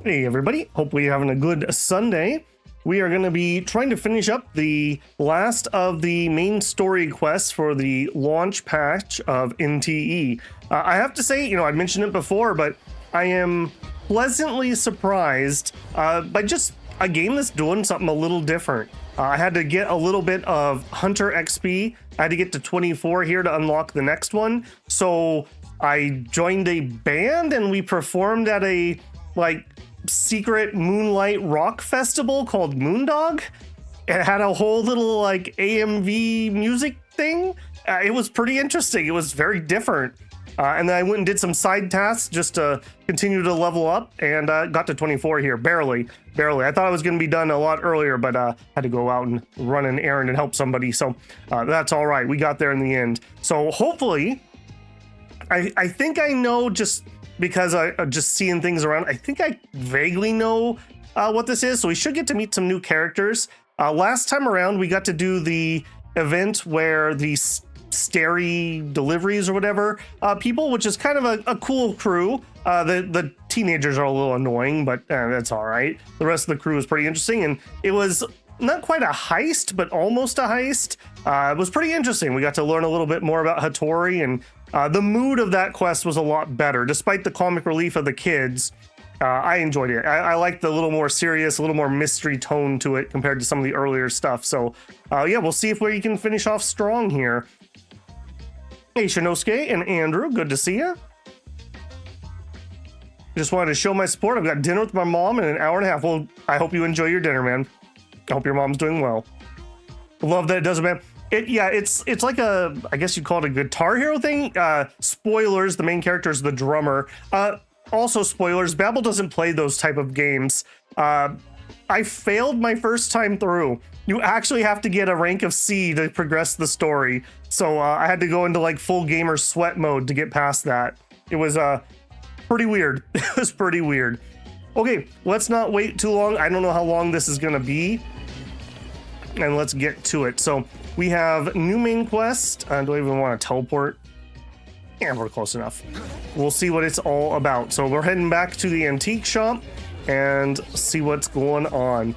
Hey everybody, hopefully you're having a good Sunday. We are going to be trying to finish up the last of the main story quests for the launch patch of NTE. I have to say, I mentioned it before, but I am pleasantly surprised by just a game that's doing something a little different. I had to get a little bit of Hunter XP. I had to get to 24 here to unlock the next one. So I joined a band and we performed at a secret moonlight rock festival called Moondog. It had a whole little AMV music thing. It was pretty interesting. It was very different. And then I went and did some side tasks just to continue to level up and got to 24 here. Barely. I thought I was going to be done a lot earlier, but had to go out and run an errand and help somebody. So that's all right. We got there in the end. So hopefully, I think I know, just because I'm just seeing things around, I think I vaguely know what this is. So we should get to meet some new characters. Last time around, we got to do the event where the Starry deliveries or whatever people, which is kind of a cool crew. The teenagers are a little annoying, but that's all right. The rest of the crew is pretty interesting, and it was not quite a heist, but almost a heist. It was pretty interesting. We got to learn a little bit more about Hattori, and the mood of that quest was a lot better. Despite the comic relief of the kids, I enjoyed it. I liked the little more serious, a little more mystery tone to it compared to some of the earlier stuff. So yeah, we'll see if we can finish off strong here. Hey, Shinosuke and Andrew, good to see you. Just wanted to show my support. I've got dinner with my mom in an hour and a half. Well, I hope you enjoy your dinner, man. I hope your mom's doing well. Love that it doesn't matter. It's like I guess you'd call it a Guitar Hero thing. Spoilers, the main character is the drummer. Also spoilers, Babel doesn't play those type of games. I failed my first time through. You actually have to get a rank of C to progress the story. So I had to go into full gamer sweat mode to get past that. It was pretty weird. It was pretty weird. Okay, let's not wait too long. I don't know how long this is gonna be. And let's get to it. So we have new main quest. Do I even want to teleport? Yeah, we're close enough. We'll see what it's all about. So we're heading back to the antique shop and see what's going on.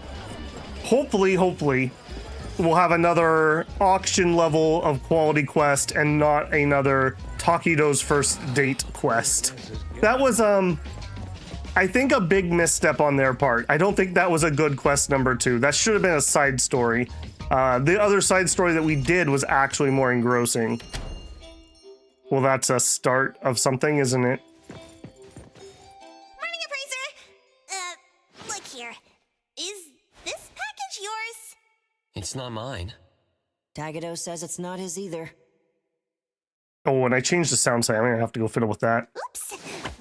Hopefully, we'll have another auction level of quality quest and not another Takido's first date quest. That was, I think, a big misstep on their part. I don't think that was a good quest number 2. That should have been a side story. The other side story that we did was actually more engrossing. Well, that's a start of something, isn't it? Morning, Appraiser! Look here. Is this package yours? It's not mine. Takido says it's not his either. Oh, and I changed the sound site. I'm gonna have to go fiddle with that. Oops!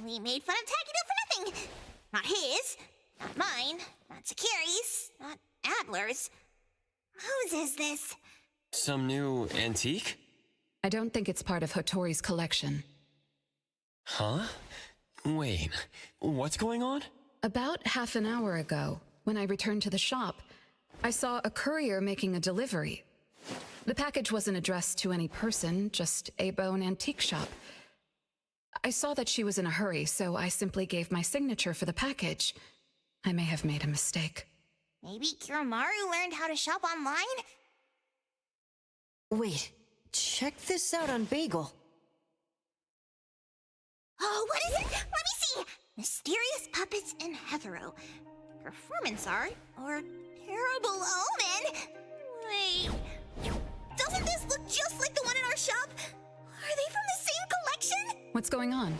We made fun of Takido for nothing! Not his, not mine, not Sakiri's, not Adler's. Whose is this? Some new antique? I don't think it's part of Hattori's collection. Huh? Wait, what's going on? About half an hour ago, when I returned to the shop, I saw a courier making a delivery. The package wasn't addressed to any person, just a bone antique shop. I saw that she was in a hurry, so I simply gave my signature for the package. I may have made a mistake. Maybe Kiromaru learned how to shop online? Wait, check this out on Bagel. Oh, what is it? Let me see! Mysterious puppets and hetero. Performance art or terrible omen? Wait, doesn't this look just like the one in our shop? Are they from the same collection? What's going on?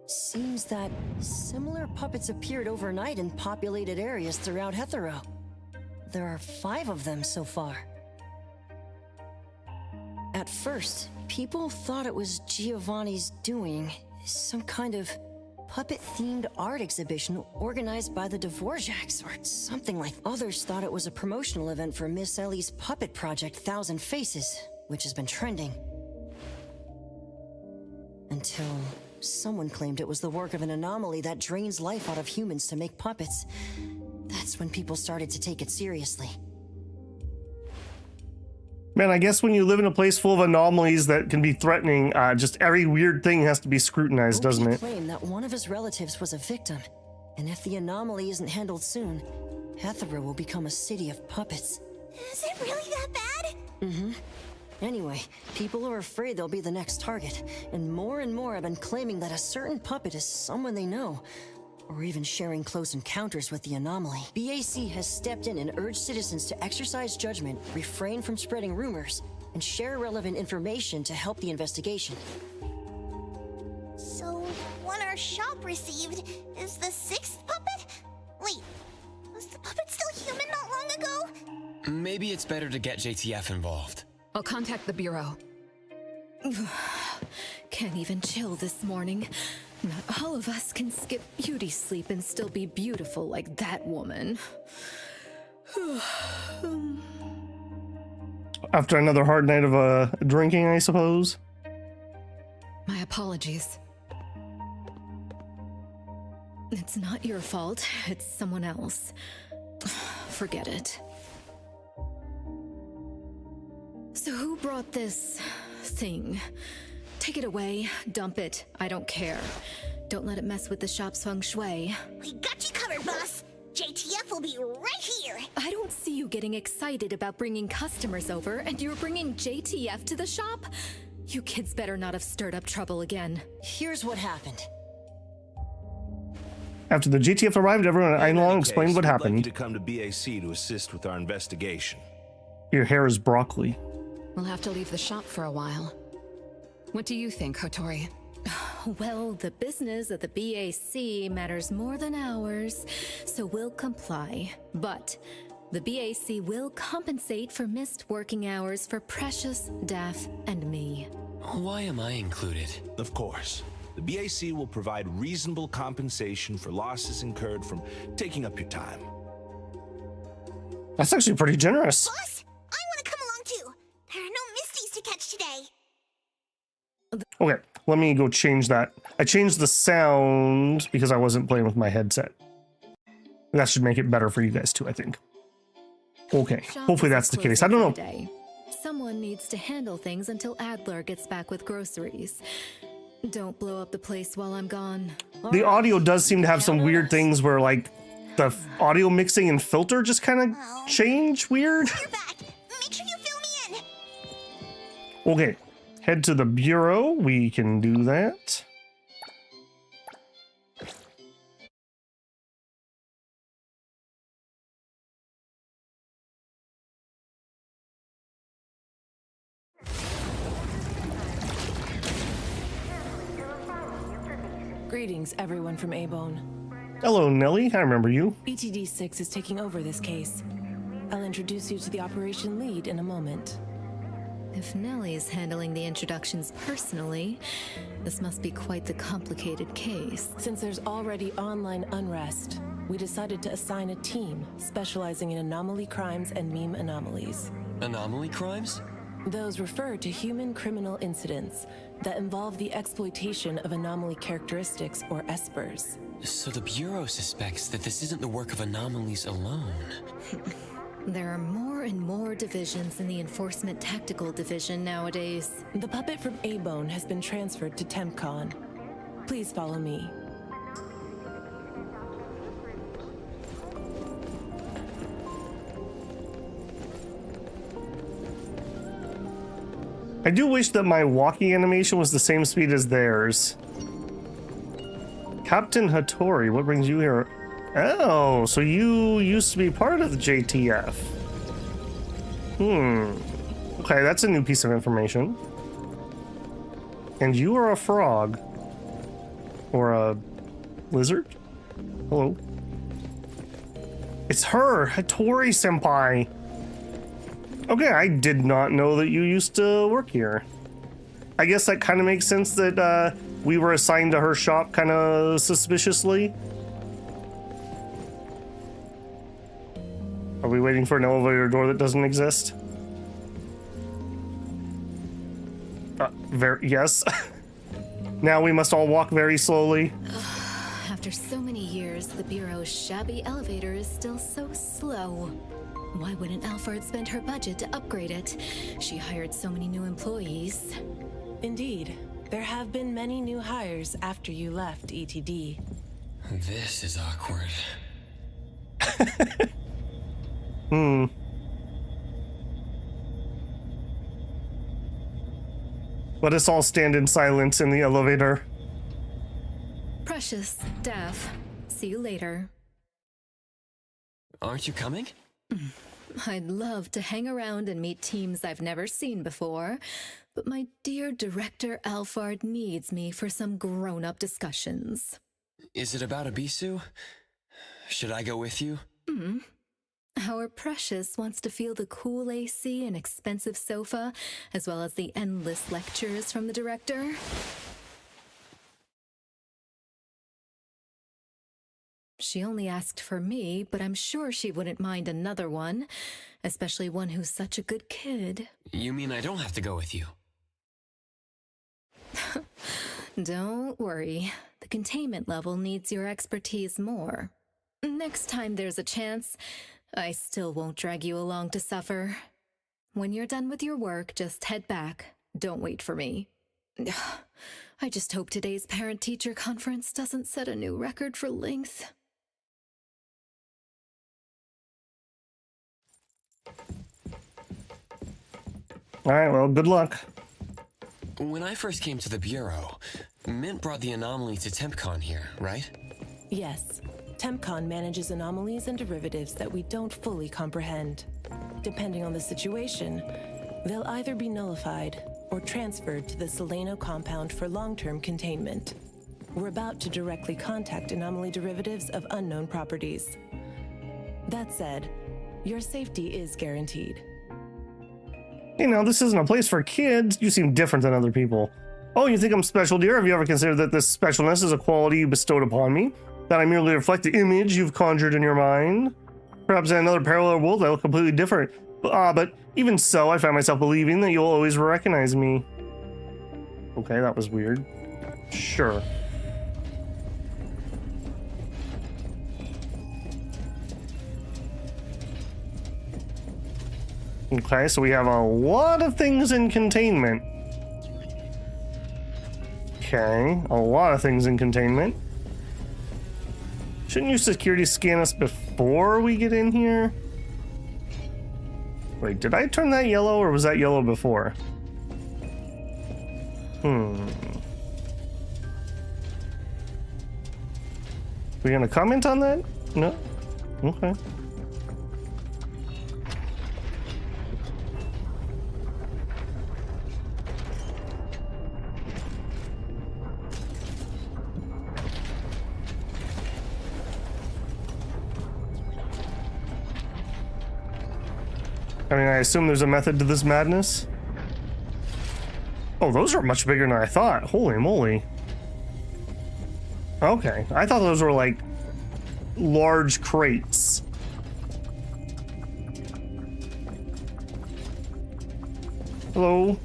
Seems that similar puppets appeared overnight in populated areas throughout Hetero. There are 5 of them so far. At first, people thought it was Giovanni's doing, some kind of puppet-themed art exhibition organized by the Dvorak's or something like. Others thought it was a promotional event for Miss Ellie's puppet project 1,000 Faces, which has been trending. Until someone claimed it was the work of an anomaly that drains life out of humans to make puppets. That's when people started to take it seriously. Man, I guess when you live in a place full of anomalies that can be threatening, just every weird thing has to be scrutinized, doesn't it? Claimed that one of his relatives was a victim. And if the anomaly isn't handled soon, Hetero will become a city of puppets. Is it really that bad? Anyway, people are afraid they'll be the next target, and more have been claiming that a certain puppet is someone they know, or even sharing close encounters with the anomaly. BAC has stepped in and urged citizens to exercise judgment, refrain from spreading rumors, and share relevant information to help the investigation. So, one our shop received is the 6th puppet? Wait, was the puppet still human not long ago? Maybe it's better to get JTF involved. I'll contact the Bureau. Can't even chill this morning. Not all of us can skip beauty sleep and still be beautiful like that woman. After another hard night of drinking, I suppose. My apologies. It's not your fault, it's someone else. Forget it. So who brought this thing? Take it away, dump it, I don't care. Don't let it mess with the shop's feng shui. We got you covered, boss. JTF will be right here. I don't see you getting excited about bringing customers over, and you're bringing JTF to the shop? You kids better not have stirred up trouble again. Here's what happened. After the GTF arrived, everyone at In any Einlong case, explained what we'd like you happened. to come to BAC to assist with our investigation. Your hair is broccoli. We'll have to leave the shop for a while. What do you think, Hotori? Well, the business of the BAC matters more than ours, so we'll comply. But the BAC will compensate for missed working hours for Precious, Daff, and me. Why am I included? Of course. The BAC will provide reasonable compensation for losses incurred from taking up your time. That's actually pretty generous. Boss, I want to come along too. There are no Misties to catch today. Okay, let me go change that. I changed the sound because I wasn't playing with my headset. That should make it better for you guys too, I think. Okay, Shop hopefully is that's the case. closing I don't for know. the day. Someone needs to handle things until Adler gets back with groceries. Don't blow up the place while I'm gone. The audio does seem to have some weird things where like the audio mixing and filter just kind of change weird. You're back. Make sure you fill me in. Okay, head to the Bureau. We can do that. Greetings, everyone from A-Bone. Hello, Nelly. I remember you. ETD-6 is taking over this case. I'll introduce you to the operation lead in a moment. If Nellie's handling the introductions personally, this must be quite the complicated case. Since there's already online unrest, we decided to assign a team specializing in anomaly crimes and meme anomalies. Anomaly crimes? Those refer to human criminal incidents that involve the exploitation of anomaly characteristics, or espers. So the Bureau suspects that this isn't the work of anomalies alone. There are more and more divisions in the Enforcement Tactical Division nowadays. The puppet from A-Bone has been transferred to TempCon. Please follow me. I do wish that my walking animation was the same speed as theirs. Captain Hattori, what brings you here? Oh, so you used to be part of the JTF. Okay, that's a new piece of information. And you are a frog. Or a lizard? Hello. It's her, Hattori-senpai. Okay, I did not know that you used to work here. I guess that kind of makes sense that we were assigned to her shop kind of suspiciously. Are we waiting for an elevator door that doesn't exist? Yes. Now we must all walk very slowly. After so many years, the Bureau's shabby elevator is still so slow. Why wouldn't Alfred spend her budget to upgrade it? She hired so many new employees. Indeed, there have been many new hires after you left ETD. This is awkward. Let us all stand in silence in the elevator. Precious, Daff. See you later. Aren't you coming? I'd love to hang around and meet teams I've never seen before, but my dear director Alfard needs me for some grown-up discussions. Is it about Abisu? Should I go with you? Our Precious wants to feel the cool AC and expensive sofa, as well as the endless lectures from the director. She only asked for me, but I'm sure she wouldn't mind another one, especially one who's such a good kid. You mean I don't have to go with you? Don't worry. The containment level needs your expertise more. Next time there's a chance, I still won't drag you along to suffer. When you're done with your work, just head back. Don't wait for me. I just hope today's parent-teacher conference doesn't set a new record for length. All right, well, good luck. When I first came to the Bureau, Mint brought the anomaly to TempCon here, right? Yes. TempCon manages anomalies and derivatives that we don't fully comprehend. Depending on the situation, they'll either be nullified or transferred to the Seleno compound for long-term containment. We're about to directly contact anomaly derivatives of unknown properties. That said, your safety is guaranteed. You know, this isn't a place for kids. You seem different than other people. Oh, you think I'm special, dear? Have you ever considered that this specialness is a quality you bestowed upon me? That I merely reflect the image you've conjured in your mind? Perhaps in another parallel world I look completely different. But even so, I find myself believing that you'll always recognize me. Okay, that was weird. Sure. Okay, so we have a lot of things in containment. Okay, a lot of things in containment. Shouldn't you security scan us before we get in here? Wait, did I turn that yellow or was that yellow before? We gonna comment on that? No? Okay. I mean, I assume there's a method to this madness. Oh, those are much bigger than I thought. Holy moly. Okay, I thought those were like large crates. Hello?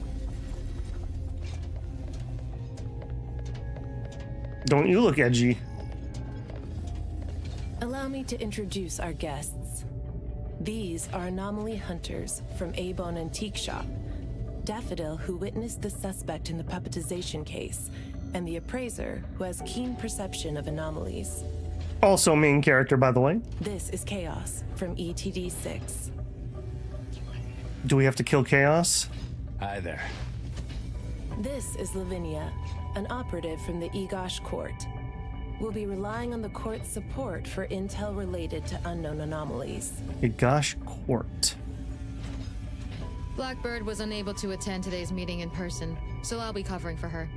Don't you look edgy. Allow me to introduce our guests. These are anomaly hunters from A-Bone Antique Shop, Daffodil, who witnessed the suspect in the puppetization case, and the appraiser, who has keen perception of anomalies. Also main character, by the way. This is Chaos from ETD-6. Do we have to kill Chaos? Hi there. This is Lavinia, an operative from the Egosh Court. We'll be relying on the court's support for intel related to unknown anomalies. Gosh, court. Blackbird was unable to attend today's meeting in person, so I'll be covering for her.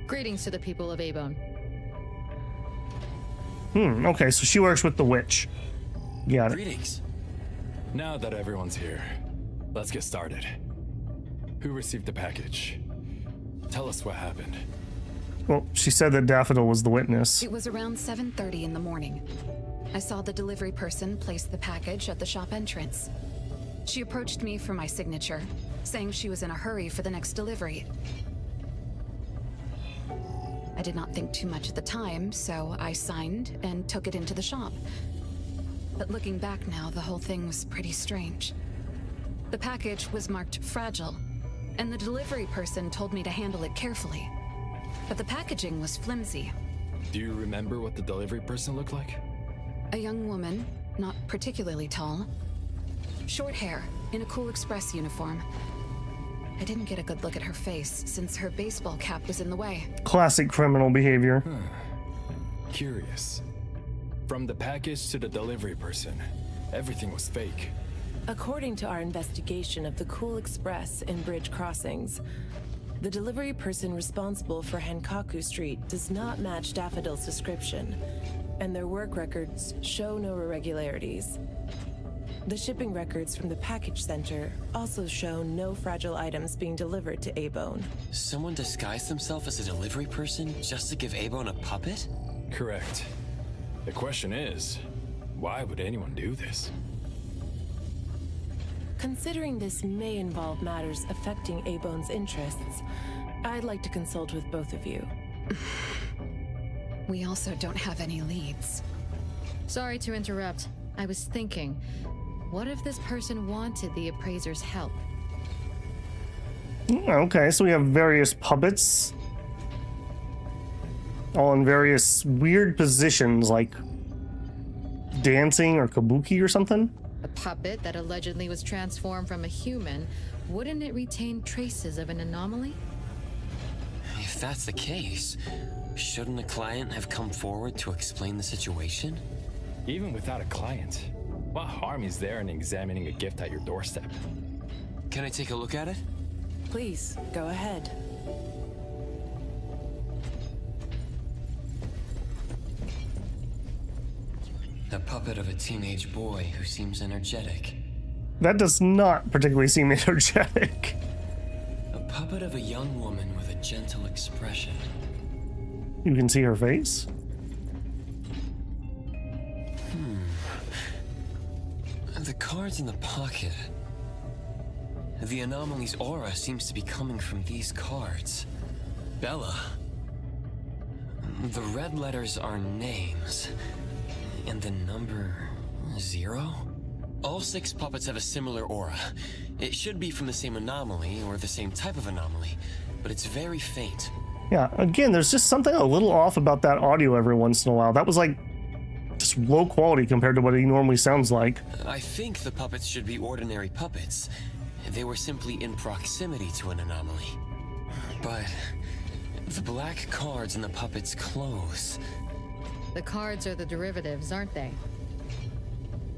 Greetings to the people of A-Bone. Okay, so she works with the witch. Got it. Greetings. Now that everyone's here, let's get started. Who received the package? Tell us what happened. Well, she said that Daffodil was the witness. It was around 7:30 in the morning. I saw the delivery person place the package at the shop entrance. She approached me for my signature, saying she was in a hurry for the next delivery. I did not think too much at the time, so I signed and took it into the shop. But looking back now, the whole thing was pretty strange. The package was marked fragile, and the delivery person told me to handle it carefully. But the packaging was flimsy. Do you remember what the delivery person looked like? A young woman, not particularly tall. Short hair, in a Cool Express uniform. I didn't get a good look at her face since her baseball cap was in the way. Classic criminal behavior. Curious. From the package to the delivery person, everything was fake. According to our investigation of the Cool Express in Bridge Crossings, the delivery person responsible for Hankaku Street does not match Daffodil's description, and their work records show no irregularities. The shipping records from the package center also show no fragile items being delivered to A-Bone. Someone disguised themselves as a delivery person just to give A-Bone a puppet? Correct. The question is, why would anyone do this? Considering this may involve matters affecting A-Bone's interests, I'd like to consult with both of you. We also don't have any leads. Sorry to interrupt. I was thinking, what if this person wanted the appraiser's help? Okay, so we have various puppets. All in various weird positions, like dancing or kabuki or something. A puppet that allegedly was transformed from a human, wouldn't it retain traces of an anomaly? If that's the case, shouldn't a client have come forward to explain the situation? Even without a client, what harm is there in examining a gift at your doorstep? Can I take a look at it? Please, go ahead. A puppet of a teenage boy who seems energetic. That does not particularly seem energetic. A puppet of a young woman with a gentle expression. You can see her face. The cards in the pocket. The anomaly's aura seems to be coming from these cards. Bella. The red letters are names. And the number 0? All 6 puppets have a similar aura. It should be from the same anomaly or the same type of anomaly, but it's very faint. Yeah, again, there's just something a little off about that audio every once in a while. That was like just low quality compared to what he normally sounds like. I think the puppets should be ordinary puppets. They were simply in proximity to an anomaly. But the black cards in the puppet's clothes. The cards are the derivatives, aren't they?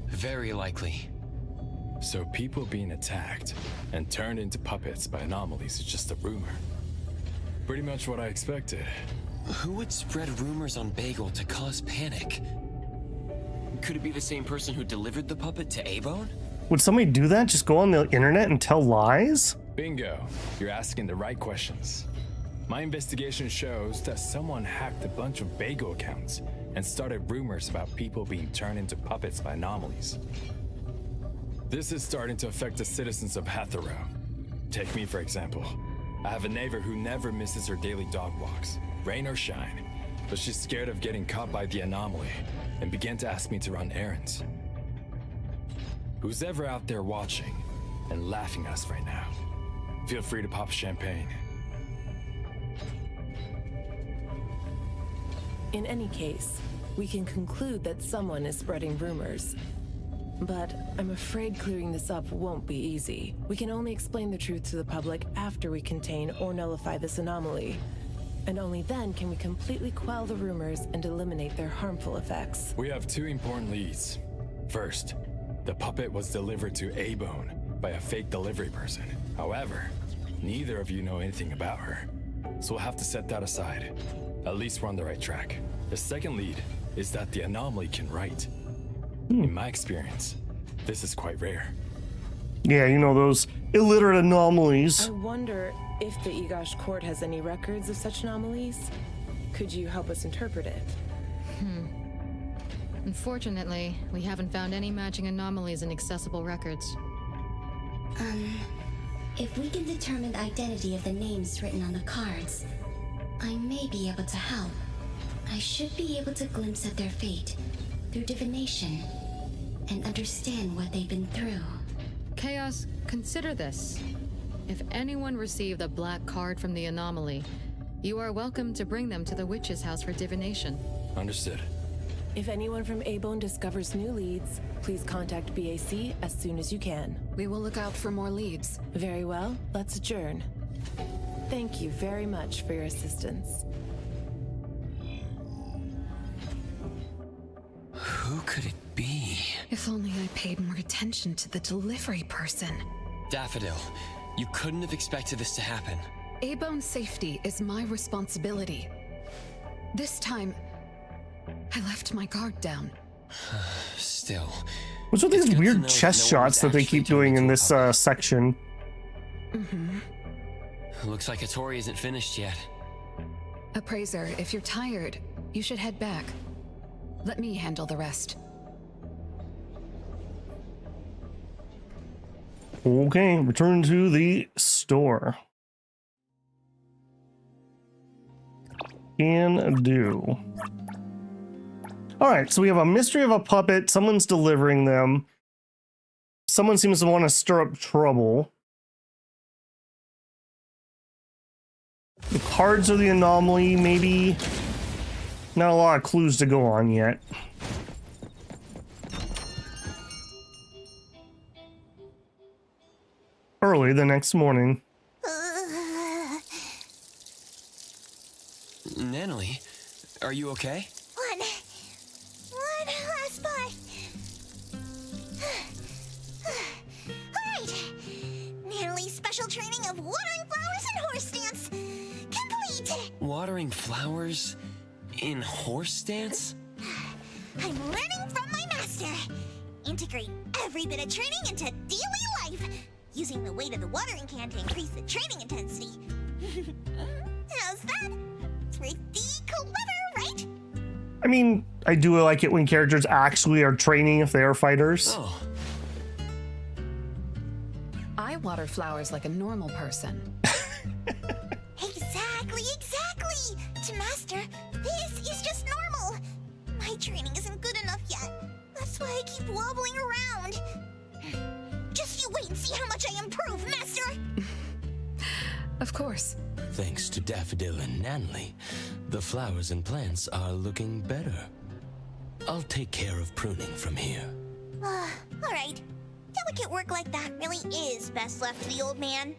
Very likely. So people being attacked and turned into puppets by anomalies is just a rumor. Pretty much what I expected. Who would spread rumors on Bagel to cause panic? Could it be the same person who delivered the puppet to A-Bone? Would somebody do that? Just go on the internet and tell lies? Bingo. You're asking the right questions. My investigation shows that someone hacked a bunch of Bagel accounts and started rumors about people being turned into puppets by anomalies. This is starting to affect the citizens of Hatharo. Take me, for example. I have a neighbor who never misses her daily dog walks, rain or shine, but she's scared of getting caught by the anomaly and began to ask me to run errands. Who's ever out there watching and laughing at us right now, feel free to pop champagne. In any case, we can conclude that someone is spreading rumors. But I'm afraid clearing this up won't be easy. We can only explain the truth to the public after we contain or nullify this anomaly. And only then can we completely quell the rumors and eliminate their harmful effects. We have 2 important leads. First, the puppet was delivered to A-Bone by a fake delivery person. However, neither of you know anything about her, so we'll have to set that aside. At least we're on the right track. The second lead is that the anomaly can write. In my experience, this is quite rare. Yeah, you know, those illiterate anomalies. I wonder if the Egosh court has any records of such anomalies. Could you help us interpret it? Unfortunately, we haven't found any matching anomalies in accessible records. If we can determine the identity of the names written on the cards, I may be able to help. I should be able to glimpse at their fate through divination and understand what they've been through. Chaos, consider this. If anyone received a black card from the anomaly, You are welcome to bring them to the witch's house for divination. Understood. If anyone from A-Bone discovers new leads, please contact BAC as soon as you can. We will look out for more leads. Very well, let's adjourn. Thank you very much for your assistance. Who could it be? If only I paid more attention to the delivery person. Daffodil, you couldn't have expected this to happen. A-Bone's safety is my responsibility. This time, I left my guard down. Still. What's with it's these good to weird know chest that no one shots that they actually keep doing in turned this into a section? Looks like Hattori isn't finished yet. Appraiser, if you're tired, you should head back. Let me handle the rest. Okay, return to the store. Can do. Alright, so we have a mystery of a puppet. Someone's delivering them. Someone seems to want to stir up trouble. The cards are the anomaly, maybe. Not a lot of clues to go on yet. Early the next morning. Natalie, are you okay? One last part. Alright. Natalie's special training of watering flowers and horse dance. Complete. Watering flowers in horse dance? I'm learning from my master. Integrate every bit of training into daily life. Using the weight of the watering can to increase the training intensity. How's that? Pretty clever, right? I mean, I do like it when characters actually are training if they are fighters. Oh, I water flowers like a normal person. Exactly. To master, this is just normal. My training isn't good enough yet. That's why I keep wobbling around. Just you wait and see how much I improve, master. Of course. Thanks to Daffodil and Nanley, the flowers and plants are looking better. I'll take care of pruning from here. Alright. Delicate work like that really is best left to the old man.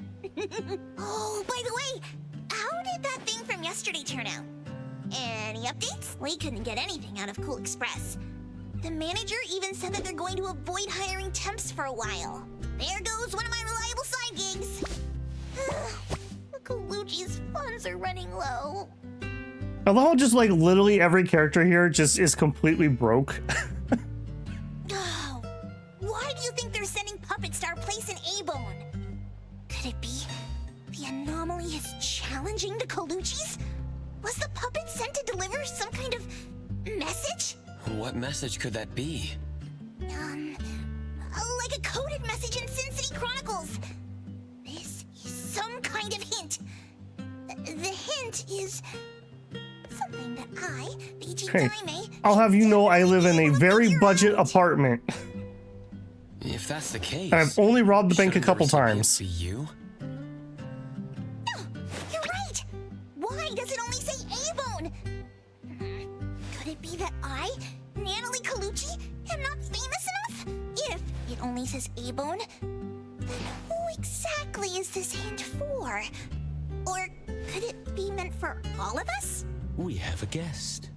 Oh, by the way, how did that thing from yesterday turn out? Any updates? We couldn't get anything out of Cool Express. The manager even said that they're going to avoid hiring temps for a while. There goes one of my reliable side gigs. Colucci's funds are running low. I love how just like literally every character here just is completely broke. Oh, why do you think they're sending puppets to our place in A-Bone? Could it be the anomaly is challenging the Colucci's? Was the puppet sent to deliver some kind of message? what message could that be? Like a coded message in Sin City Chronicles. This is some kind of hint. The hint is something that I, BG Okay, Daime, I'll have you know I live in a very budget apartment. If that's the case, And I've only robbed the bank a shouldn't couple the recipient times. be you? You're right! Why does it only say A-Bone? Could it be that I, Natalie Colucci, am not famous enough? If it only says A-Bone, then who exactly is this hint for? Or could it be meant for all of us? We have a guest.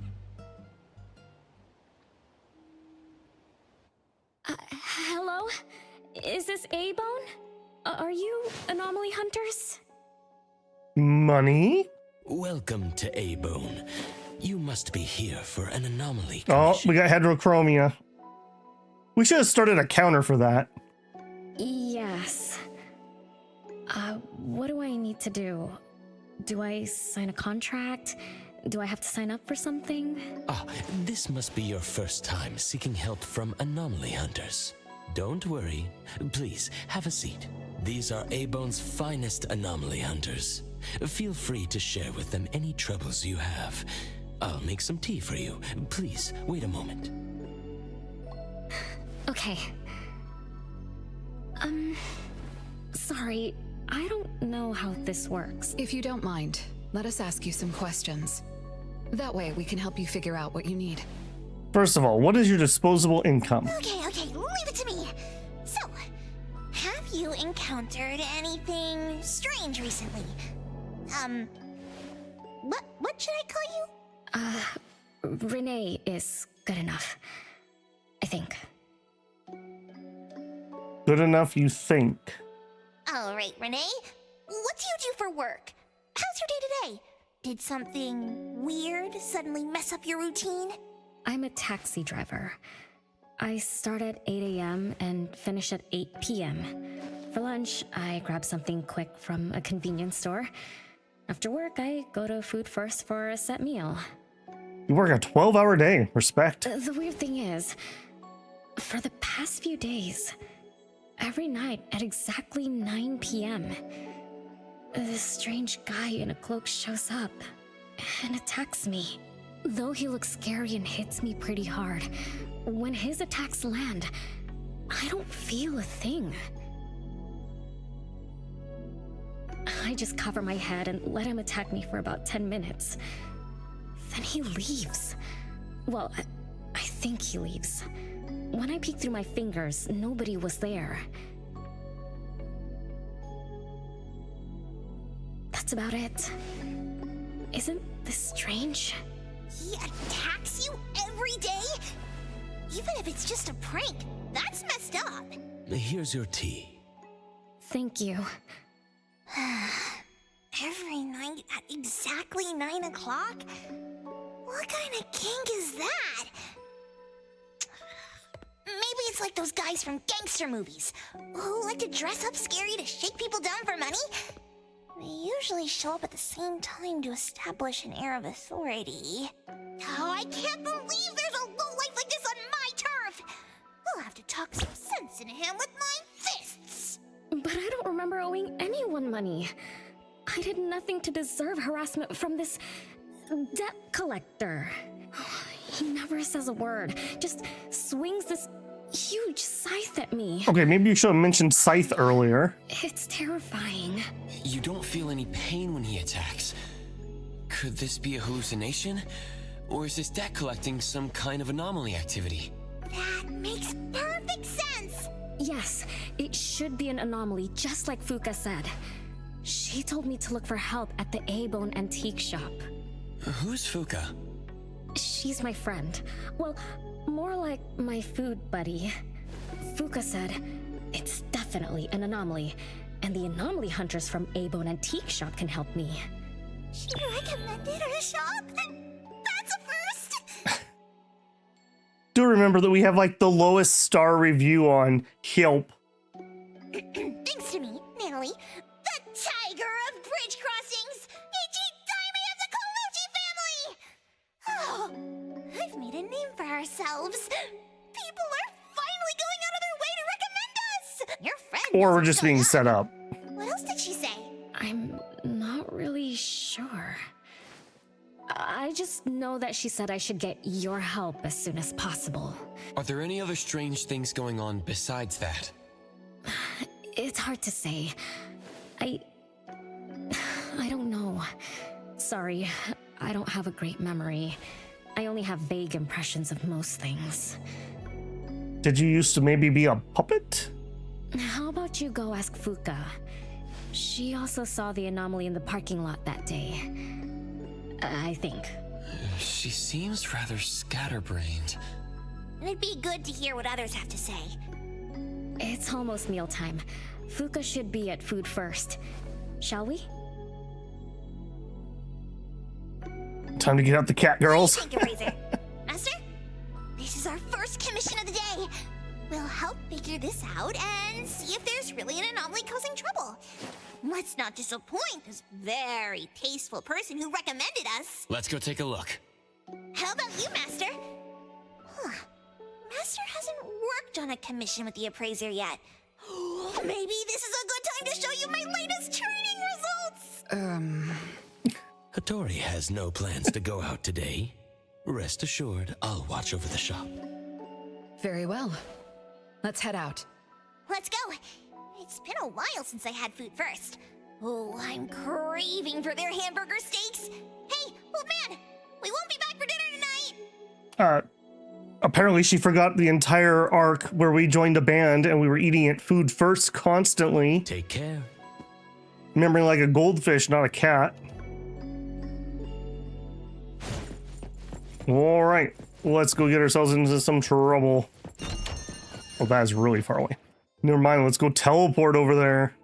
Hello? Is this A-Bone? Are you anomaly hunters? Money? Welcome to A-Bone. You must be here for an anomaly Oh, commission. we got heterochromia. We should have started a counter for that. Yes. What do I need to do? Do I sign a contract? Do I have to sign up for something? Ah, this must be your first time seeking help from anomaly hunters. Don't worry. Please, have a seat. These are A-Bone's finest anomaly hunters. Feel free to share with them any troubles you have. I'll make some tea for you. Please, wait a moment. Okay. Sorry, I don't know how this works. If you don't mind, let us ask you some questions. That way, we can help you figure out what you need. First of all, what is your disposable income? Okay, leave it to me. So, have you encountered anything strange recently? What should I call you? Renee is good enough. I think. Good enough, you think? All right, Renee. What do you do for work? How's your day-to-day? Did something weird suddenly mess up your routine? I'm a taxi driver. I start at 8 a.m. and finish at 8 p.m. For lunch, I grab something quick from a convenience store. After work, I go to Food First for a set meal. You work a 12-hour day. Respect. The weird thing is, for the past few days, every night at exactly 9 p.m., this strange guy in a cloak shows up and attacks me. Though he looks scary and hits me pretty hard, when his attacks land, I don't feel a thing. I just cover my head and let him attack me for about 10 minutes. Then he leaves. Well, I think he leaves. When I peeked through my fingers, nobody was there. That's about it. Isn't this strange? He attacks you every day? Even if it's just a prank, that's messed up. Here's your tea. Thank you. Every night at exactly 9 o'clock? What kind of kink is that? Maybe it's like those guys from gangster movies who like to dress up scary to shake people down for money. They usually show up at the same time to establish an air of authority. Oh, I can't believe there's a lowlife like this on my turf! I'll have to talk some sense into him with my fists! But I don't remember owing anyone money. I did nothing to deserve harassment from this debt collector. He never says a word, just swings this huge scythe at me. Okay, maybe you should have mentioned scythe earlier. It's terrifying. You don't feel any pain when he attacks. Could this be a hallucination? Or is this debt collecting some kind of anomaly activity? That makes perfect sense! Yes, it should be an anomaly, just like Fuka said. She told me to look for help at the A-Bone antique shop. Who's Fuka? She's my friend. Well, more like my food buddy. Fuka said it's definitely an anomaly, and the anomaly hunters from A-Bone antique shop can help me. She recommended her shop? That's a first! Do remember that we have like the lowest star review on Yelp. Thanks to me, Natalie, the tiger of bridge crossings, Ichi-Daime of the Colucci family! Oh, I've made a name for ourselves. People are finally going out of their way to recommend us! Your friend Or knows we're just what's being going set on. up. What else did she say? I'm not really sure. I just know that she said I should get your help as soon as possible. Are there any other strange things going on besides that? It's hard to say. I don't know. Sorry, I don't have a great memory. I only have vague impressions of most things. Did you used to maybe be a puppet? How about you go ask Fuka? She also saw the anomaly in the parking lot that day. I think. She seems rather scatterbrained. It'd be good to hear what others have to say. It's almost mealtime. Fuka should be at Food First. Shall we? Time to get out the cat girls. What do you think, Eraser? Master? This is our first commission of the day. We'll help figure this out and see if there's really an anomaly causing trouble. Let's not disappoint this very tasteful person who recommended us. Let's go take a look. How about you, Master? Huh. Master hasn't worked on a commission with the appraiser yet. Maybe this is a good time to show you my latest training results! Hattori has no plans to go out today. Rest assured, I'll watch over the shop. Very well. Let's head out. Let's go. It's been a while since I had Food First. Oh, I'm craving for their hamburger steaks. Hey, old man, we won't be back for dinner tonight. Apparently she forgot the entire arc where we joined a band and we were eating it food first constantly. Take care. Remembering like a goldfish, not a cat. All right, let's go get ourselves into some trouble. Oh, that is really far away. Never mind, let's go teleport over there.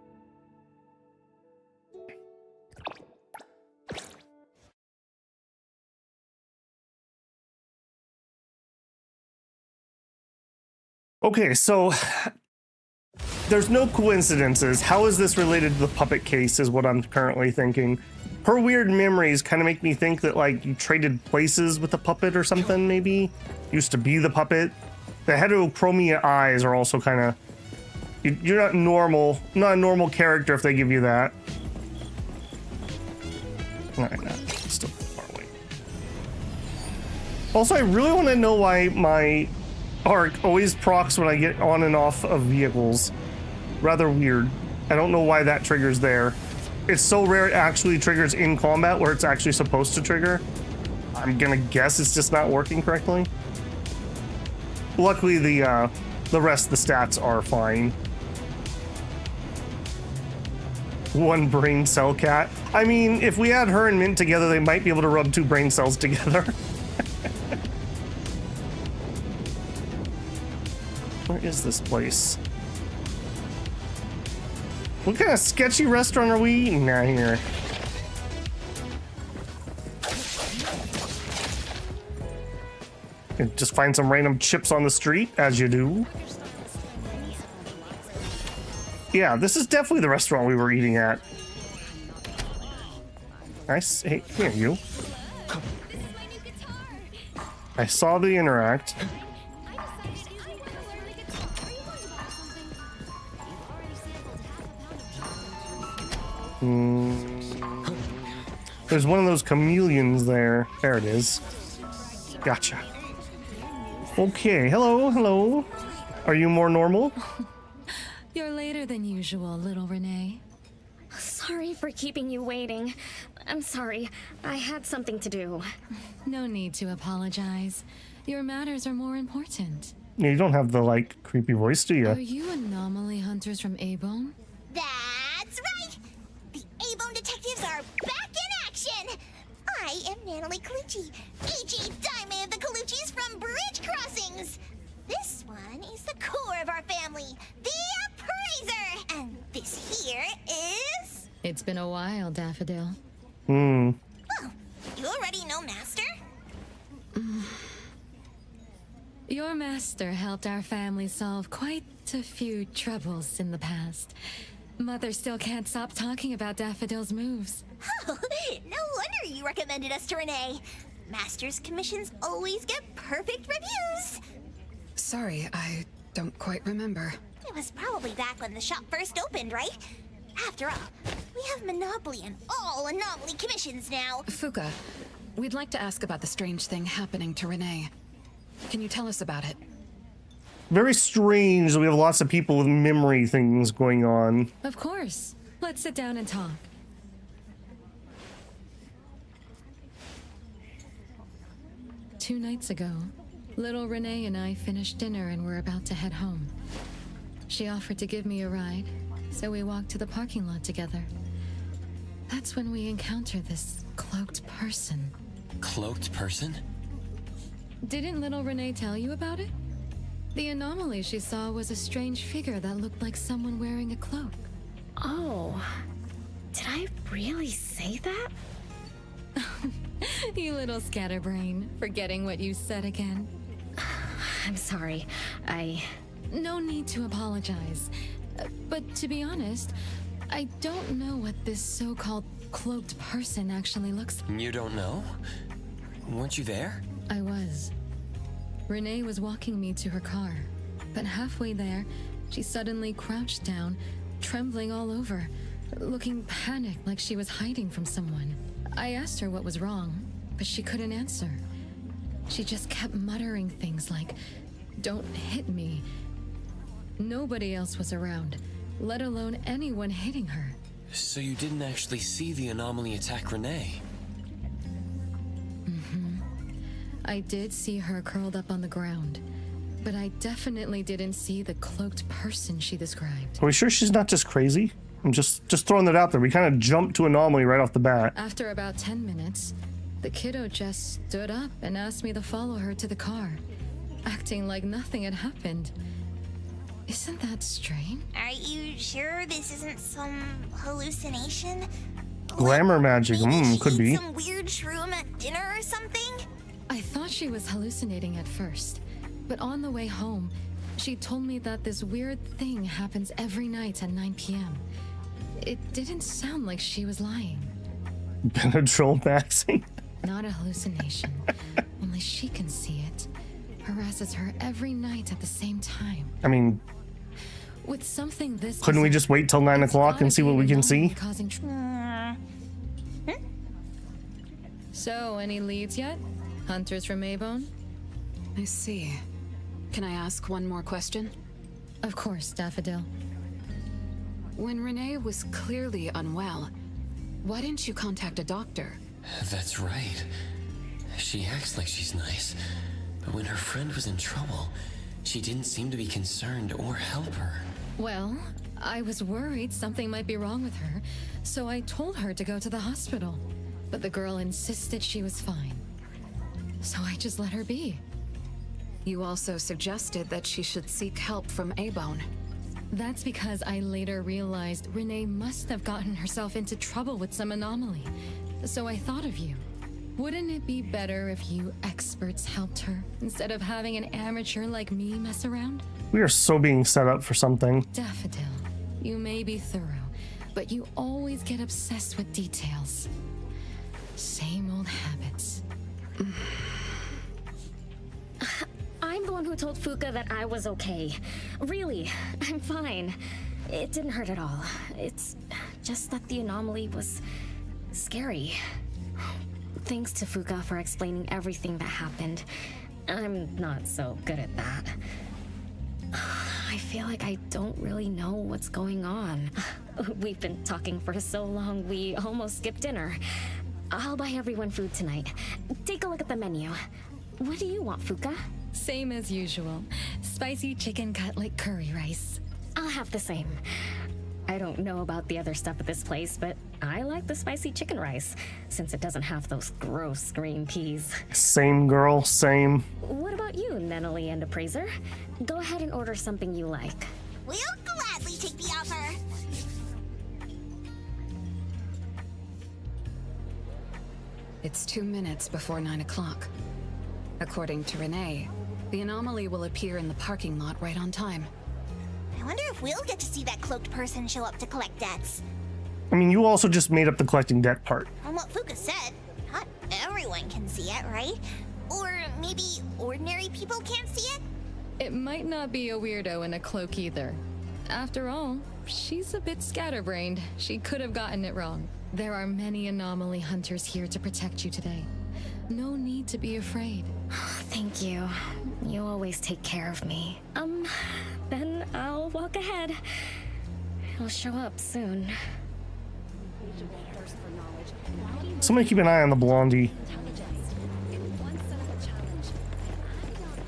Okay, so there's no coincidences. How is this related to the puppet case is what I'm currently thinking. Her weird memories kind of make me think that like you traded places with the puppet or something, maybe? Used to be the puppet. The heterochromia eyes are also kind of... You're not normal, not a normal character if they give you that. Alright, no, still far away. Also, I really want to know why my arc always procs when I get on and off of vehicles. Rather weird. I don't know why that triggers there. It's so rare it actually triggers in combat where it's actually supposed to trigger. I'm gonna guess it's just not working correctly. Luckily, the rest of the stats are fine. One brain cell cat. I mean, if we had her and Mint together, they might be able to rub two brain cells together. Where is this place? What kind of sketchy restaurant are we eating at here? Just find some random chips on the street, as you do. Yeah, this is definitely the restaurant we were eating at. Nice. Hey, here you. I saw the interact. There's one of those chameleons there. There it is. Gotcha. Okay, hello. Are you more normal? You're later than usual, little Renee. Sorry for keeping you waiting. I'm sorry. I had something to do. No need to apologize. Your matters are more important. You don't have the, like, creepy voice, do Are you? you anomaly hunters from A-Bone? That's right! The A-Bone detectives are back in action! I am Natalie Colucci, AJ Diamond of the Coluccis from Bridge Crossings! This one is the core of our family, the Appraiser! And this here is... It's been a while, Daffodil. Well, you already know Master? Your master helped our family solve quite a few troubles in the past. Mother still can't stop talking about Daffodil's moves. Oh, no wonder you recommended us to Renee. Master's commissions always get perfect reviews. Sorry, I don't quite remember. It was probably back when the shop first opened, right? After all, we have monopoly on all anomaly commissions now. Fuka, we'd like to ask about the strange thing happening to Renee. Can you tell us about it? Very strange that we have lots of people with memory things going on. Of course. Let's sit down and talk. Two nights ago, little Renee and I finished dinner and were about to head home. She offered to give me a ride, so we walked to the parking lot together. That's when we encountered this cloaked person. Cloaked person? Didn't little Renee tell you about it? The anomaly she saw was a strange figure that looked like someone wearing a cloak. Oh, did I really say that? You little scatterbrain, forgetting what you said again. I'm sorry. No need to apologize. But to be honest, I don't know what this so-called cloaked person actually looks like. You don't know? Weren't you there? I was. Renee was walking me to her car, but halfway there, she suddenly crouched down, trembling all over, looking panicked like she was hiding from someone. I asked her what was wrong, but she couldn't answer. She just kept muttering things like, "Don't hit me." Nobody else was around, let alone anyone hitting her. So you didn't actually see the anomaly attack Renee? I did see her curled up on the ground, but I definitely didn't see the cloaked person she described. Are we sure she's not just crazy? I'm just throwing that out there. We kind of jumped to anomaly right off the bat. After about 10 minutes, the kiddo just stood up and asked me to follow her to the car, acting like nothing had happened. Isn't that strange? Are you sure this isn't some hallucination? Glamour magic. Maybe she Could ate be. some weird shroom at dinner or something? I thought she was hallucinating at first, but on the way home, she told me that this weird thing happens every night at 9 p.m. It didn't sound like she was lying. Benadryl maxing. Not a hallucination. Only she can see it. Harasses her every night at the same time. I mean, with something this couldn't we just wait till 9 o'clock and see what we can see? So, any leads yet? Hunters from Avon? I see. Can I ask one more question? Of course, Daffodil. When Renee was clearly unwell, why didn't you contact a doctor? That's right. She acts like she's nice, but when her friend was in trouble, she didn't seem to be concerned or help her. Well, I was worried something might be wrong with her, so I told her to go to the hospital. But the girl insisted she was fine. So I just let her be. You also suggested that she should seek help from A-Bone. That's because I later realized Renee must have gotten herself into trouble with some anomaly. So I thought of you. Wouldn't it be better if you experts helped her, instead of having an amateur like me mess around? We are so being set up for something. Daffodil, you may be thorough, but you always get obsessed with details. Same old habits. I'm the one who told Fuka that I was okay. Really, I'm fine. It didn't hurt at all. It's just that the anomaly was scary. Thanks to Fuka for explaining everything that happened. I'm not so good at that. I feel like I don't really know what's going on. We've been talking for so long, we almost skipped dinner. I'll buy everyone food tonight. Take a look at the menu. What do you want, Fuka? Same as usual. Spicy chicken cutlet curry rice. I'll have the same. I don't know about the other stuff at this place, but I like the spicy chicken rice, since it doesn't have those gross green peas. Same girl, same. What about you, Nenali and Appraiser? Go ahead and order something you like. We'll gladly take the offer. It's 2 minutes before 9 o'clock. According to Renee, the anomaly will appear in the parking lot right on time. I wonder if we'll get to see that cloaked person show up to collect debts. I mean, you also just made up the collecting debt part. From what Fuka said, not everyone can see it, right? Or maybe ordinary people can't see it? It might not be a weirdo in a cloak either. After all, she's a bit scatterbrained. She could have gotten it wrong. There are many anomaly hunters here to protect you today. No need to be afraid. Thank you. You always take care of me. Then I'll walk ahead. He'll show up soon. Somebody keep an eye on the blondie.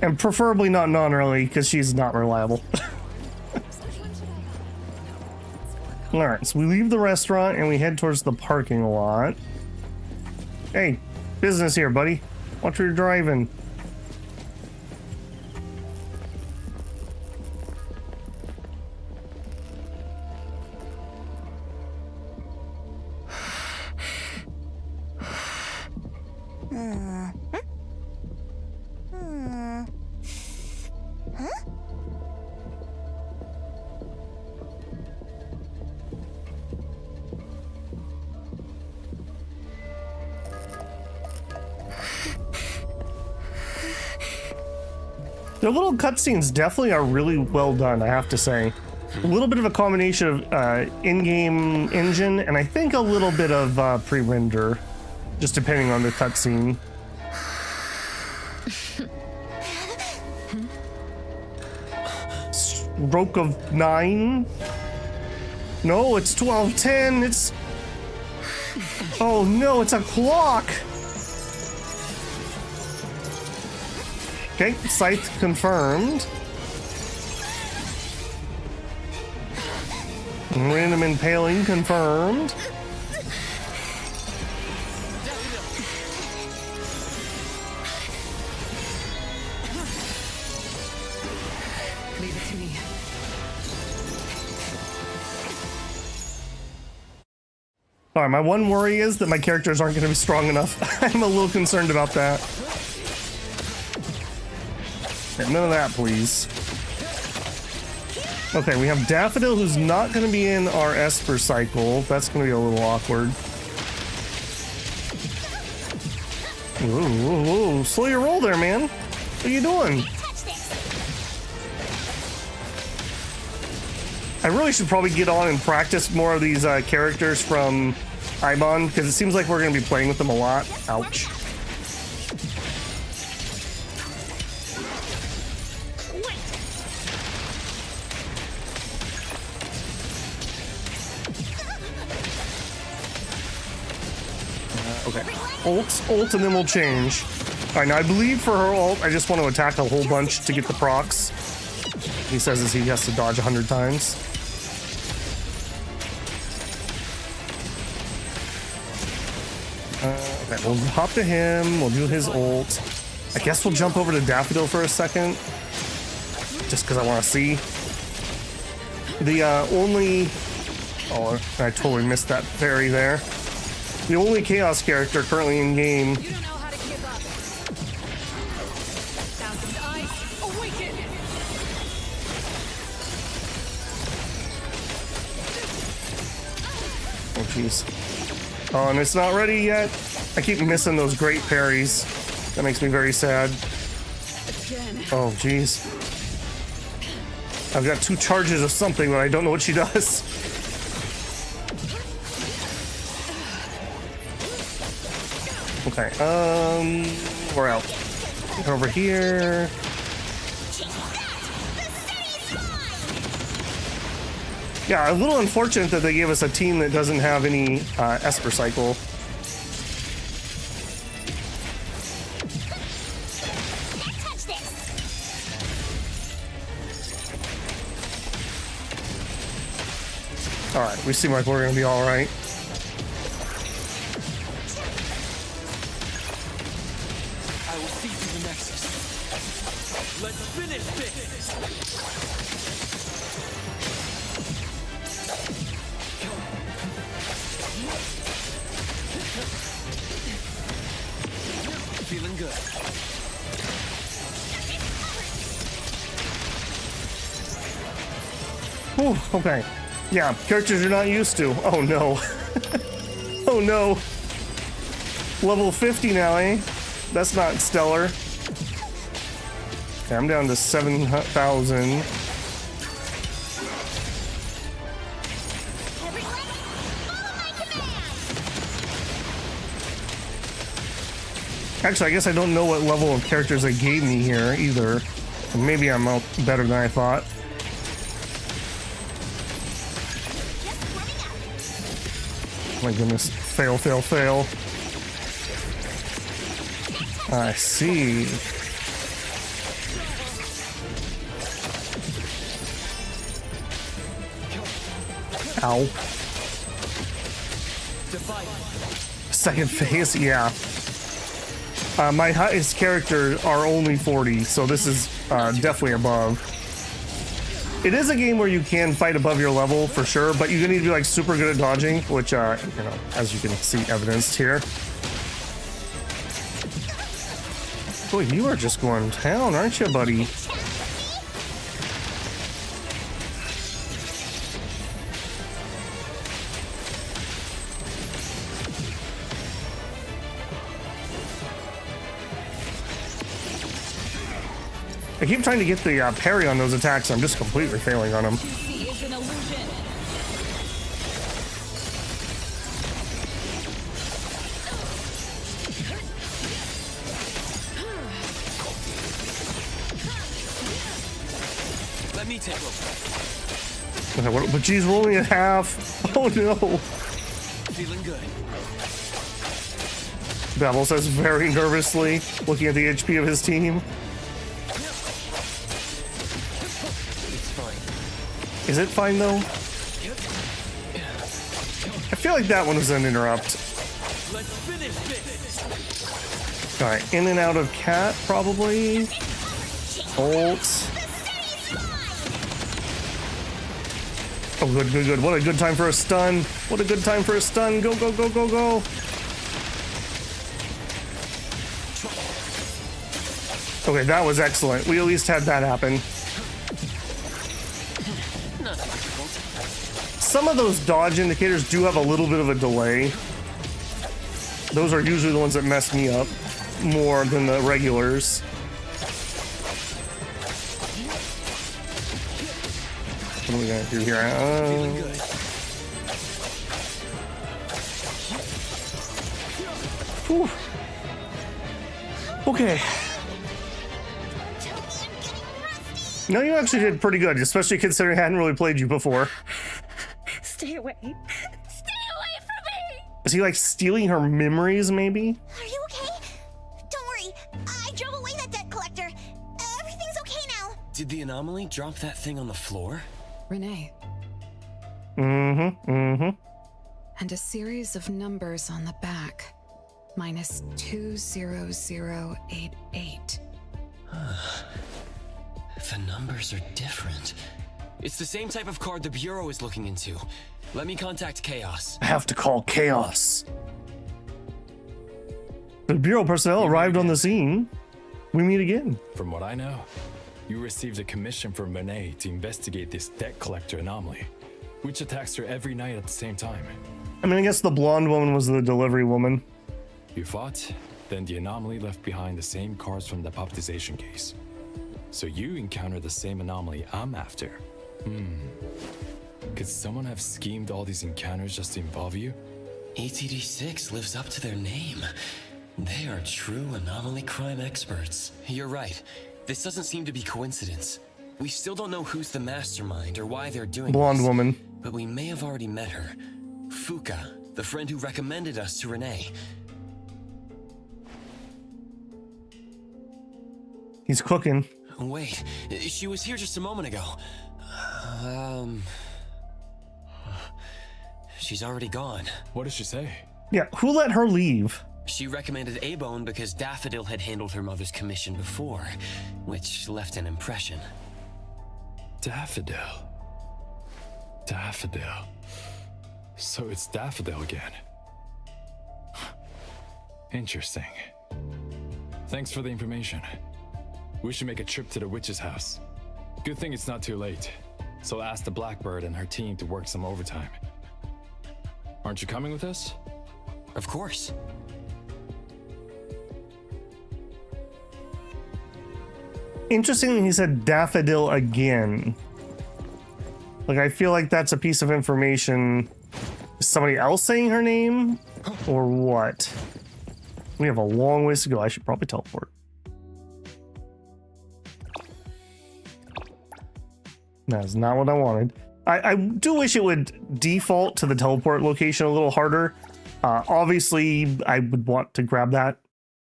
And preferably not non-early, because she's not reliable. Alright, so we leave the restaurant and we head towards the parking lot. Hey, business here, buddy. Watch where you're driving. The little cutscenes definitely are really well done, I have to say. A little bit of a combination of in-game engine and I think a little bit of pre-render, just depending on the cutscene. Stroke of 9. No, it's 12:10. It's... Oh no, it's a clock. Okay, scythe confirmed. Random impaling confirmed. Leave it to me. All right, my one worry is that my characters aren't going to be strong enough. I'm a little concerned about that. Okay, none of that, please. Okay, we have Daffodil, who's not going to be in our Esper cycle. That's going to be a little awkward. Whoa, whoa, whoa. Slow your roll there, man. What are you doing? I really should probably get on and practice more of these characters from Ibon, because it seems like we're going to be playing with them a lot. Ouch. Okay. Ult, and then we'll change. All right, now I believe for her ult, I just want to attack a whole bunch to get the procs. He says as he has to dodge 100 times. Okay, we'll hop to him. We'll do his ult. I guess we'll jump over to Daffodil for a second, just because I want to see. The only... Oh, I totally missed that parry there. The only Chaos character currently in game. You don't know how to give up. Thousand eyes, awaken! Oh, jeez. Oh, and it's not ready yet. I keep missing those great parries. That makes me very sad. Again. Oh, jeez. I've got 2 charges of something, but I don't know what she does. Okay, we're out. Get over here. Yeah, a little unfortunate that they gave us a team that doesn't have any Esper cycle. Alright, we seem like we're gonna be alright. I will see through the nexus. Let's finish this! Feeling good. Whew, okay. Yeah, characters you're not used to. Oh no. Oh no. Level 50 now, eh? That's not stellar. Okay, I'm down to 7,000. Actually, I guess I don't know what level of characters they gave me here either. Maybe I'm out better than I thought. Oh my goodness. Fail, fail, fail. I see. Ow. Second phase, yeah. My highest characters are only 40, so this is definitely above. It is a game where you can fight above your level for sure, but you need to be like super good at dodging, which you know, as you can see evidenced here. Boy, you are just going down, aren't you, buddy? I keep trying to get the parry on those attacks. I'm just completely failing on them. Let me take over. Okay, but geez, we're only at half. Oh no. Feeling good. Babel says very nervously, looking at the HP of his team. It's fine. Is it fine though? I feel like that one was an interrupt. Let's finish this. Alright, in and out of cat, probably. Ult. Oh, good, good, good. What a good time for a stun. What a good time for a stun. Go, go, go, go, go. Okay, that was excellent. We at least had that happen. Some of those dodge indicators do have a little bit of a delay. Those are usually the ones that mess me up more than the regulars. What are we gonna do here? Whew. Okay. No, you actually did pretty good, especially considering I hadn't really played you before. Stay away. Stay away from me! Is he like stealing her memories, maybe? Are you okay? Don't worry. I drove away that debt collector. Everything's okay now. Did the anomaly drop that thing on the floor? Renee. And a series of numbers on the back. Minus 20088. The numbers are different. It's the same type of card the Bureau is looking into. Let me contact Chaos. I have to call Chaos. The Bureau personnel arrived on the scene. We meet again. From what I know, you received a commission from Renee to investigate this debt collector anomaly, which attacks her every night at the same time. I mean, I guess the blonde woman was the delivery woman. You fought, then the anomaly left behind the same cards from the puppetization case. So you encountered the same anomaly I'm after. Could someone have schemed all these encounters just to involve you? ATD6 lives up to their name. They are true anomaly crime experts. You're right. This doesn't seem to be coincidence. We still don't know who's the mastermind or why they're doing Blonde this, woman. but we may have already met her. Fuka, the friend who recommended us to Renee. He's cooking. Wait, she was here just a moment ago. She's already gone. What did she say? Yeah, who let her leave? She recommended A-Bone because Daffodil had handled her mother's commission before, which left an impression. Daffodil. Daffodil. So it's Daffodil again. Interesting. Thanks for the information. We should make a trip to the witch's house. Good thing it's not too late. So I'll ask the Blackbird and her team to work some overtime. Aren't you coming with us? Of course. Interesting that he said Daffodil again. Like, I feel like that's a piece of information. Is somebody else saying her name? Or what? We have a long ways to go. I should probably teleport. That's not what I wanted. I do wish it would default to the teleport location a little harder. Obviously, I would want to grab that,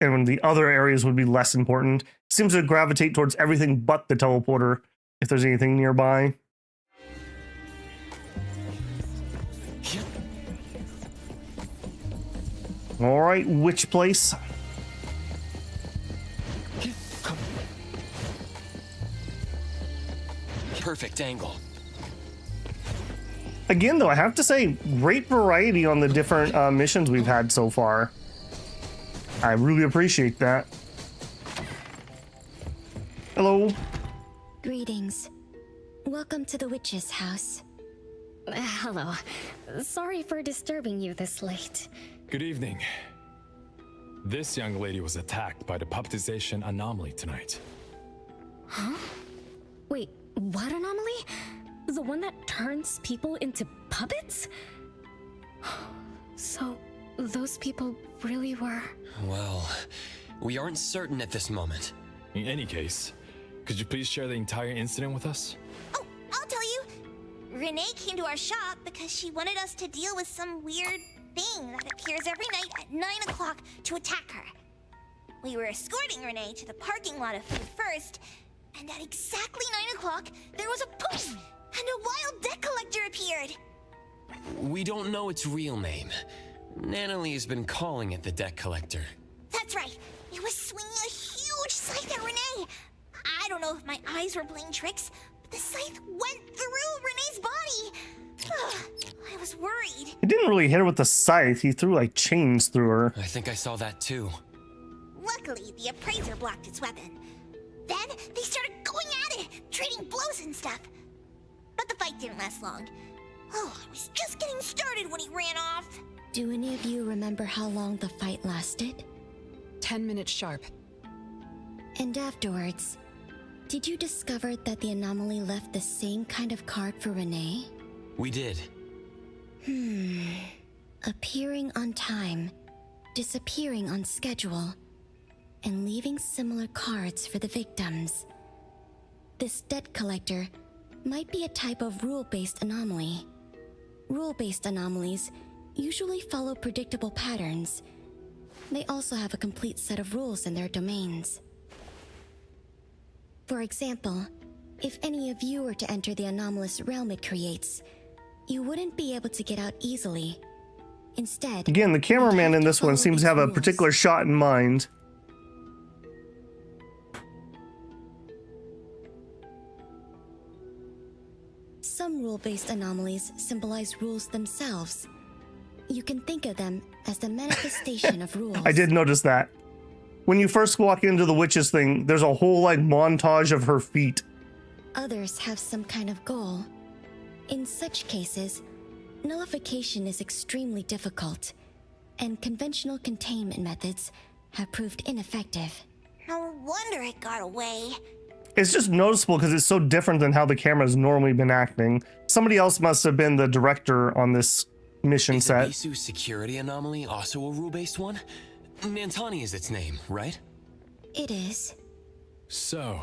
and when the other areas would be less important. Seems to gravitate towards everything but the teleporter, if there's anything nearby. All right, which place? Perfect angle. Again, though, I have to say, great variety on the different missions we've had so far. I really appreciate that. Hello. Greetings. Welcome to the witch's house. Hello. Sorry for disturbing you this late. Good evening. This young lady was attacked by the puppetization anomaly tonight. Huh? Wait, what anomaly? The one that turns people into puppets? So, those people really were... Well, we aren't certain at this moment. In any case, could you please share the entire incident with us? Oh, I'll tell you. Renee came to our shop because she wanted us to deal with some weird thing that appears every night at 9 o'clock to attack her. We were escorting Renee to the parking lot of food first, and at exactly 9 o'clock, there was a poof, and a wild debt collector appeared. We don't know its real name. Natalie has been calling it the debt collector. That's right. It was swinging a huge scythe at Renee. I don't know if my eyes were playing tricks, but the scythe went through Renee's body. I was worried. He didn't really hit her with the scythe. He threw like chains through her. I think I saw that too. Luckily, the appraiser blocked its weapon. Then they started going at it, trading blows and stuff. But the fight didn't last long. Oh, I was just getting started when he ran off. Do any of you remember how long the fight lasted? 10 minutes sharp. And afterwards, did you discover that the anomaly left the same kind of card for Renee? We did. Appearing on time, disappearing on schedule, and leaving similar cards for the victims. This debt collector might be a type of rule-based anomaly. Rule-based anomalies usually follow predictable patterns. They also have a complete set of rules in their domains. For example, if any of you were to enter the anomalous realm it creates, you wouldn't be able to get out easily. Instead, Again, the cameraman in this one seems to have a rules. particular shot in mind. Some rule-based anomalies symbolize rules themselves. You can think of them as the manifestation of rules. I did notice that. When you first walk into the witch's thing, there's a whole like montage of her feet. Others have some kind of goal. In such cases, nullification is extremely difficult, and conventional containment methods have proved ineffective. No wonder it got away. It's just noticeable because it's so different than how the camera's normally been acting. Somebody else must have been the director on this mission Is set. the Bisu security anomaly also a rule-based one? Nantani is its name, right? It is. So,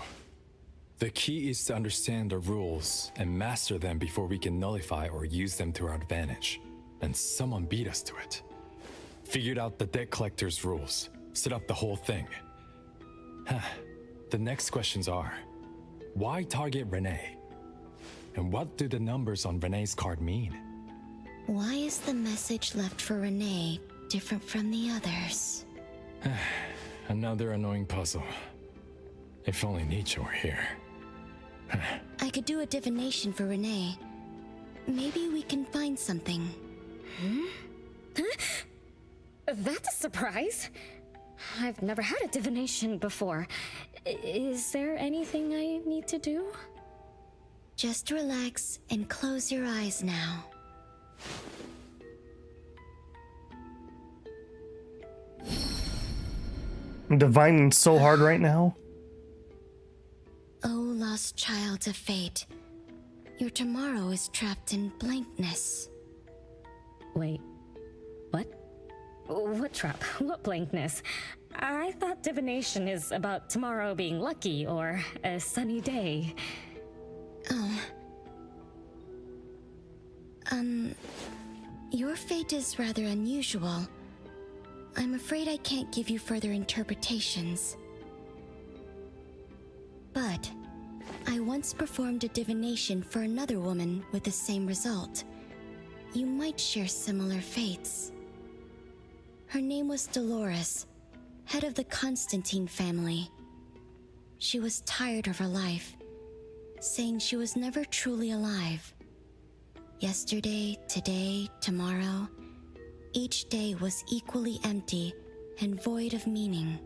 the key is to understand the rules and master them before we can nullify or use them to our advantage. And someone beat us to it. Figured out the debt collector's rules, set up the whole thing. The next questions are, why target Renee? And what do the numbers on Renee's card mean? Why is the message left for Renee different from the others? Another annoying puzzle. If only Nietzsche were here. I could do a divination for Renee. Maybe we can find something. That's a surprise. I've never had a divination before. Is there anything I need to do? Just relax and close your eyes now. I'm divining so hard right now. Oh, lost child of fate. Your tomorrow is trapped in blankness. Wait, what? What trap? What blankness? I thought divination is about tomorrow being lucky or a sunny day. Oh. Your fate is rather unusual. I'm afraid I can't give you further interpretations. But I once performed a divination for another woman with the same result. You might share similar fates. Her name was Dolores, head of the Constantine family. She was tired of her life, saying she was never truly alive. Yesterday, today, tomorrow, each day was equally empty and void of meaning.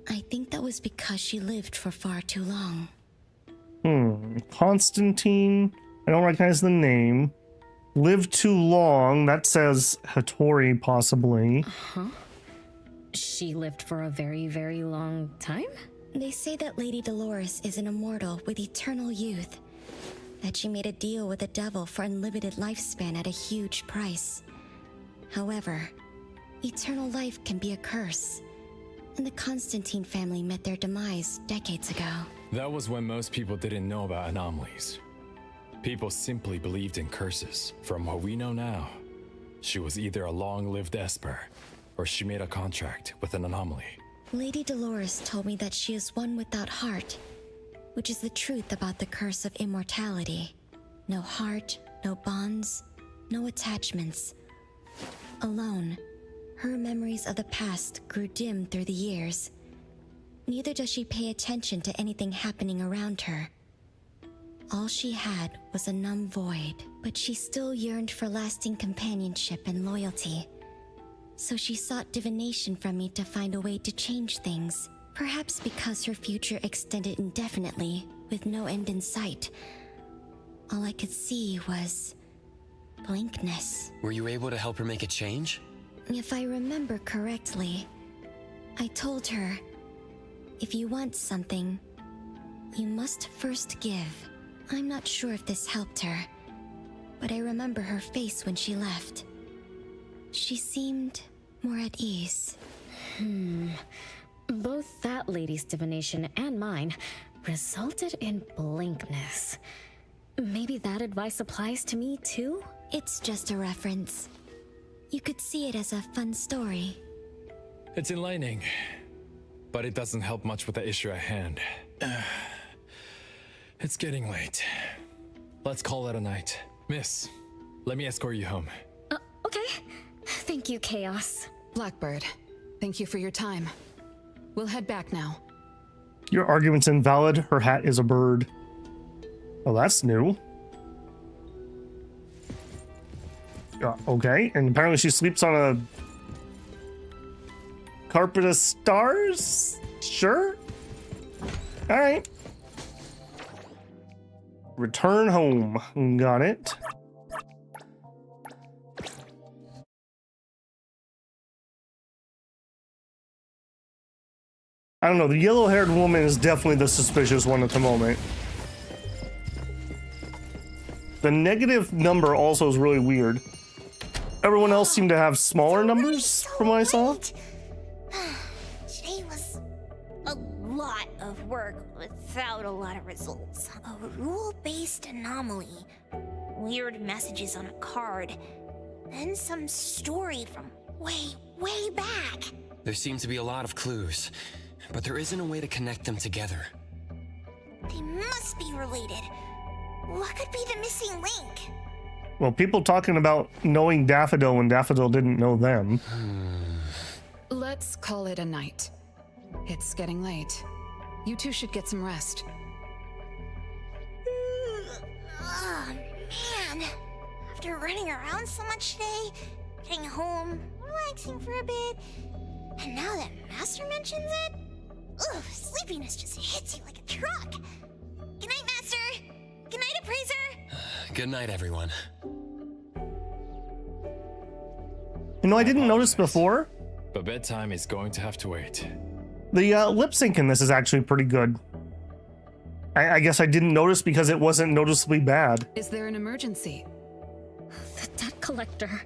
I think that was because she lived for far too long. Constantine. I don't recognize the name. Lived too long. That says Hattori, possibly. Huh? She lived for a very, very long time? They say that Lady Dolores is an immortal with eternal youth. That she made a deal with the devil for unlimited lifespan at a huge price. However, eternal life can be a curse, and the Constantine family met their demise decades ago. That was when most people didn't know about anomalies. People simply believed in curses. From what we know now, she was either a long-lived Esper, or she made a contract with an anomaly. Lady Dolores told me that she is one without heart, which is the truth about the curse of immortality. No heart, no bonds, no attachments. Alone, her memories of the past grew dim through the years. Neither does she pay attention to anything happening around her. All she had was a numb void, but she still yearned for lasting companionship and loyalty. So she sought divination from me to find a way to change things. Perhaps because her future extended indefinitely, with no end in sight. All I could see was blankness. Were you able to help her make a change? If I remember correctly, I told her, if you want something, you must first give. I'm not sure if this helped her, but I remember her face when she left. She seemed more at ease. Both that lady's divination and mine resulted in blankness. Maybe that advice applies to me too? It's just a reference. You could see it as a fun story. It's enlightening, but it doesn't help much with the issue at hand. It's getting late. Let's call it a night. Miss, let me escort you home. Okay. Thank you, Chaos. Blackbird, thank you for your time. We'll head back now. Your argument's invalid. Her hat is a bird. Oh, that's new. Okay, and apparently she sleeps on a carpet of stars? Sure. All right. Return home. Got it. I don't know, the yellow-haired woman is definitely the suspicious one at the moment. The negative number also is really weird. Everyone else seemed to have smaller numbers from what I saw. Today was a lot of work without a lot of results. A rule-based anomaly. Weird messages on a card. Then some story from way back. There seem to be a lot of clues, but there isn't a way to connect them together. They must be related. What could be the missing link? Well, people talking about knowing Daffodil when Daffodil didn't know them. Let's call it a night. It's getting late. You two should get some rest. Oh, man. After running around so much today, getting home, relaxing for a bit, and now that Master mentions it, ugh, sleepiness just hits you like a truck. Good night, Master. Good night, Appraiser. Good night, everyone. You know, I didn't notice before. But bedtime is going to have to wait. The lip sync in this is actually pretty good. I guess I didn't notice because it wasn't noticeably bad. Is there an emergency? The debt collector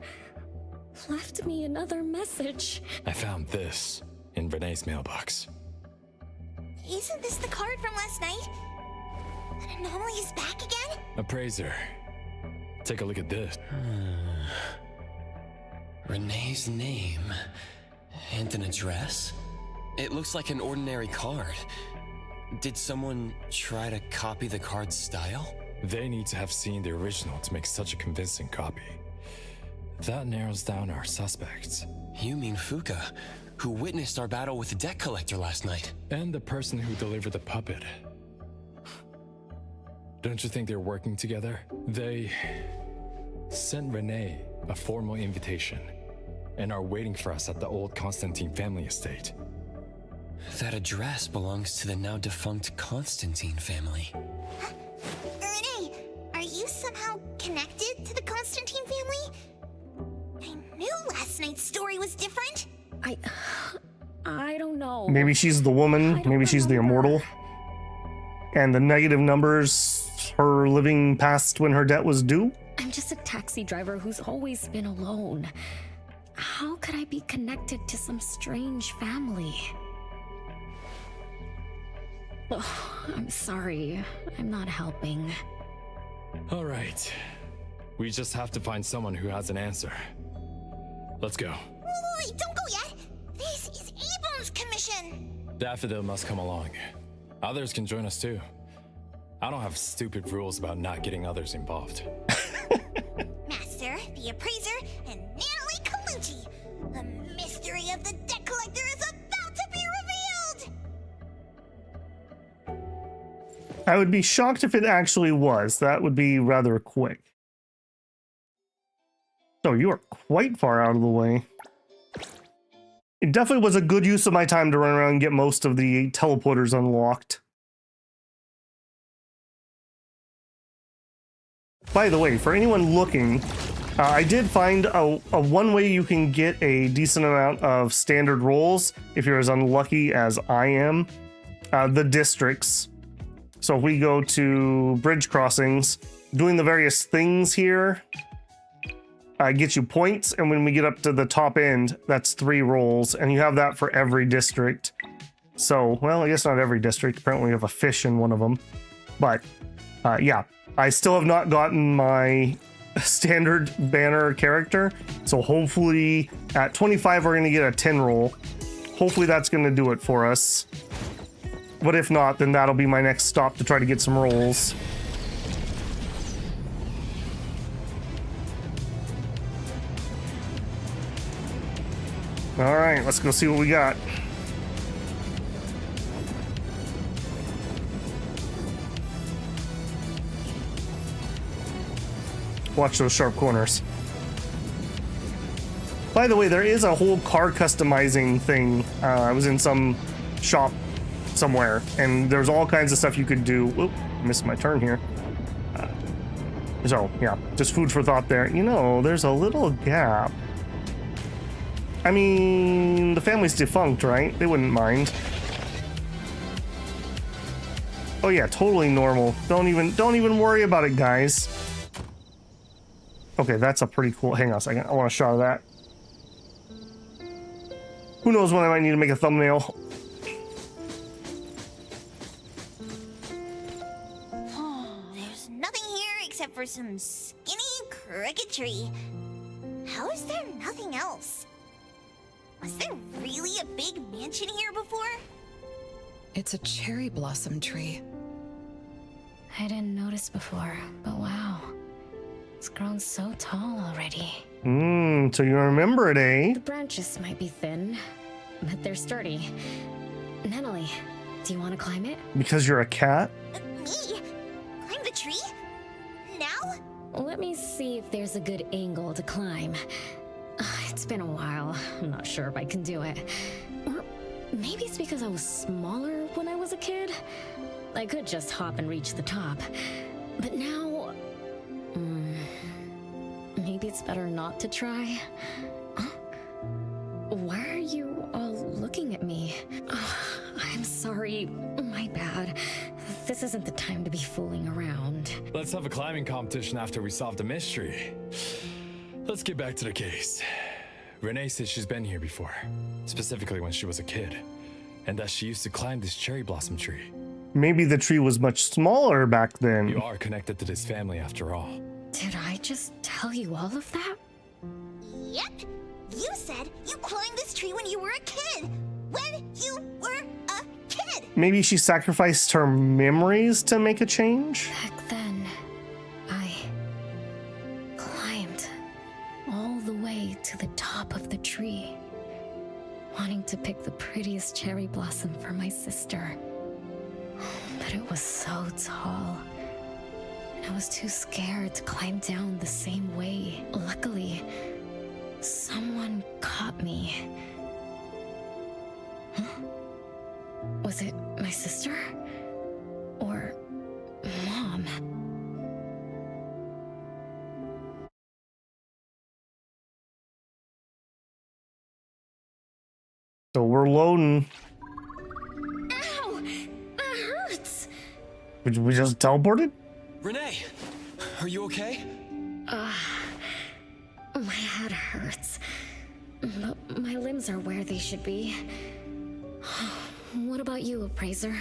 left me another message. I found this in Renee's mailbox. Isn't this the card from last night? An anomaly is back again? Appraiser, take a look at this. Renee's name and an address? It looks like an ordinary card. Did someone try to copy the card's style? They need to have seen the original to make such a convincing copy. That narrows down our suspects. You mean Fuka, who witnessed our battle with the debt collector last night? And the person who delivered the puppet. Don't you think they're working together? They sent Renee a formal invitation and are waiting for us at the old Constantine family estate. That address belongs to the now defunct Constantine family. Renee, are you somehow connected to the Constantine family? I knew last night's story was different. I don't know. Maybe she's the woman, maybe she's the immortal. And the negative numbers, her living past when her debt was due? I'm just a taxi driver who's always been alone. How could I be connected to some strange family? Oh, I'm sorry. I'm not helping. All right. We just have to find someone who has an answer. Let's go. Wait, don't go yet. This is Abram's commission. Daffodil must come along. Others can join us too. I don't have stupid rules about not getting others involved. Master, the appraiser, and Natalie Colucci. The mystery of the debt collector is about to be revealed. I would be shocked if it actually was. That would be rather quick. So you are quite far out of the way. It definitely was a good use of my time to run around and get most of the teleporters unlocked. By the way, for anyone looking, I did find a one way you can get a decent amount of standard rolls if you're as unlucky as I am. The districts. So if we go to bridge crossings, doing the various things here gets you points, and when we get up to the top end, that's 3 rolls, and you have that for every district. So, well, I guess not every district. Apparently we have a fish in one of them. But, yeah. I still have not gotten my standard banner character, so hopefully at 25 we're going to get a 10 roll. Hopefully that's going to do it for us. But if not, then that'll be my next stop to try to get some rolls. Alright, let's go see what we got. Watch those sharp corners. By the way, there is a whole car customizing thing. I was in some shop somewhere, and there's all kinds of stuff you could do. Oop, missed my turn here. So, yeah, just food for thought there. You know, there's a little gap. I mean, the family's defunct, right? They wouldn't mind. Oh yeah, totally normal. Don't even worry about it, guys. Okay, that's a pretty cool. Hang on a second. I want a shot of that. Who knows when I might need to make a thumbnail. There's nothing here except for some skinny cricketry. How is there nothing else? Was there really a big mansion here before? It's a cherry blossom tree. I didn't notice before, but wow. It's grown so tall already. So you remember it, eh? The branches might be thin, but they're sturdy. Natalie, do you want to climb it? Because you're a cat? Me? Climb the tree? Now? Let me see if there's a good angle to climb. It's been a while. I'm not sure if I can do it. Or maybe it's because I was smaller when I was a kid. I could just hop and reach the top. But now... maybe it's better not to try. Why are you all looking at me? I'm sorry. My bad. This isn't the time to be fooling around. Let's have a climbing competition after we solve the mystery. Let's get back to the case. Renee says she's been here before, specifically when she was a kid, and that she used to climb this cherry blossom tree. Maybe the tree was much smaller back then. You are connected to this family after all. Did I just tell you all of that? Yep. You said you climbed this tree when you were a kid. When you were a kid. Maybe she sacrificed her memories to make a change? Back then, I climbed all the way to the top of the tree, wanting to pick the prettiest cherry blossom for my sister. But it was so tall. I was too scared to climb down the same way. Luckily, someone caught me. Huh? Was it my sister? Or Mom? So we're loading. Ow! That hurts! We just teleported? Renee, are you okay? My head hurts. But my limbs are where they should be. What about you, Appraiser?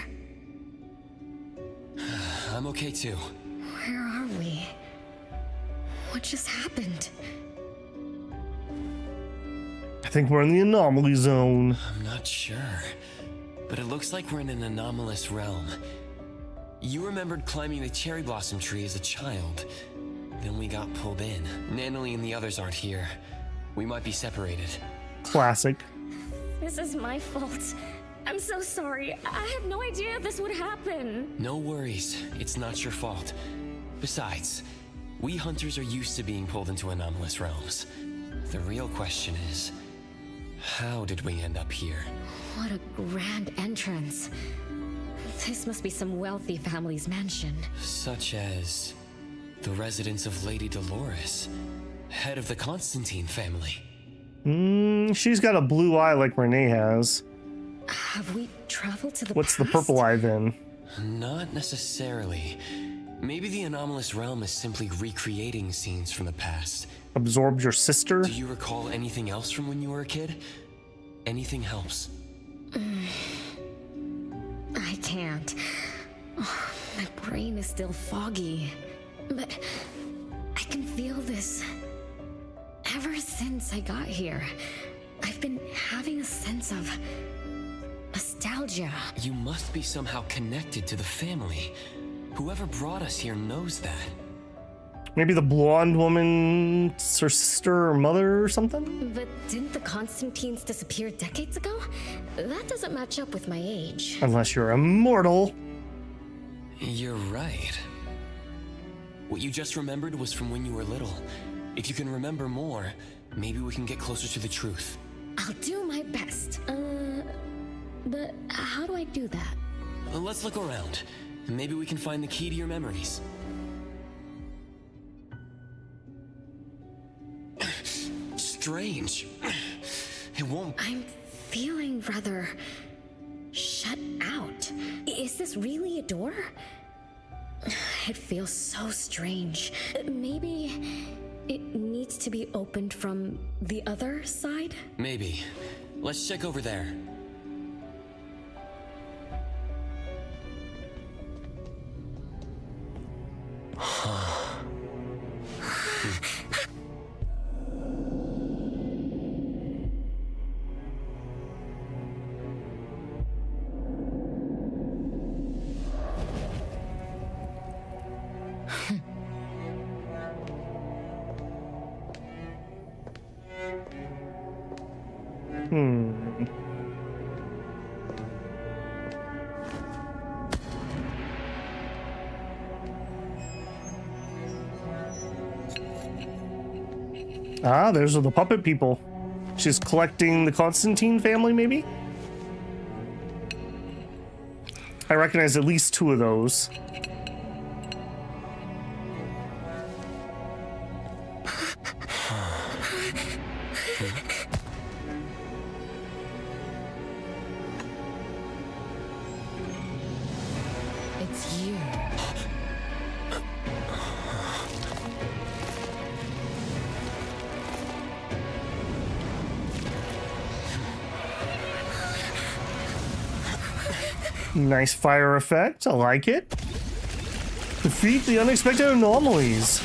I'm okay too. Where are we? What just happened? I think we're in the anomaly zone. I'm not sure, but it looks like we're in an anomalous realm. You remembered climbing the cherry blossom tree as a child. Then we got pulled in. Natalie and the others aren't here. We might be separated. Classic. This is my fault. I'm so sorry. I had no idea this would happen. No worries. It's not your fault. Besides, we hunters are used to being pulled into anomalous realms. The real question is, how did we end up here? What a grand entrance. This must be some wealthy family's mansion. Such as the residence of Lady Dolores, head of the Constantine family. She's got a blue eye like Renee has. Have we traveled to the What's the past? purple eye then? Not necessarily. Maybe the anomalous realm is simply recreating scenes from the past. Absorbed your sister? Do you recall anything else from when you were a kid? Anything helps. I can't. Oh, my brain is still foggy. But I can feel this. Ever since I got here, I've been having a sense of nostalgia. You must be somehow connected to the family. Whoever brought us here knows that. Maybe the blonde woman's her sister or mother or something? But didn't the Constantines disappear decades ago? That doesn't match up with my age. Unless you're immortal. You're right. What you just remembered was from when you were little. If you can remember more, maybe we can get closer to the truth. I'll do my best. But how do I do that? Let's look around. Maybe we can find the key to your memories. Strange. It won't... I'm feeling rather shut out. Is this really a door? It feels so strange. Maybe it needs to be opened from the other side? Maybe. Let's check over there. Ah, those are the puppet people. She's collecting the Constantine family, maybe? I recognize at least two of those. It's you. Nice fire effect. I like it. Defeat the unexpected anomalies.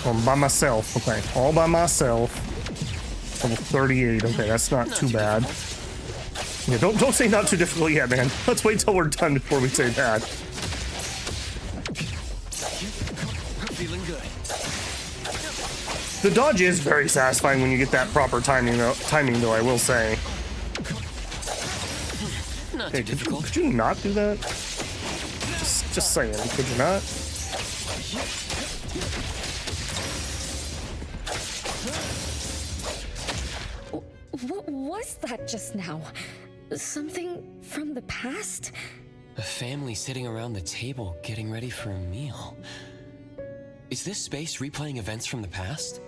All by myself. Okay, all by myself. Level 38. Okay, that's not too bad. Yeah, don't say not too difficult yet, man. Let's wait till we're done before we say that. I'm feeling good. The dodge is very satisfying when you get that proper timing, though, I will say. Not Hey, too difficult. could you not do that? Just saying, could you not? What was that just now? Something from the past? A family sitting around the table getting ready for a meal. Is this space replaying events from the past?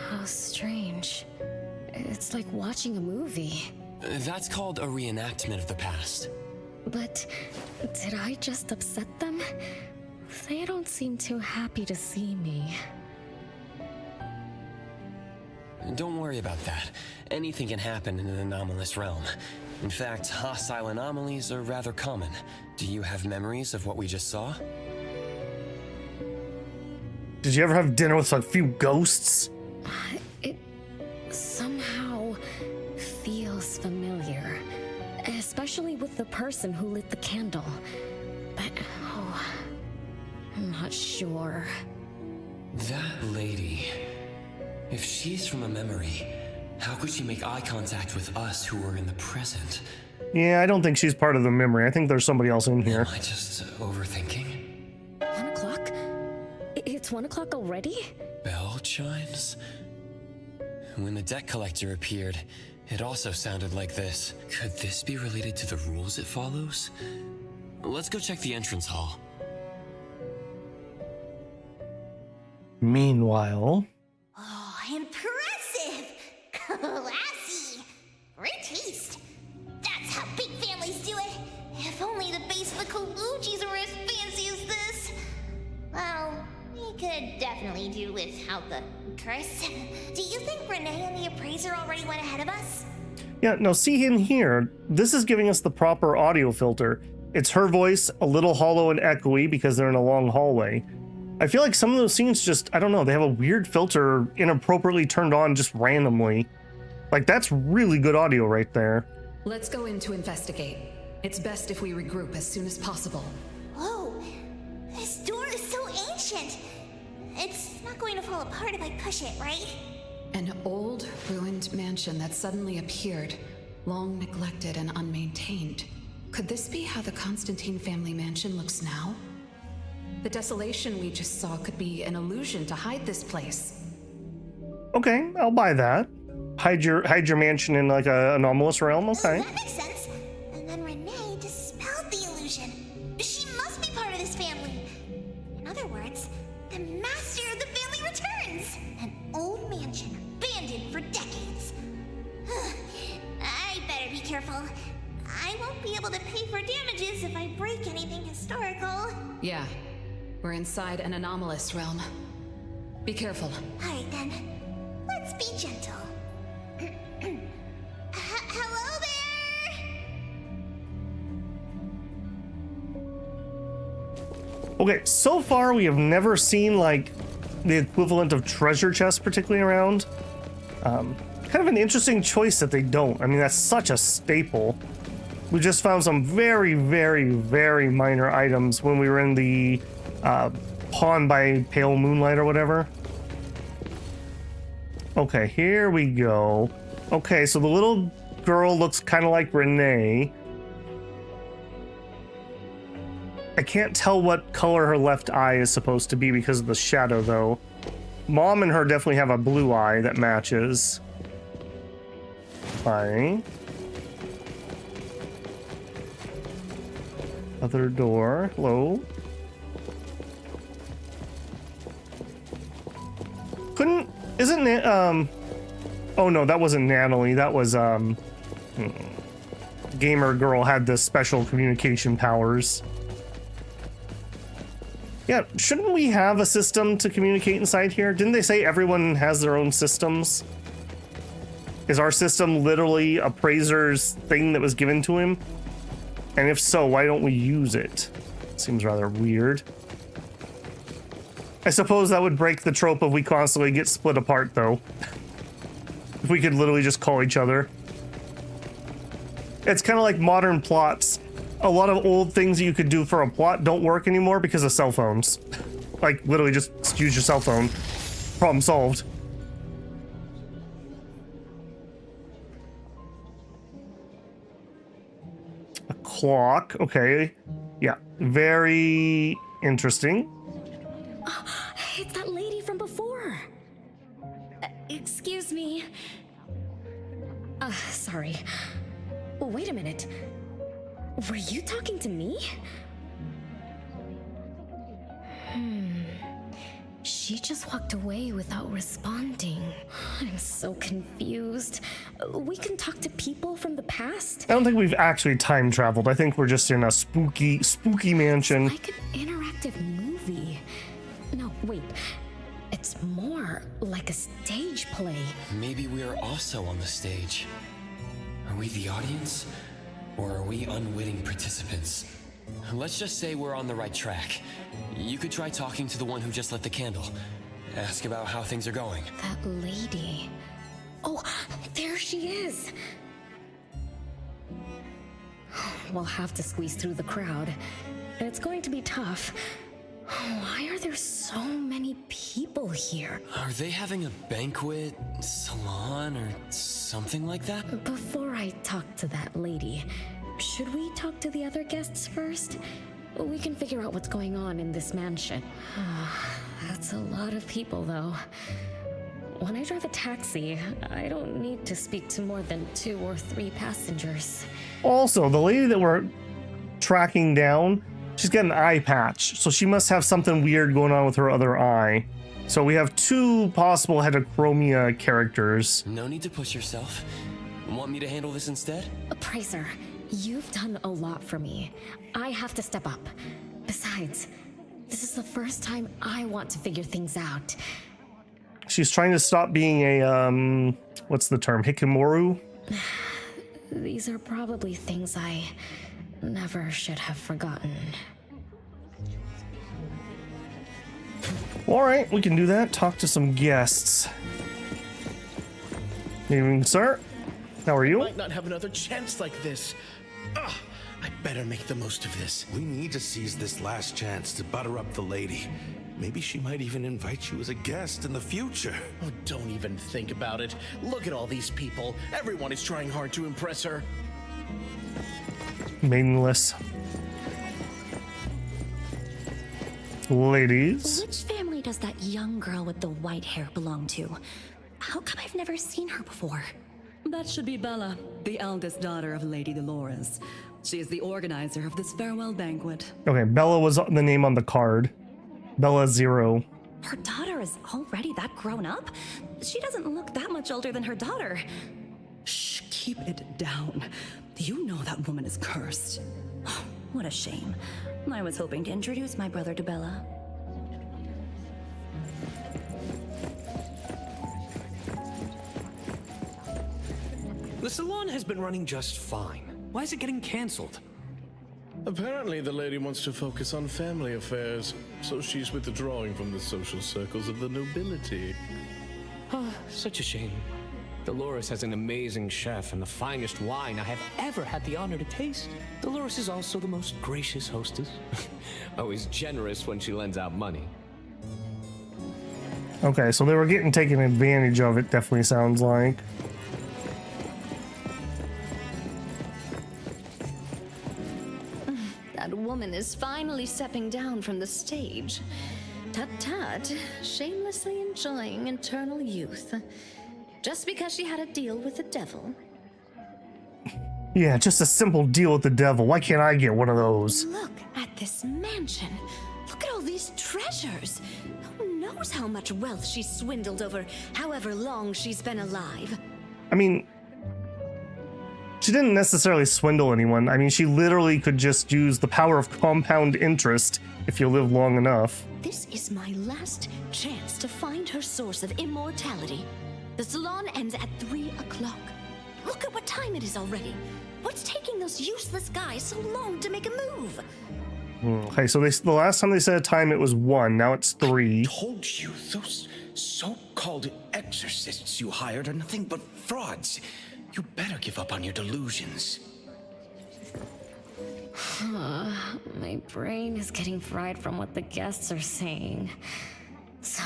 How strange. It's like watching a movie. That's called a reenactment of the past. But did I just upset them? They don't seem too happy to see me. Don't worry about that. Anything can happen in an anomalous realm. In fact, hostile anomalies are rather common. Do you have memories of what we just saw? Did you ever have dinner with a few ghosts? It somehow feels familiar, especially with the person who lit the candle. But, I'm not sure. That lady. If she's from a memory, how could she make eye contact with us who are in the present? Yeah, I don't think she's part of the memory. I think there's somebody else in here. Am I just overthinking? 1 o'clock? It's 1 o'clock already? Bell chimes? When the debt collector appeared, it also sounded like this. Could this be related to the rules it follows? Let's go check the entrance hall. Meanwhile... Oh, impressive! Classy! Great taste! That's how big families do it! If only the base of the Kalujis were as fancy as this! Well, we could definitely do without the Chris. Do you think Renee and the appraiser already went ahead of us? Yeah, no, see in here, this is giving us the proper audio filter. It's her voice, a little hollow and echoey because they're in a long hallway. I feel like some of those scenes just, I don't know, they have a weird filter inappropriately turned on just randomly. Like, that's really good audio right there. Let's go in to investigate. It's best if we regroup as soon as possible. Whoa! This door is so ancient! It's not going to fall apart if I push it, right? An old, ruined mansion that suddenly appeared, long neglected and unmaintained. Could this be how the Constantine family mansion looks now? The desolation we just saw could be an illusion to hide this place. Okay, I'll buy that. Hide your mansion in like a anomalous realm, okay. That makes sense. And then Renee dispelled the illusion. She must be part of this family. In other words, the master of the family returns. An old mansion abandoned for decades. I better be careful. I won't be able to pay for damages if I break anything historical. Yeah, we're inside an anomalous realm. Be careful. Alright then, let's be gentle. Hello there! Okay, so far we have never seen like the equivalent of treasure chests particularly around. Kind of an interesting choice that they don't. I mean, that's such a staple. We just found some very, very, very minor items when we were in the Pawn by Pale Moonlight or whatever. Okay, here we go. Okay, so the little girl looks kind of like Renee. I can't tell what color her left eye is supposed to be because of the shadow, though. Mom and her definitely have a blue eye that matches. Fine. Other door. Hello. Isn't it, oh no, that wasn't Natalie. That was, Gamer Girl had this special communication powers. Yeah, shouldn't we have a system to communicate inside here? Didn't they say everyone has their own systems? Is our system literally Appraiser's thing that was given to him? And if so, why don't we use it? Seems rather weird. I suppose that would break the trope of we constantly get split apart, though. If we could literally just call each other. It's kind of like modern plots. A lot of old things that you could do for a plot don't work anymore because of cell phones. Like, literally just use your cell phone. Problem solved. A clock, okay. Yeah, very interesting. It's that lady from before. Excuse me. Sorry. Wait a minute. Were you talking to me? She just walked away without responding. I'm so confused. We can talk to people from the past? I don't think we've actually time traveled. I think we're just in a spooky mansion. It's like an interactive movie. No, wait. It's more like a stage play. Maybe we are also on the stage. we the audience? Or are we unwitting participants? Let's just say we're on the right track. You could try talking to the one who just lit the candle. Ask about how things are going. That lady. Oh, there she is! We'll have to squeeze through the crowd. It's going to be tough. Why are there so many people here? Are they having a banquet, salon, or something like that? Before I talk to that lady, should we talk to the other guests first? We can figure out what's going on in this mansion. That's a lot of people, though. When I drive a taxi, I don't need to speak to more than 2 or 3 passengers. Also, the lady that we're tracking down, she's got an eye patch, so she must have something weird going on with her other eye. So we have 2 possible heterochromia characters. No need to push yourself. Want me to handle this instead? Pricer, you've done a lot for me. I have to step up. Besides, this is the first time I want to figure things out. She's trying to stop being a, what's the term? Hikimoru? These are probably things I never should have forgotten. All right, we can do that. Talk to some guests. Good evening, sir. How are you? Might not have another chance like this. Ugh, I better make the most of this. We need to seize this last chance to butter up the lady. Maybe she might even invite you as a guest in the future. Oh, don't even think about it. Look at all these people. Everyone is trying hard to impress her. Maidenless. Ladies. Which family does that young girl with the white hair belong to? How come I've never seen her before? That should be Bella, the eldest daughter of Lady Dolores. She is the organizer of this farewell banquet. Okay, Bella was the name on the card. Bella 0. Her daughter is already that grown up? She doesn't look that much older than her daughter. Shh, keep it down. You know that woman is cursed. What a shame. I was hoping to introduce my brother to Bella. The salon has been running just fine. Why is it getting cancelled? Apparently, the lady wants to focus on family affairs, so she's withdrawing from the social circles of the nobility. Ah, such a shame. Dolores has an amazing chef and the finest wine I have ever had the honor to taste. Dolores is also the most gracious hostess. Always generous when she lends out money. Okay, so they were getting taken advantage of, it definitely sounds like. That woman is finally stepping down from the stage. Tut-tut, shamelessly enjoying eternal youth. Just because she had a deal with the devil. Yeah, just a simple deal with the devil. Why can't I get one of those? Look at this mansion. Look at all these treasures. Who knows how much wealth she's swindled over however long she's been alive. I mean, she didn't necessarily swindle anyone. I mean, she literally could just use the power of compound interest if you live long enough. This is my last chance to find her source of immortality. The salon ends at 3 o'clock. Look at what time it is already. What's taking those useless guys so long to make a move? Okay, so the last time they said a time, it was 1. Now it's 3. I told you, those so-called exorcists you hired are nothing but frauds. You better give up on your delusions. My brain is getting fried from what the guests are saying. So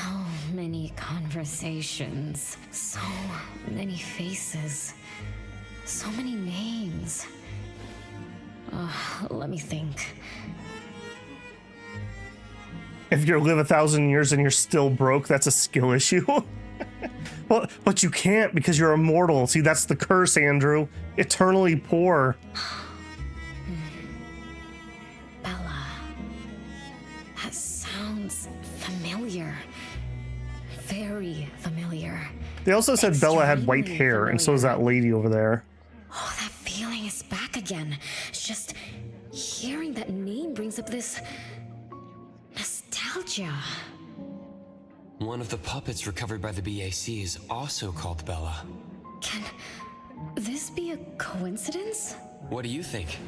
many conversations, so many faces, so many names. Let me think. If you live 1,000 years and you're still broke, that's a skill issue. Well, but you can't because you're immortal. See, that's the curse, Andrew. Eternally poor. Bella. That sounds familiar. Very familiar. They also said Bella had white hair, and so is that lady over there. Oh, that feeling is back again. It's just hearing that name brings up this nostalgia. One of the puppets recovered by the BAC is also called Bella. this be a coincidence? What do you think?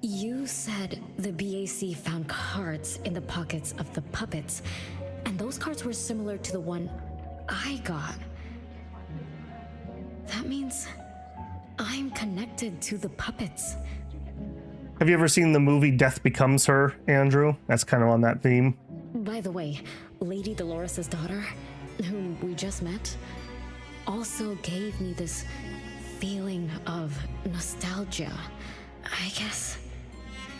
You said the BAC found cards in the pockets of the puppets, and those cards were similar to the one I got. That means I'm connected to the puppets. Have you ever seen the movie Death Becomes Her, Andrew? That's kind of on that theme. By the way, Lady Dolores' daughter, whom we just met, also gave me this feeling of nostalgia. I guess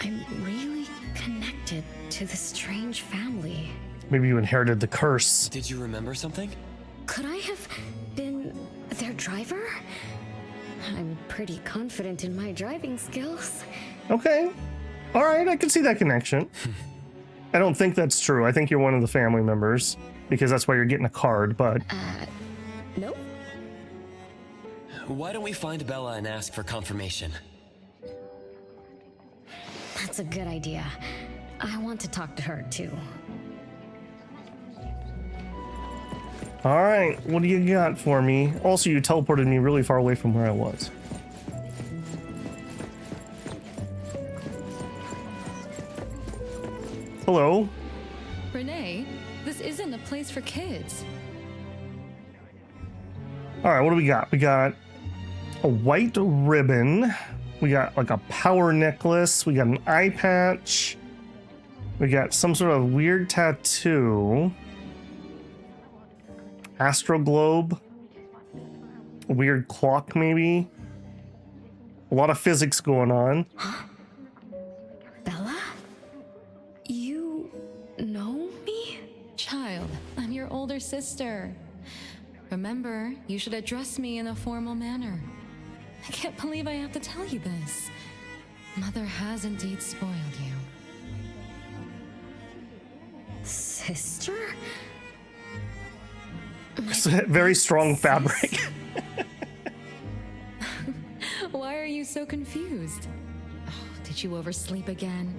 I'm really connected to this strange family. Maybe you inherited the curse. Did you remember something? Could I have been their driver? I'm pretty confident in my driving skills. Okay. All right, I can see that connection. I don't think that's true. I think you're one of the family members because that's why you're getting a card, but... Nope. Why don't we find Bella and ask for confirmation? That's a good idea. I want to talk to her too. All right, what do you got for me? Also, you teleported me really far away from where I was. Hello? Renee, this isn't a place for kids. All right, what do we got? We got a white ribbon. We got like a power necklace. We got an eye patch. We got some sort of weird tattoo. Astro globe. A weird clock, maybe. A lot of physics going on. Bella? You know me? Child, I'm your older sister. Remember, you should address me in a formal manner. I can't believe I have to tell you this. Mother has indeed spoiled you. Sister? Very strong fabric. Why are you so confused? Oh, did you oversleep again?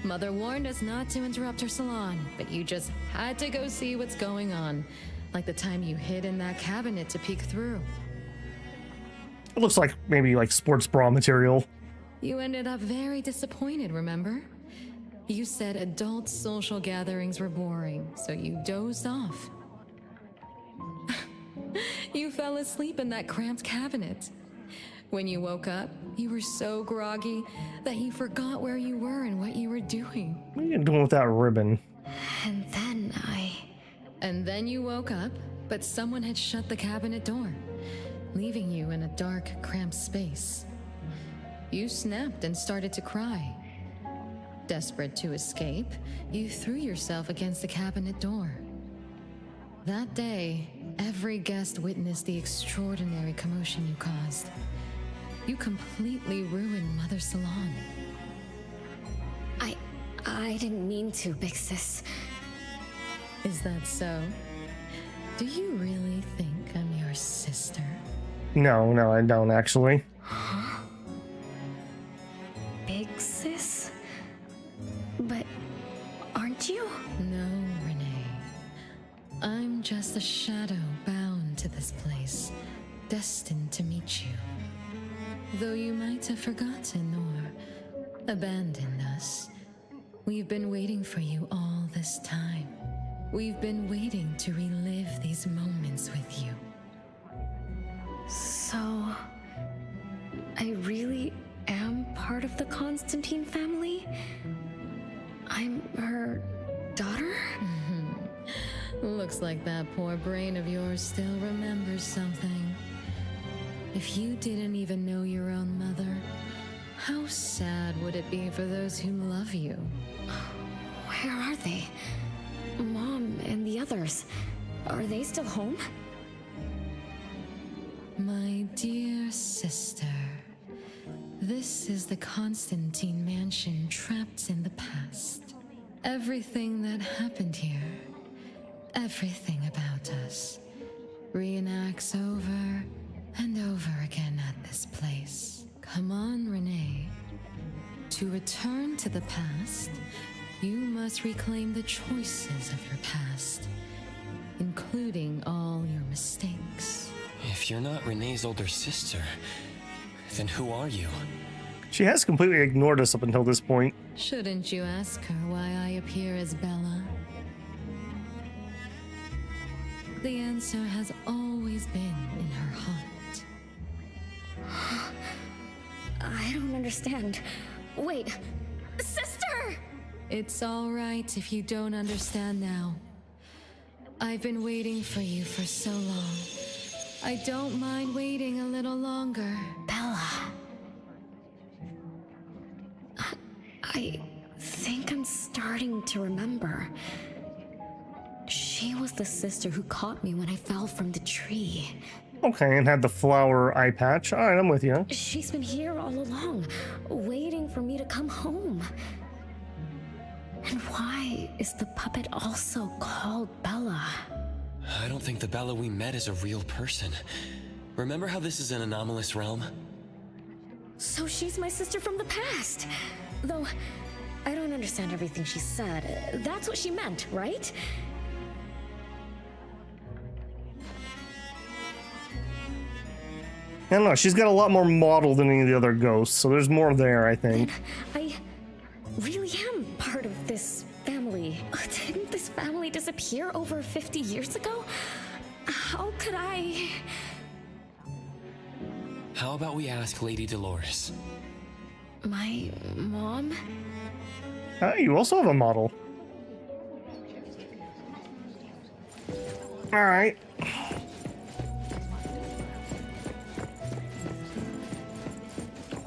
Mother warned us not to interrupt her salon, but you just had to go see what's going on. Like the time you hid in that cabinet to peek through. It looks like maybe like sports bra material. You ended up very disappointed, remember? You said adult social gatherings were boring, so you dozed off. You fell asleep in that cramped cabinet. When you woke up, you were so groggy that you forgot where you were and what you were doing. What are you doing with that ribbon? And then you woke up, but someone had shut the cabinet door, leaving you in a dark, cramped space. You snapped and started to cry. Desperate to escape, you threw yourself against the cabinet door. That day, every guest witnessed the extraordinary commotion you caused. You completely ruined Mother's salon. I didn't mean to, big sis. Is that so? Do you really think I'm your sister? No, I don't actually. Huh? Big sis? But aren't you? No, Renee. I'm just a shadow bound to this place, destined to meet you. Though you might have forgotten or abandoned us, we've been waiting for you all this time. We've been waiting to relive these moments with you. So, I really am part of the Constantine family? I'm her daughter? Looks like that poor brain of yours still remembers something. If you didn't even know your own mother, how sad would it be for those who love you? Where are they? Mom and the others, are they still home? My dear sister, this is the Constantine mansion trapped in the past. Everything that happened here, everything about us, reenacts over and over again at this place. Come on, Renee. To return to the past, you must reclaim the choices of your past, including all your mistakes. If If you're not Renee's older sister, then who are you? She has completely ignored us up until this point. Shouldn't you ask her why I appear as Bella? The answer has always been in her heart. I don't understand. Wait, sister! It's all right if you don't understand now. I've been waiting for you for so long. I don't mind waiting a little longer. Bella. I think I'm starting to remember. She was the sister who caught me when I fell from the tree. Okay, and had the flower eye patch. All right, I'm with you. She's been here all along, waiting for me to come home. And why is the puppet also called Bella? I don't think the Bella we met is a real person. Remember how this is an anomalous realm? So she's my sister from the past. Though, I don't understand everything she said. That's what she meant, right? I don't know, she's got a lot more model than any of the other ghosts, so there's more there, I think. I really am part of this family. Didn't this family disappear over 50 years ago? How could I... How about we ask Lady Dolores? My mom? You also have a model. Alright.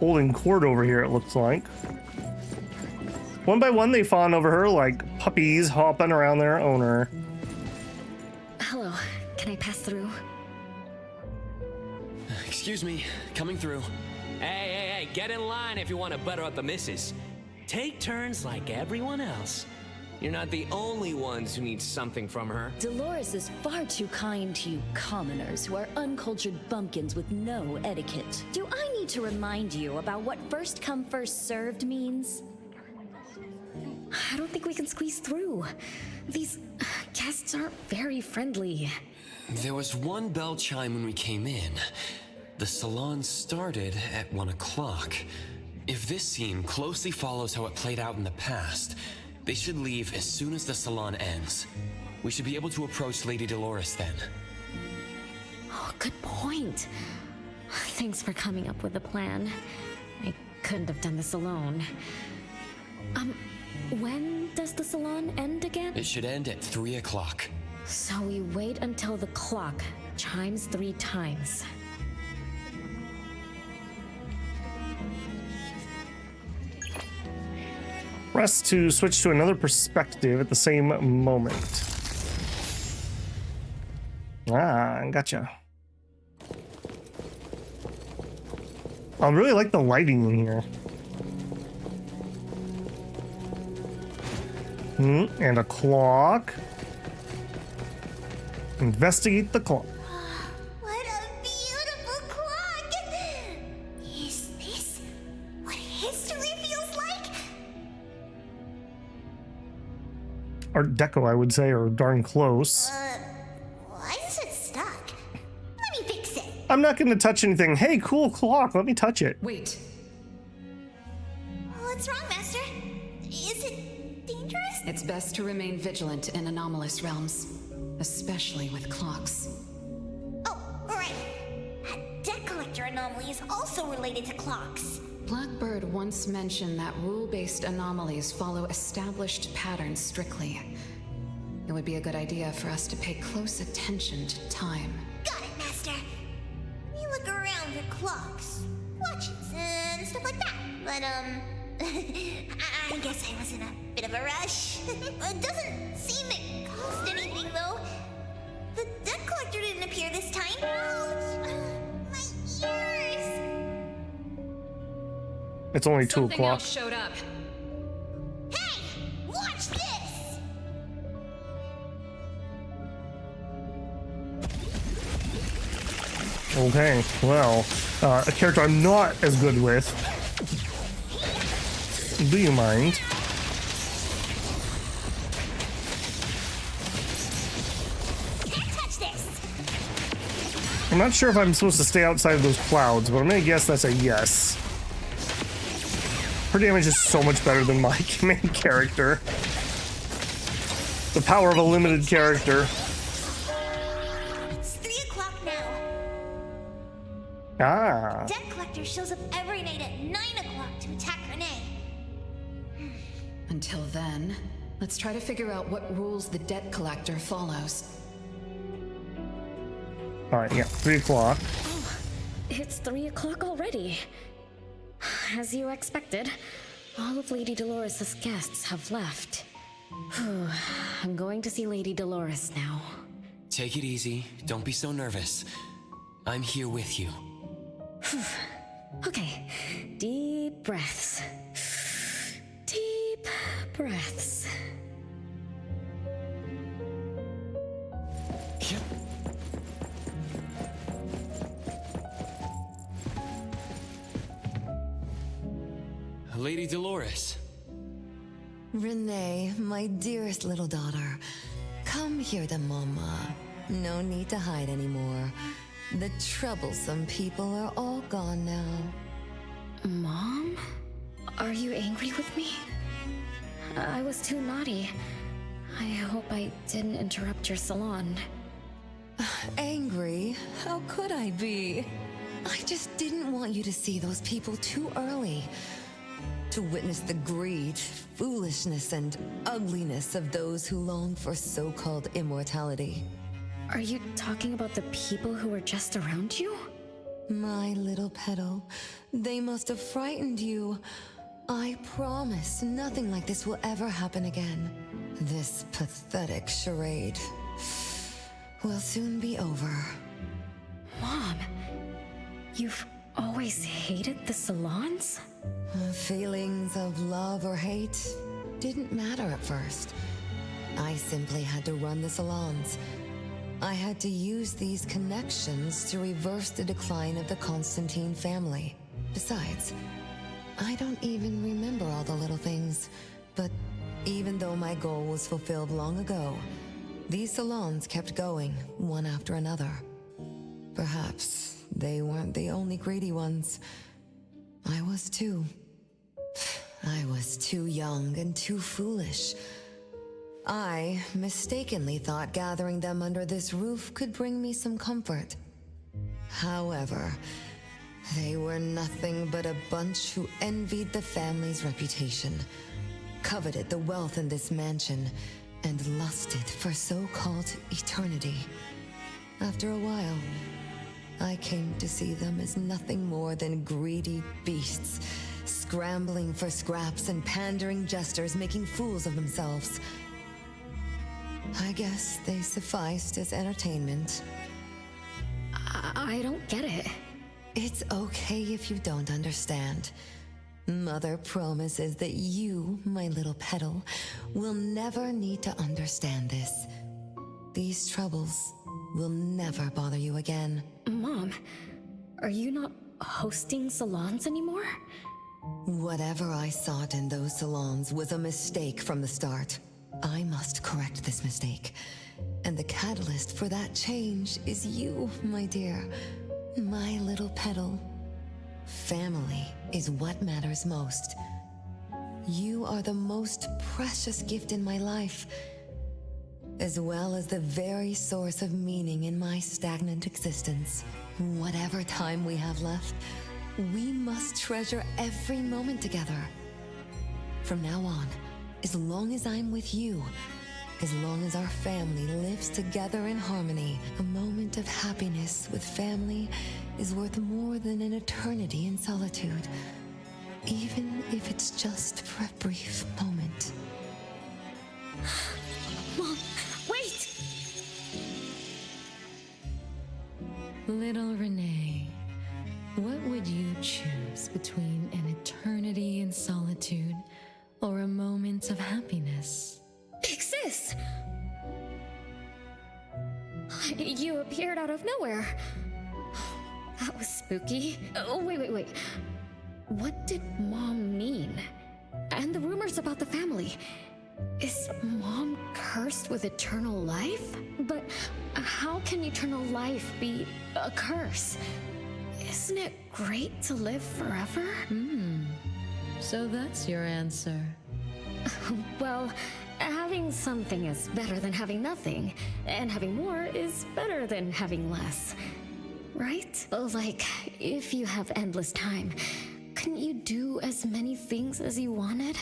Holding court over here, it looks like. One by one, they fawn over her like puppies hopping around their owner. Hello, can I pass through? Excuse me, coming through. Hey, get in line if you want to butter up the missus. Take turns like everyone else. You're not the only ones who need something from her. Dolores is far too kind to you commoners who are uncultured bumpkins with no etiquette. Do I need to remind you about what first come first served means? I don't think we can squeeze through. These guests aren't very friendly. There was one bell chime when we came in. The salon started at 1 o'clock. If this scene closely follows how it played out in the past, they should leave as soon as the salon ends. We should be able to approach Lady Dolores then. Oh, good point. Thanks for coming up with a plan. I couldn't have done this alone. When does the salon end again? It should end at 3 o'clock. So we wait until the clock chimes 3 times. Press to switch to another perspective at the same moment. Ah, gotcha. I really like the lighting in here. And a clock. Investigate the clock. What a beautiful clock! Is this what history feels like? Art Deco, I would say, or darn close. Why is it stuck? Let me fix it. I'm not going to touch anything. Hey, cool clock. Let me touch it. Wait. What's wrong, Master? Is it dangerous? It's best to remain vigilant in anomalous realms, especially with clocks. Oh, right. A debt collector anomaly is also related to clocks. Blackbird once mentioned that rule-based anomalies follow established patterns strictly. It would be a good idea for us to pay close attention to time. Got it, Master. We look around for clocks, watches, and stuff like that. But, I guess I was in a bit of a rush. It doesn't seem it cost anything, though. The debt collector didn't appear this time. Ouch! My ears! It's only 2 Something o'clock. else showed up. Hey! Watch this! Okay, well, a character I'm not as good with. Do you mind? Can't touch this! I'm not sure if I'm supposed to stay outside of those clouds, but I'm gonna guess that's a yes. Her damage is so much better than my main character. The power of a limited character. It's 3 o'clock now. Ah. Debt collector shows up every night at 9 o'clock to attack Renee. Until then, let's try to figure out what rules the debt collector follows. Alright, yeah, 3 o'clock. Oh, it's 3 o'clock already. As you expected, all of Lady Dolores' guests have left. I'm going to see Lady Dolores now. Take it easy. Don't be so nervous. I'm here with you. Okay, deep breaths. Deep breaths. Yep. Lady Dolores. Renee, my dearest little daughter, come here to Mama. No need to hide anymore. The troublesome people are all gone now. Mom? Are you angry with me? I was too naughty. I hope I didn't interrupt your salon. Angry? How could I be? I just didn't want you to see those people too early. To witness the greed, foolishness, and ugliness of those who long for so-called immortality. Are you talking about the people who were just around you? My little petal, they must have frightened you. I promise nothing like this will ever happen again. This pathetic charade will soon be over. Mom, you've always hated the salons? Feelings of love or hate didn't matter at first. I simply had to run the salons. I had to use these connections to reverse the decline of the Constantine family. Besides, I don't even remember all the little things, but even though my goal was fulfilled long ago, these salons kept going, one after another. Perhaps they weren't the only greedy ones. I was too. I was too young and too foolish. I mistakenly thought gathering them under this roof could bring me some comfort. However, they were nothing but a bunch who envied the family's reputation, coveted the wealth in this mansion, and lusted for so-called eternity. After a while, I came to see them as nothing more than greedy beasts, scrambling for scraps and pandering jesters making fools of themselves. I guess they sufficed as entertainment. I don't get it. It's okay if you don't understand. Mother promises that you, my little petal, will never need to understand this. These troubles will never bother you again. Mom, are you not hosting salons anymore? Whatever I sought in those salons was a mistake from the start. I must correct this mistake. And the catalyst for that change is you, my dear. My little petal. Family is what matters most. You are the most precious gift in my life, as well as the very source of meaning in my stagnant existence. Whatever time we have left, we must treasure every moment together. From now on, as long as I'm with you, as long as our family lives together in harmony, a moment of happiness with family is worth more than an eternity in solitude, even if it's just for a brief moment. Mom, wait! Little Renee, what would you choose between an eternity in solitude or a moment of happiness? Exist! You appeared out of nowhere. That was spooky. Oh, wait. What did Mom mean? And the rumors about the family. Is Mom cursed with eternal life? But how can eternal life be a curse? Isn't it great to live forever? So that's your answer. Well, having something is better than having nothing, and having more is better than having less. Right? Like, if you have endless time, couldn't you do as many things as you wanted?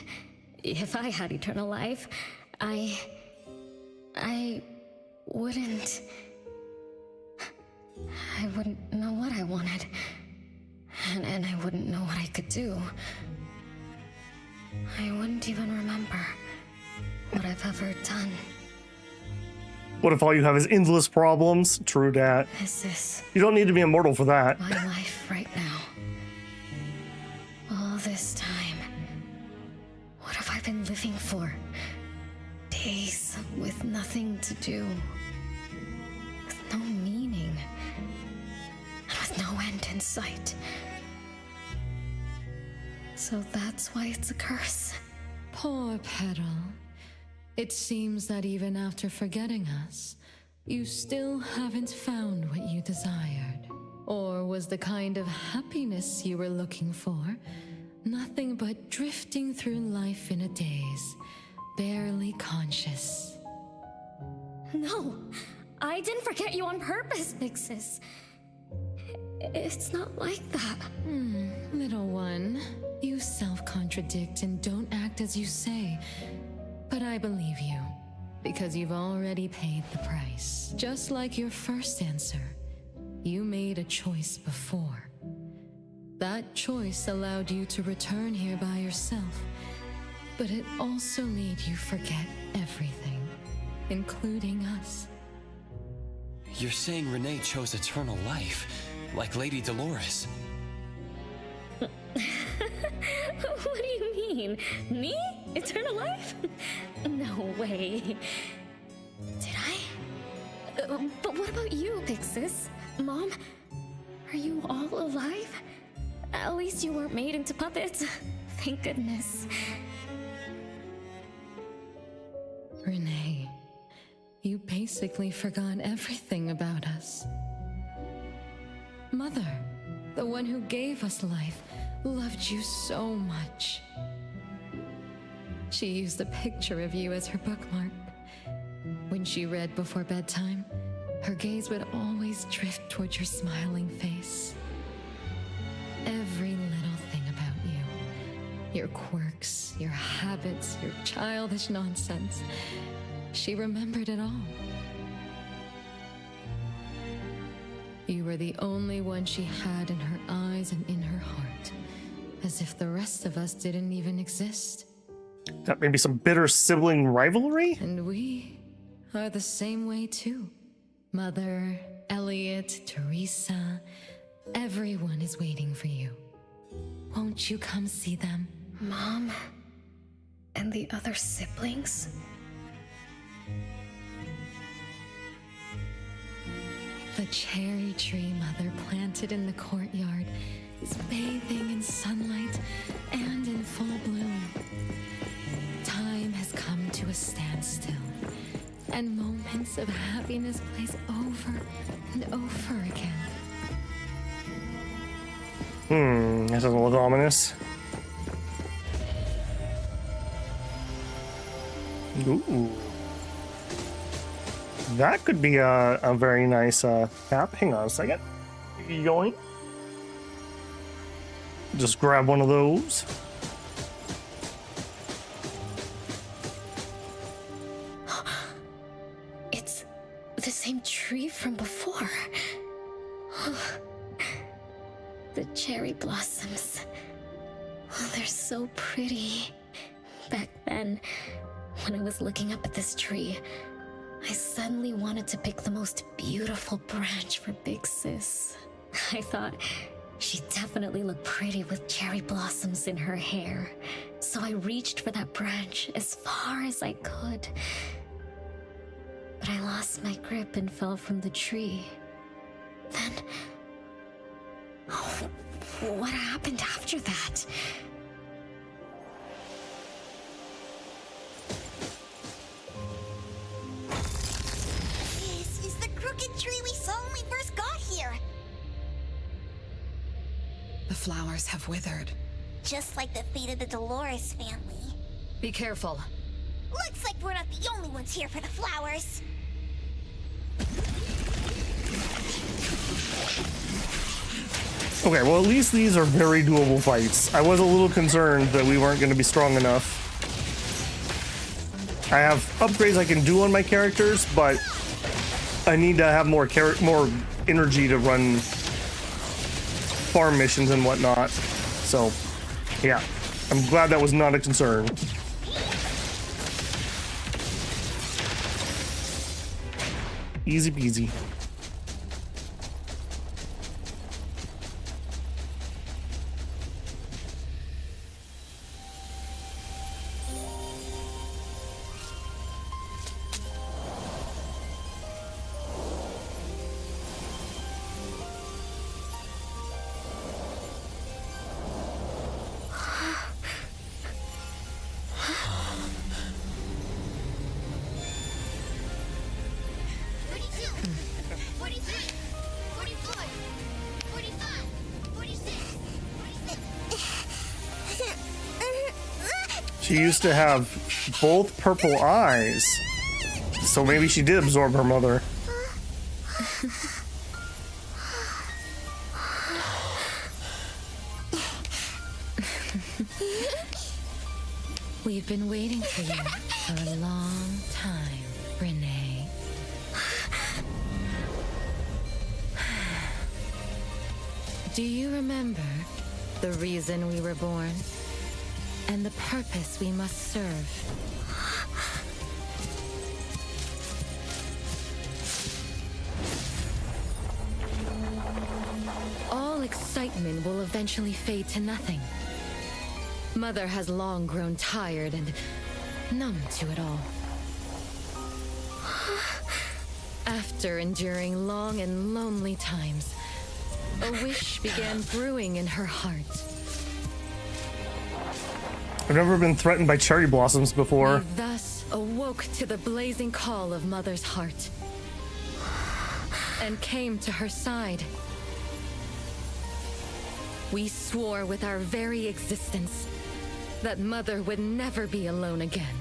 If I had eternal life, I wouldn't know what I wanted. And I wouldn't know what I could do. I wouldn't even remember what I've ever done. What if all you have is endless problems? True dat. Is this You don't need to be immortal for that. my life right now? All this time, what have I been living for? Days with nothing to do, with no meaning, and with no end in sight. So that's why it's a curse. Poor Petal. It seems that even after forgetting us, you still haven't found what you desired. Or was the kind of happiness you were looking for nothing but drifting through life in a daze, barely conscious? No, I didn't forget you on purpose, Big Sis. It's not like that. Little one, you self-contradict and don't act as you say. But I believe you, because you've already paid the price. Just like your first answer, you made a choice before. That choice allowed you to return here by yourself, but it also made you forget everything, including us. You're saying Renee chose eternal life, like Lady Dolores. What do you mean? Me? Eternal life? No way. Did I? But what about you, Big Sis? Mom? Are you all alive? At least you weren't made into puppets. Thank goodness. Renee, you basically forgot everything about us. Mother, the one who gave us life, loved you so much. She used a picture of you as her bookmark. When she read before bedtime, her gaze would always drift toward your smiling face. Every little thing about you, your quirks, your habits, your childish nonsense, she remembered it all. You were the only one she had in her eyes and in her heart, as if the rest of us didn't even exist. That may be some bitter sibling rivalry? And we are the same way too. Mother, Elliot, Teresa, everyone is waiting for you. Won't you come see them? Mom? And the other siblings? The cherry tree Mother planted in the courtyard is bathing in sunlight and in full bloom. Time has come to a standstill, and moments of happiness place over and over again. That doesn't look ominous. Ooh. That could be a very nice app. Hang on a second. Yoink. Just grab one of those. It's the same tree from before. The cherry blossoms. Oh, they're so pretty. Back then, when I was looking up at this tree, I suddenly wanted to pick the most beautiful branch for Big Sis. I thought she definitely looked pretty with cherry blossoms in her hair. So I reached for that branch as far as I could. But I lost my grip and fell from the tree. Then... oh, what happened after that? orchid tree we saw when we first got here. The flowers have withered. Just like the fate of the Dolores family. Be careful. Looks like we're not the only ones here for the flowers. Okay, well at least these are very doable fights. I was a little concerned that we weren't going to be strong enough. I have upgrades I can do on my characters, but I need to have more energy to run farm missions and whatnot. So, yeah, I'm glad that was not a concern. Easy peasy. She used to have both purple eyes, so maybe she did absorb her mother. We've been waiting for you for a long time, Renee. Do you remember the reason we were born? And the purpose we must serve? All excitement will eventually fade to nothing. Mother has long grown tired and numb to it all. After enduring long and lonely times, a wish began brewing in her heart. I've never been threatened by cherry blossoms before. We thus awoke to the blazing call of Mother's heart and came to her side. We swore with our very existence that Mother would never be alone again.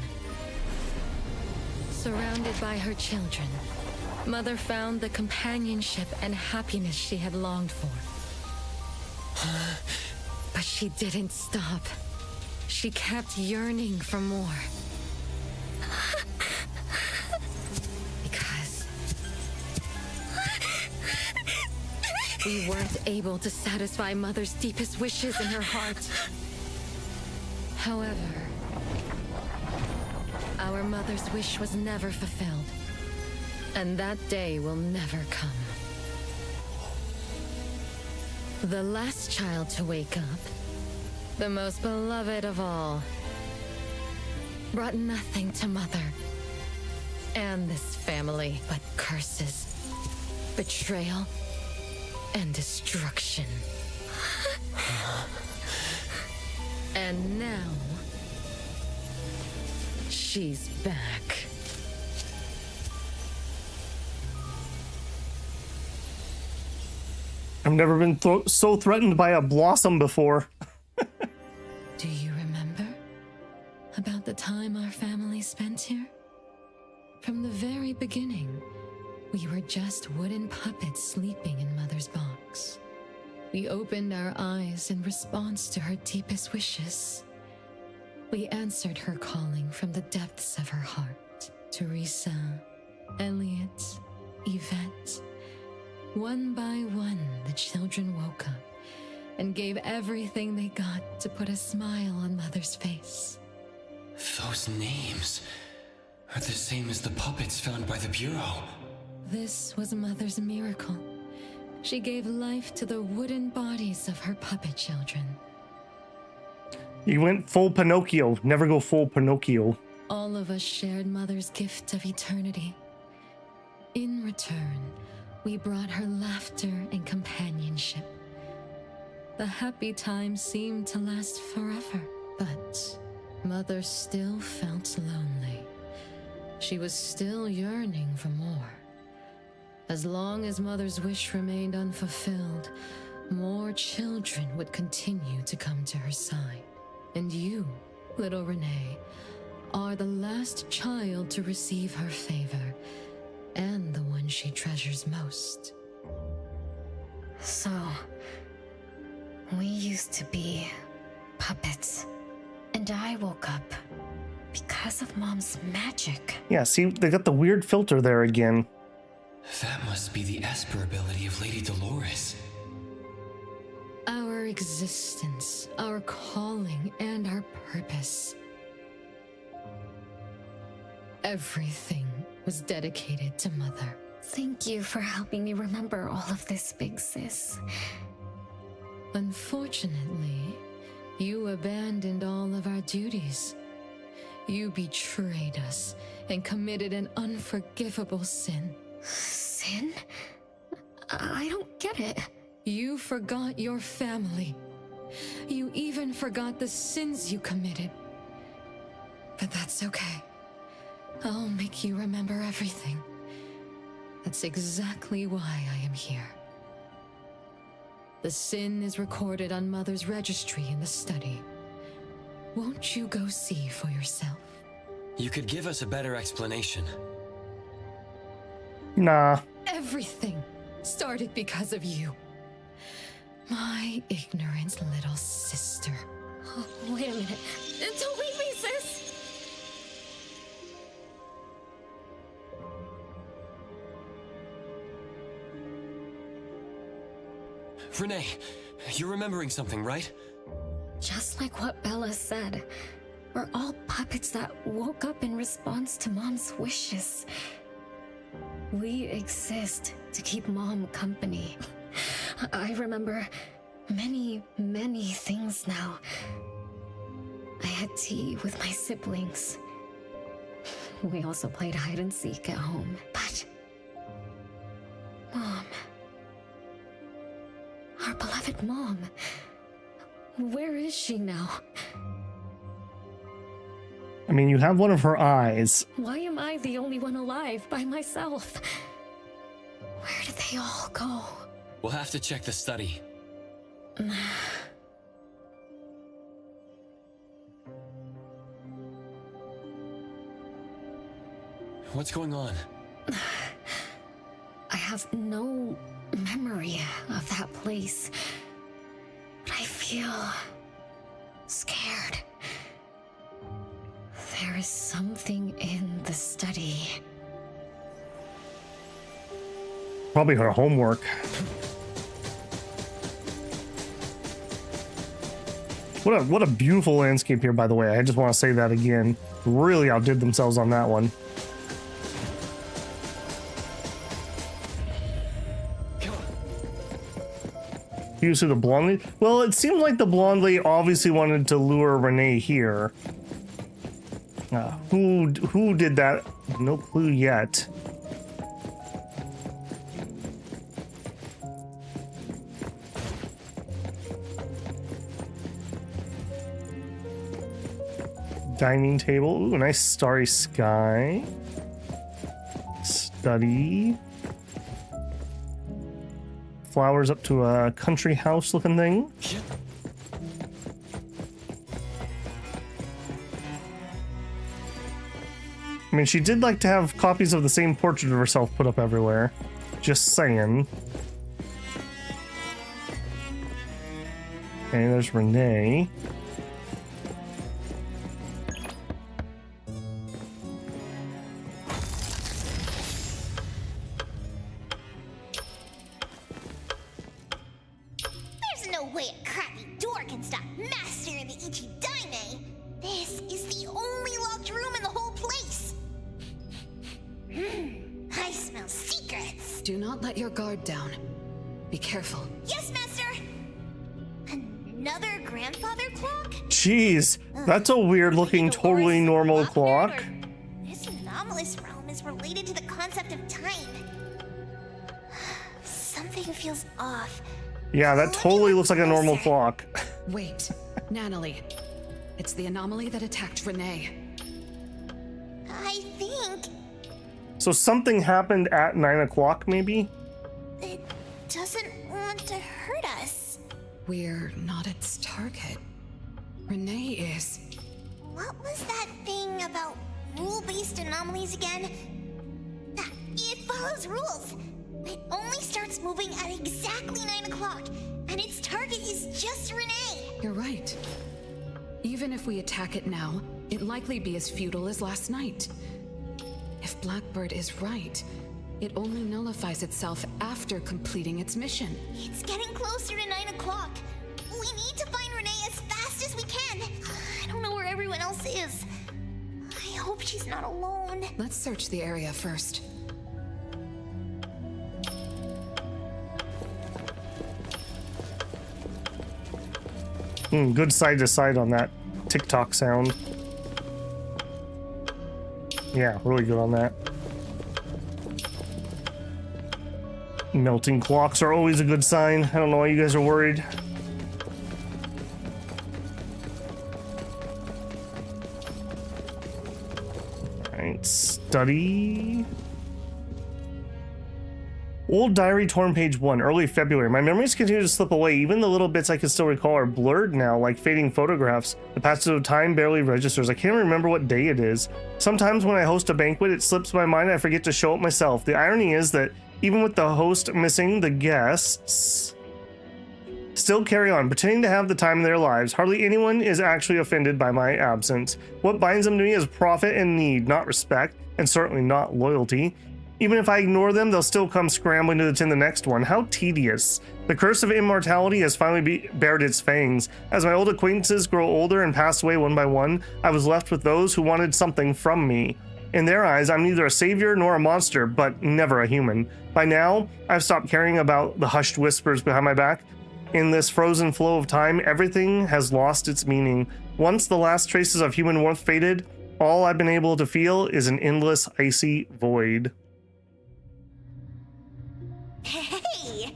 Surrounded by her children, Mother found the companionship and happiness she had longed for. But she didn't stop. She kept yearning for more. Because we weren't able to satisfy Mother's deepest wishes in her heart. However, our Mother's wish was never fulfilled, and that day will never come. The last child to wake up, the most beloved of all, brought nothing to Mother and this family but curses, betrayal, and destruction. And now, she's back. I've never been so threatened by a blossom before. Do you remember about the time our family spent here? From the very beginning, we were just wooden puppets sleeping in Mother's box. We opened our eyes in response to her deepest wishes. We answered her calling from the depths of her heart. Teresa, Elliot, Yvette. One by one, the children woke up and gave everything they got to put a smile on Mother's face. Those names are the same as the puppets found by the Bureau. This was Mother's miracle. She gave life to the wooden bodies of her puppet children. You went full Pinocchio. Never go full Pinocchio. All of us shared Mother's gift of eternity. In return, we brought her laughter and companionship. The happy times seemed to last forever, but Mother still felt lonely. She was still yearning for more. As long as Mother's wish remained unfulfilled, more children would continue to come to her side. And you, little Renee, are the last child to receive her favor, and the one she treasures most. So, we used to be puppets, and I woke up because of Mom's magic. Yeah, see, they got the weird filter there again. That must be the Esper ability of Lady Dolores. Our existence, our calling, and our purpose. Everything was dedicated to Mother. Thank you for helping me remember all of this, Big Sis. Unfortunately, you abandoned all of our duties. You betrayed us and committed an unforgivable sin. Sin? I don't get it. You forgot your family. You even forgot the sins you committed. But that's okay. I'll make you remember everything. That's exactly why I am here. The sin is recorded on Mother's registry in the study. Won't you go see for yourself? You could give us a better explanation. Nah. Everything started because of you. My ignorant little sister. Oh, wait a minute. Don't leave me, sis! Renee, you're remembering something, right? Just like what Bella said, we're all puppets that woke up in response to Mom's wishes. We exist to keep Mom company. I remember many, many things now. I had tea with my siblings. We also played hide and seek at home. But Mom, our beloved Mom, where is she now? I mean, you have one of her eyes. Why am I the only one alive by myself? Where did they all go? We'll have to check the study. What's going on? I have no memory of that place, but I feel scared. There is something in the study. Probably her homework. What a beautiful landscape here, by the way. I just want to say that again. Really outdid themselves on that one. You see the blonde lady? Well, it seemed like the blonde lady obviously wanted to lure Renee here. Who did that? No clue yet. Dining table. Ooh, nice starry sky. Study. Flowers up to a country house looking thing. I mean, she did like to have copies of the same portrait of herself put up everywhere. Just saying. Okay, there's Renee. There's no way a crappy door can stop Master and the Ichidaime. This is the only locked room in the whole place. I smell secrets. Do not let your guard down. Be careful. Yes, Master. Another grandfather clock? Jeez, that's a weird looking, totally normal clock. This anomalous realm is related to the concept of time. Something feels off. Yeah, that totally looks like a normal clock. Wait, Natalie. It's the anomaly that attacked Renee. I think So something happened at 9 o'clock, maybe? It doesn't want to hurt us. We're not its target. Renee is. What was that thing about rule-based anomalies again? It follows rules. It only starts moving at exactly 9 o'clock, and its target is just Renee. You're right. Even if we attack it now, it'd likely be as futile as last night. If Blackbird is right, it only nullifies itself after completing its mission. It's getting closer to 9 o'clock. We need to find Renee as fast as we can. I don't know where everyone else is. I hope she's not alone. Let's search the area first. Good side to side on that TikTok sound. Yeah, really good on that. Melting clocks are always a good sign. I don't know why you guys are worried. Alright, study. Old diary torn page 1, early February. My memories continue to slip away. Even the little bits I can still recall are blurred now, like fading photographs. The passage of time barely registers. I can't remember what day it is. Sometimes when I host a banquet, it slips my mind and I forget to show it myself. The irony is that even with the host missing, the guests still carry on, pretending to have the time of their lives. Hardly anyone is actually offended by my absence. What binds them to me is profit and need, not respect, and certainly not loyalty. Even if I ignore them, they'll still come scrambling to attend the next one. How tedious. The curse of immortality has finally bared its fangs. As my old acquaintances grow older and pass away one by one, I was left with those who wanted something from me. In their eyes, I'm neither a savior nor a monster, but never a human. By now, I've stopped caring about the hushed whispers behind my back. In this frozen flow of time, everything has lost its meaning. Once the last traces of human warmth faded, all I've been able to feel is an endless, icy void. Hey!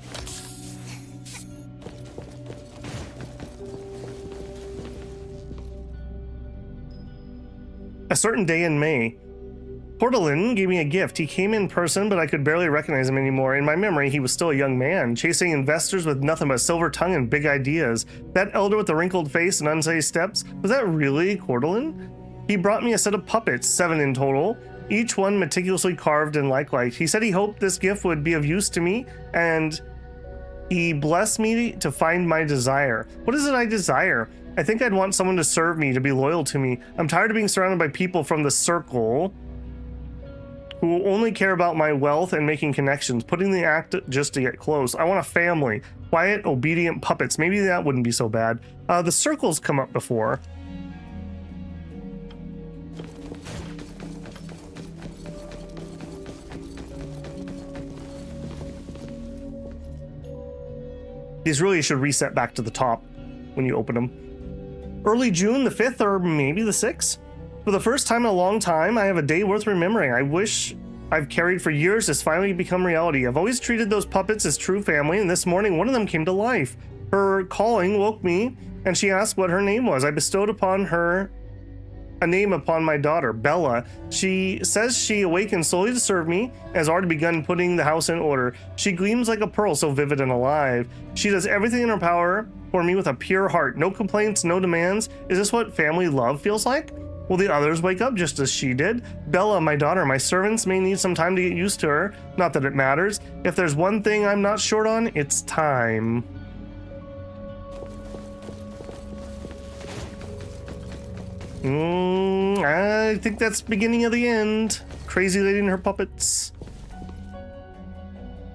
A certain day in May. Portalin gave me a gift. He came in person, but I could barely recognize him anymore. In my memory, he was still a young man, chasing investors with nothing but silver tongue and big ideas. That elder with the wrinkled face and unsafe steps, was that really Portalin? He brought me a set of puppets, 7 in total, each one meticulously carved and lifelike. He said he hoped this gift would be of use to me, and he blessed me to find my desire. What is it I desire? I think I'd want someone to serve me, to be loyal to me. I'm tired of being surrounded by people from the circle who only care about my wealth and making connections, putting the act just to get close. I want a family, quiet, obedient puppets. Maybe that wouldn't be so bad. The circle's come up before. These really should reset back to the top when you open them. Early June, the 5th, or maybe the 6th? For the first time in a long time, I have a day worth remembering. I wish I've carried for years has finally become reality. I've always treated those puppets as true family, and this morning one of them came to life. Her calling woke me, and she asked what her name was. I bestowed upon her a name upon my daughter, Bella. She says she awakened solely to serve me, and has already begun putting the house in order. She gleams like a pearl, so vivid and alive. She does everything in her power for me with a pure heart. No complaints, no demands. Is this what family love feels like? Will the others wake up just as she did? Bella, my daughter, my servants may need some time to get used to her. Not that it matters. If there's one thing I'm not short on, it's time. I think that's beginning of the end. Crazy lady and her puppets.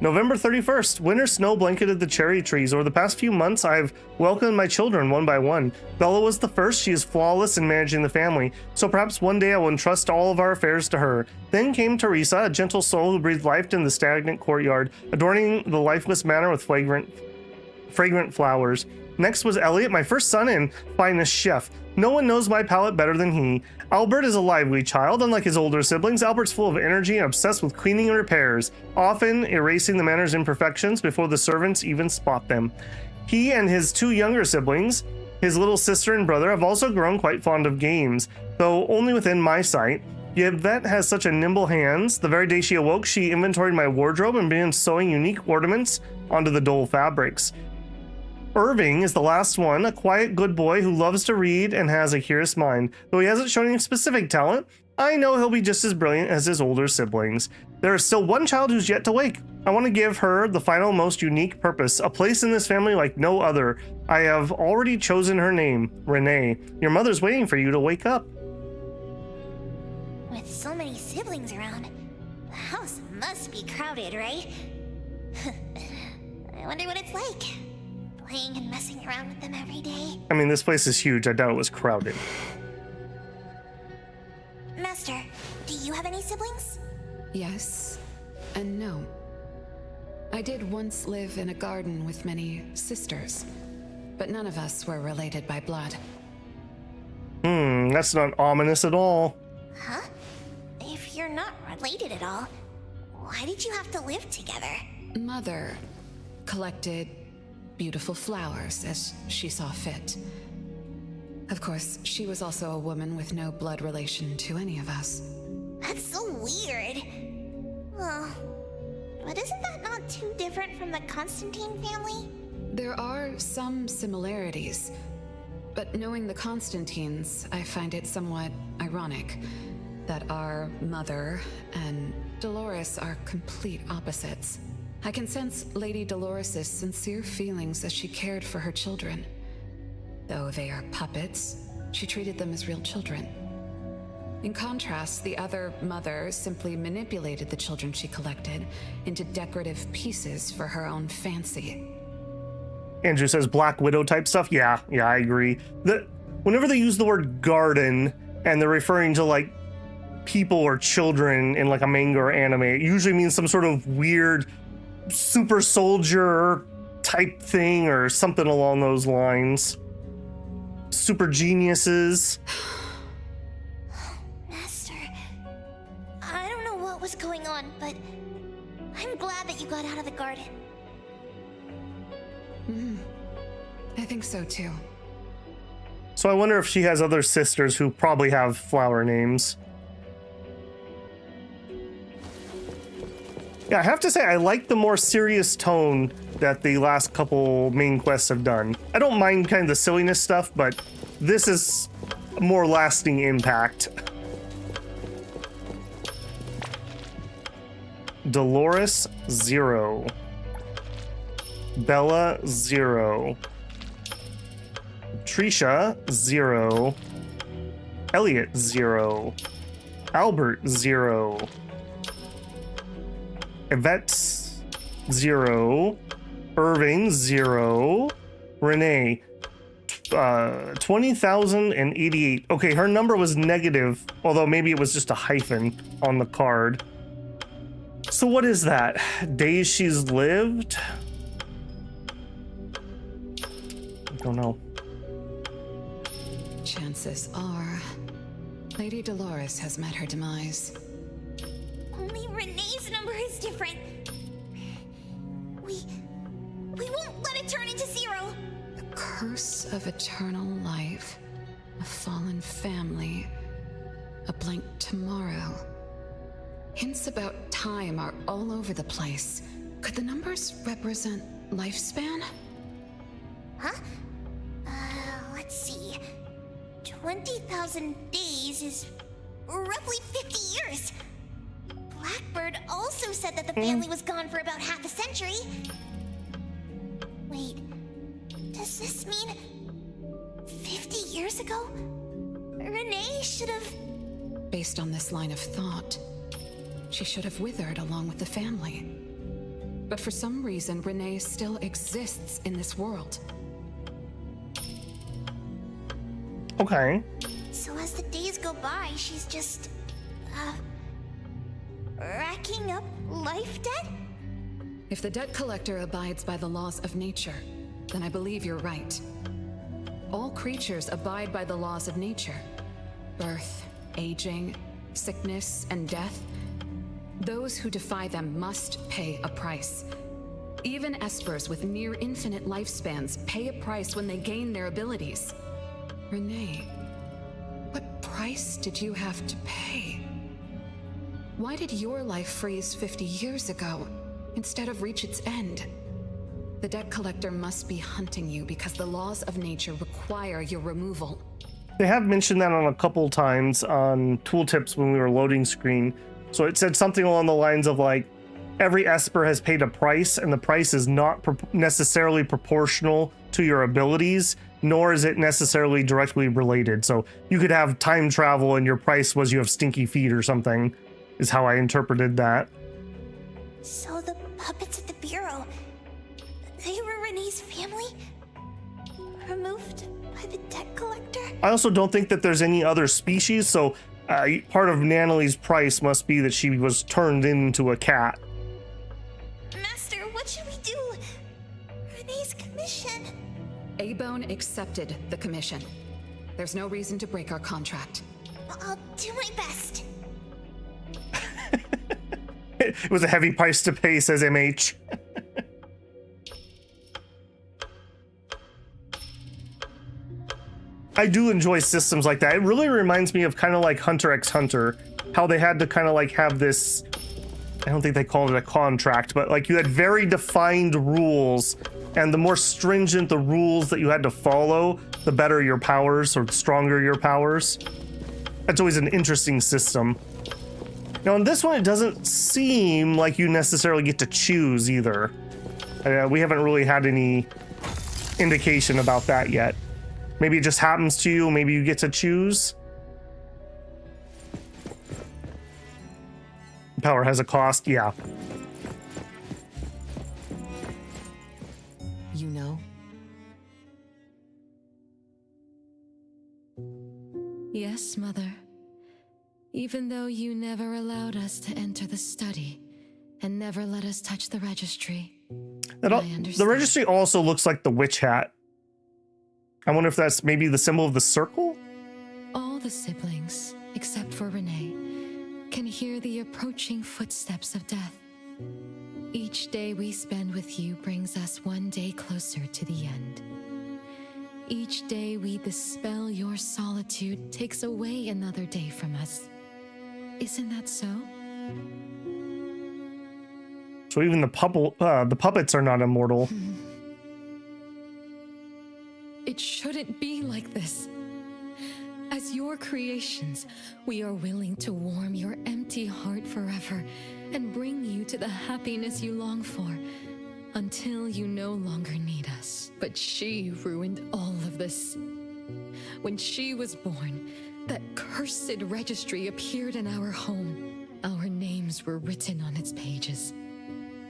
November 31st, winter snow blanketed the cherry trees. Over the past few months, I've welcomed my children one by one. Bella was the first. She is flawless in managing the family, so perhaps one day I will entrust all of our affairs to her. Then came Teresa, a gentle soul who breathed life in the stagnant courtyard, adorning the lifeless manor with fragrant flowers. Next was Elliot, my first son and finest chef. No one knows my palate better than he. Albert is a lively child. Unlike his older siblings, Albert's full of energy and obsessed with cleaning and repairs, often erasing the manor's imperfections before the servants even spot them. He and his 2 younger siblings, his little sister and brother, have also grown quite fond of games, though only within my sight. Yvette has such a nimble hands. The very day she awoke, she inventoried my wardrobe and began sewing unique ornaments onto the dull fabrics. Irving is the last one, a quiet, good boy who loves to read and has a curious mind. Though he hasn't shown any specific talent, I know he'll be just as brilliant as his older siblings. There is still one child who's yet to wake. I want to give her the final, most unique purpose, a place in this family like no other. I have already chosen her name, Renee. Your mother's waiting for you to wake up. With so many siblings around, the house must be crowded, right? I wonder what it's like, playing and messing around with them every day. I mean, this place is huge. I doubt it was crowded. Master, do you have any siblings? Yes and no. I did once live in a garden with many sisters, but none of us were related by blood. That's not ominous at all. Huh? If you're not related at all, why did you have to live together? Mother collected beautiful flowers as she saw fit. Of course, she was also a woman with no blood relation to any of us. That's so weird. Well, but isn't that not too different from the Constantine family? There are some similarities, but knowing the Constantines, I find it somewhat ironic that our mother and Dolores are complete opposites. I can sense Lady Dolores' sincere feelings as she cared for her children. Though they are puppets, she treated them as real children. In contrast, the other mother simply manipulated the children she collected into decorative pieces for her own fancy. Andrew says Black Widow type stuff. Yeah, I agree. Whenever they use the word garden and they're referring to like people or children in like a manga or anime, it usually means some sort of weird super soldier type thing or something along those lines. Super geniuses. Master, I don't know what was going on, but I'm glad that you got out of the garden. I think so too. So I wonder if she has other sisters who probably have flower names. Yeah, I have to say, I like the more serious tone that the last couple main quests have done. I don't mind kind of the silliness stuff, but this is a more lasting impact. Dolores, 0. Bella, 0. Trisha, 0. Elliot, 0. Albert, 0. Yvette, 0. Irving, 0. Renee, 20,088. Okay, her number was negative, although maybe it was just a hyphen on the card. So what is that? Days she's lived? I don't know. Chances are, Lady Dolores has met her demise. Only Renee's number is different. We won't let it turn into 0. The curse of eternal life, a fallen family, a blank tomorrow. Hints about time are all over the place. Could the numbers represent lifespan? Huh? Let's see. 20,000 days is roughly 50 years. Blackbird also said that the family was gone for about half a century. Wait, does this mean 50 years ago? Renee should have... Based on this line of thought, she should have withered along with the family. But for some reason, Renee still exists in this world. Okay. So as the days go by, she's just... racking up life debt? If the debt collector abides by the laws of nature, then I believe you're right. All creatures abide by the laws of nature. Birth, aging, sickness, and death. Those who defy them must pay a price. Even espers with near infinite lifespans pay a price when they gain their abilities. Renee, what price did you have to pay? Why did your life freeze 50 years ago instead of reach its end? The debt collector must be hunting you because the laws of nature require your removal. They have mentioned that on a couple times on tooltips when we were loading screen. So it said something along the lines of like, every Esper has paid a price, and the price is not necessarily proportional to your abilities, nor is it necessarily directly related. So you could have time travel and your price was you have stinky feet or something, is how I interpreted that. So the puppets at the Bureau, they were Renee's family? Removed by the debt collector? I also don't think that there's any other species, so part of Nanali's price must be that she was turned into a cat. Master, what should we do? Renee's commission. A-Bone accepted the commission. There's no reason to break our contract. I'll do my best. It was a heavy price to pay, says MH. I do enjoy systems like that. It really reminds me of kind of like Hunter x Hunter, how they had to kind of like have this, I don't think they called it a contract, but like you had very defined rules, and the more stringent the rules that you had to follow, the better your powers or stronger your powers. That's always an interesting system. Now in this one, it doesn't seem like you necessarily get to choose either. We haven't really had any indication about that yet. Maybe it just happens to you, maybe you get to choose. Power has a cost, yeah. You know? Yes, Mother. Even though you never allowed us to enter the study and never let us touch the registry. The registry also looks like the witch hat. I wonder if that's maybe the symbol of the circle? All the siblings, except for Renee, can hear the approaching footsteps of death. Each day we spend with you brings us one day closer to the end. Each day we dispel your solitude takes away another day from us. Isn't that so? So even the puppets are not immortal. It shouldn't be like this. As your creations, we are willing to warm your empty heart forever and bring you to the happiness you long for until you no longer need us. But she ruined all of this. When she was born, that cursed registry appeared in our home. Our names were written on its pages,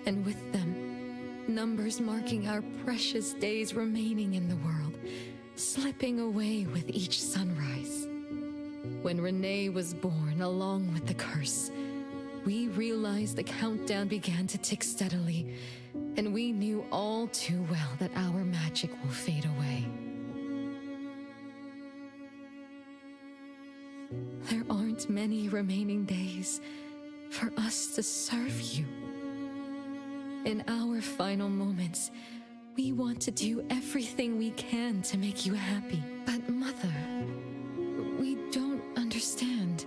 and with them, numbers marking our precious days remaining in the world, slipping away with each sunrise. When Renee was born along with the curse, we realized the countdown began to tick steadily, and we knew all too well that our magic will fade away. There aren't many remaining days for us to serve you. In our final moments, we want to do everything we can to make you happy. But Mother, we don't understand.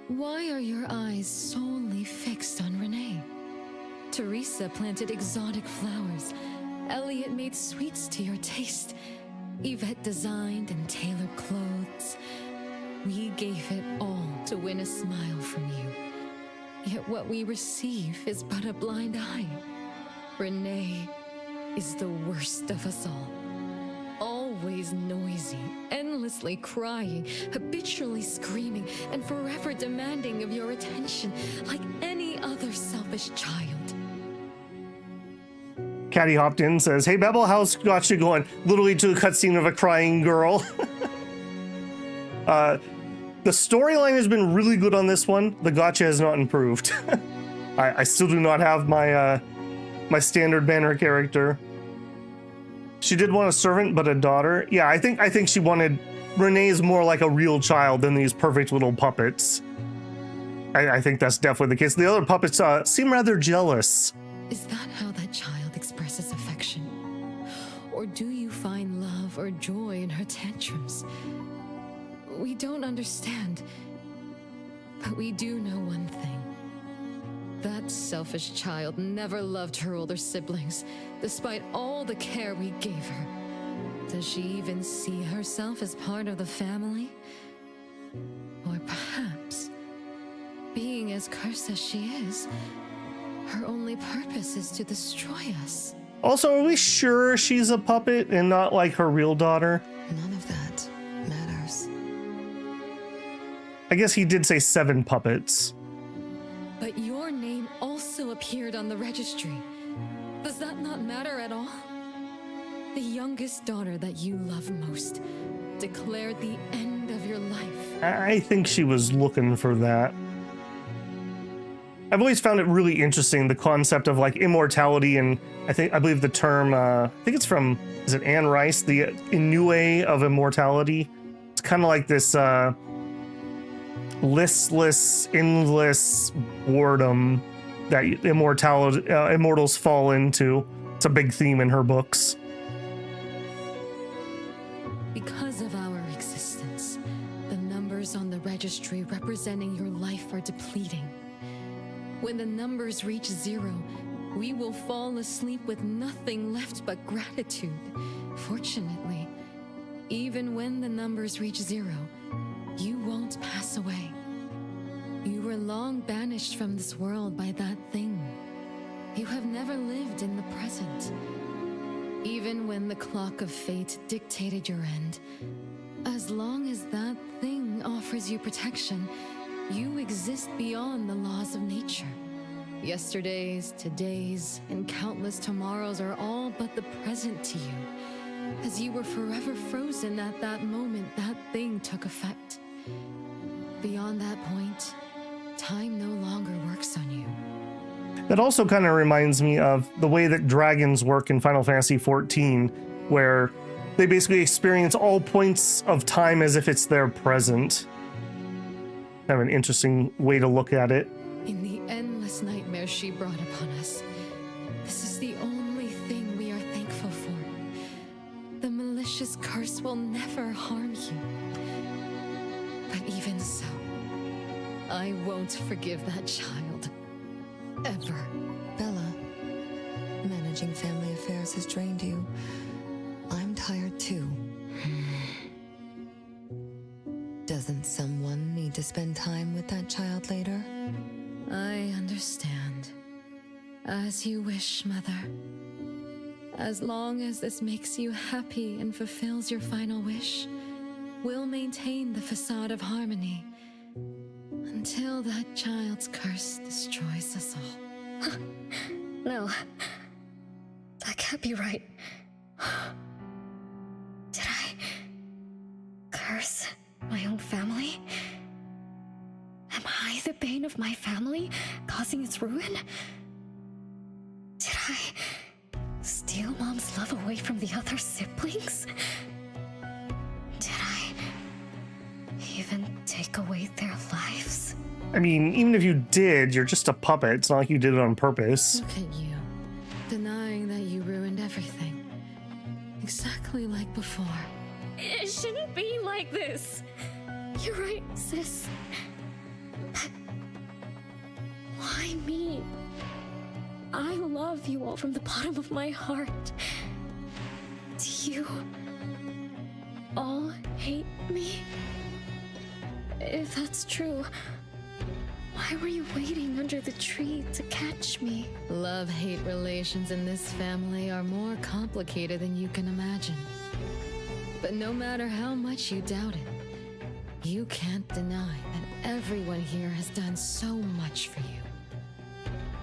Why are your eyes solely fixed on Renee? Teresa planted exotic flowers. Elliot made sweets to your taste. Yvette designed and tailored clothes. We gave it all to win a smile from you. Yet what we receive is but a blind eye. Renee is the worst of us all. Always noisy, endlessly crying, habitually screaming, and forever demanding of your attention like any other selfish child. Caddy hopped in, says, "Hey Bebel, how's Gacha going?" Literally to a cutscene of a crying girl. The storyline has been really good on this one. The gacha has not improved. I still do not have my my standard banner character. She did want a servant, but a daughter. Yeah, I think she wanted Renee's more like a real child than these perfect little puppets. I think that's definitely the case. The other puppets seem rather jealous. Is that how that child expresses affection? Or do you find love or joy in her tantrums? We don't understand. But we do know one thing. That selfish child never loved her older siblings, despite all the care we gave her. Does she even see herself as part of the family? Or perhaps, being as cursed as she is, her only purpose is to destroy us. Also, are we sure she's a puppet and not like her real daughter? None of that matters. I guess he did say 7 puppets. But your name also appeared on the registry. Does that not matter at all? The youngest daughter that you love most declared the end of your life. I think she was looking for that. I've always found it really interesting, the concept of like immortality, and I believe the term, I think it's from, is it Anne Rice, the ennui of immortality? It's kind of like this listless, endless boredom that immortals fall into. It's a big theme in her books. Because of our existence, the numbers on the registry representing your life are depleting. When the numbers reach 0, we will fall asleep with nothing left but gratitude. Fortunately, even when the numbers reach 0, you won't pass away. You were long banished from this world by that thing. You have never lived in the present. Even when the clock of fate dictated your end, as long as that thing offers you protection, you exist beyond the laws of nature. Yesterdays, todays, and countless tomorrows are all but the present to you, as you were forever frozen at that moment that thing took effect. Beyond that point, time no longer works on you. That also kind of reminds me of the way that dragons work in Final Fantasy XIV, where they basically experience all points of time as if it's their present. Kind of an interesting way to look at it. In the endless nightmares she brought upon us, this is the only thing we are thankful for. The malicious curse will never harm you. But even so, I won't forgive that child. Ever. Bella, managing family affairs has drained you. I'm tired too. Doesn't someone need to spend time with that child later? I understand. As you wish, Mother. As long as this makes you happy and fulfills your final wish, we'll maintain the facade of harmony until that child's curse destroys us all. No. That can't be right. Did I curse my own family? Am I the bane of my family, causing its ruin? Did I steal Mom's love away from the other siblings? Did I even take away their lives? I mean, even if you did, you're just a puppet. It's not like you did it on purpose. Look at you, denying that you ruined everything. Exactly like before. It shouldn't be like this. You're right, sis. But why me? I love you all from the bottom of my heart. Do you all hate me? If that's true, why were you waiting under the tree to catch me? Love-hate relations in this family are more complicated than you can imagine. But no matter how much you doubt it, you can't deny that everyone here has done so much for you.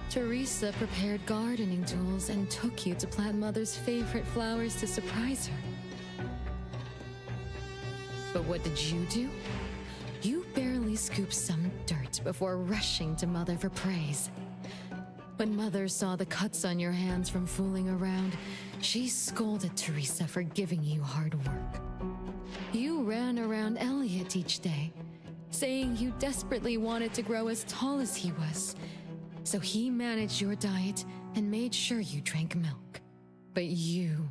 Teresa prepared gardening tools and took you to plant Mother's favorite flowers to surprise her. But what did you do? You barely scooped some dirt before rushing to Mother for praise. When Mother saw the cuts on your hands from fooling around, she scolded Teresa for giving you hard work. You ran around Elliot each day, saying you desperately wanted to grow as tall as he was. So he managed your diet and made sure you drank milk. But you,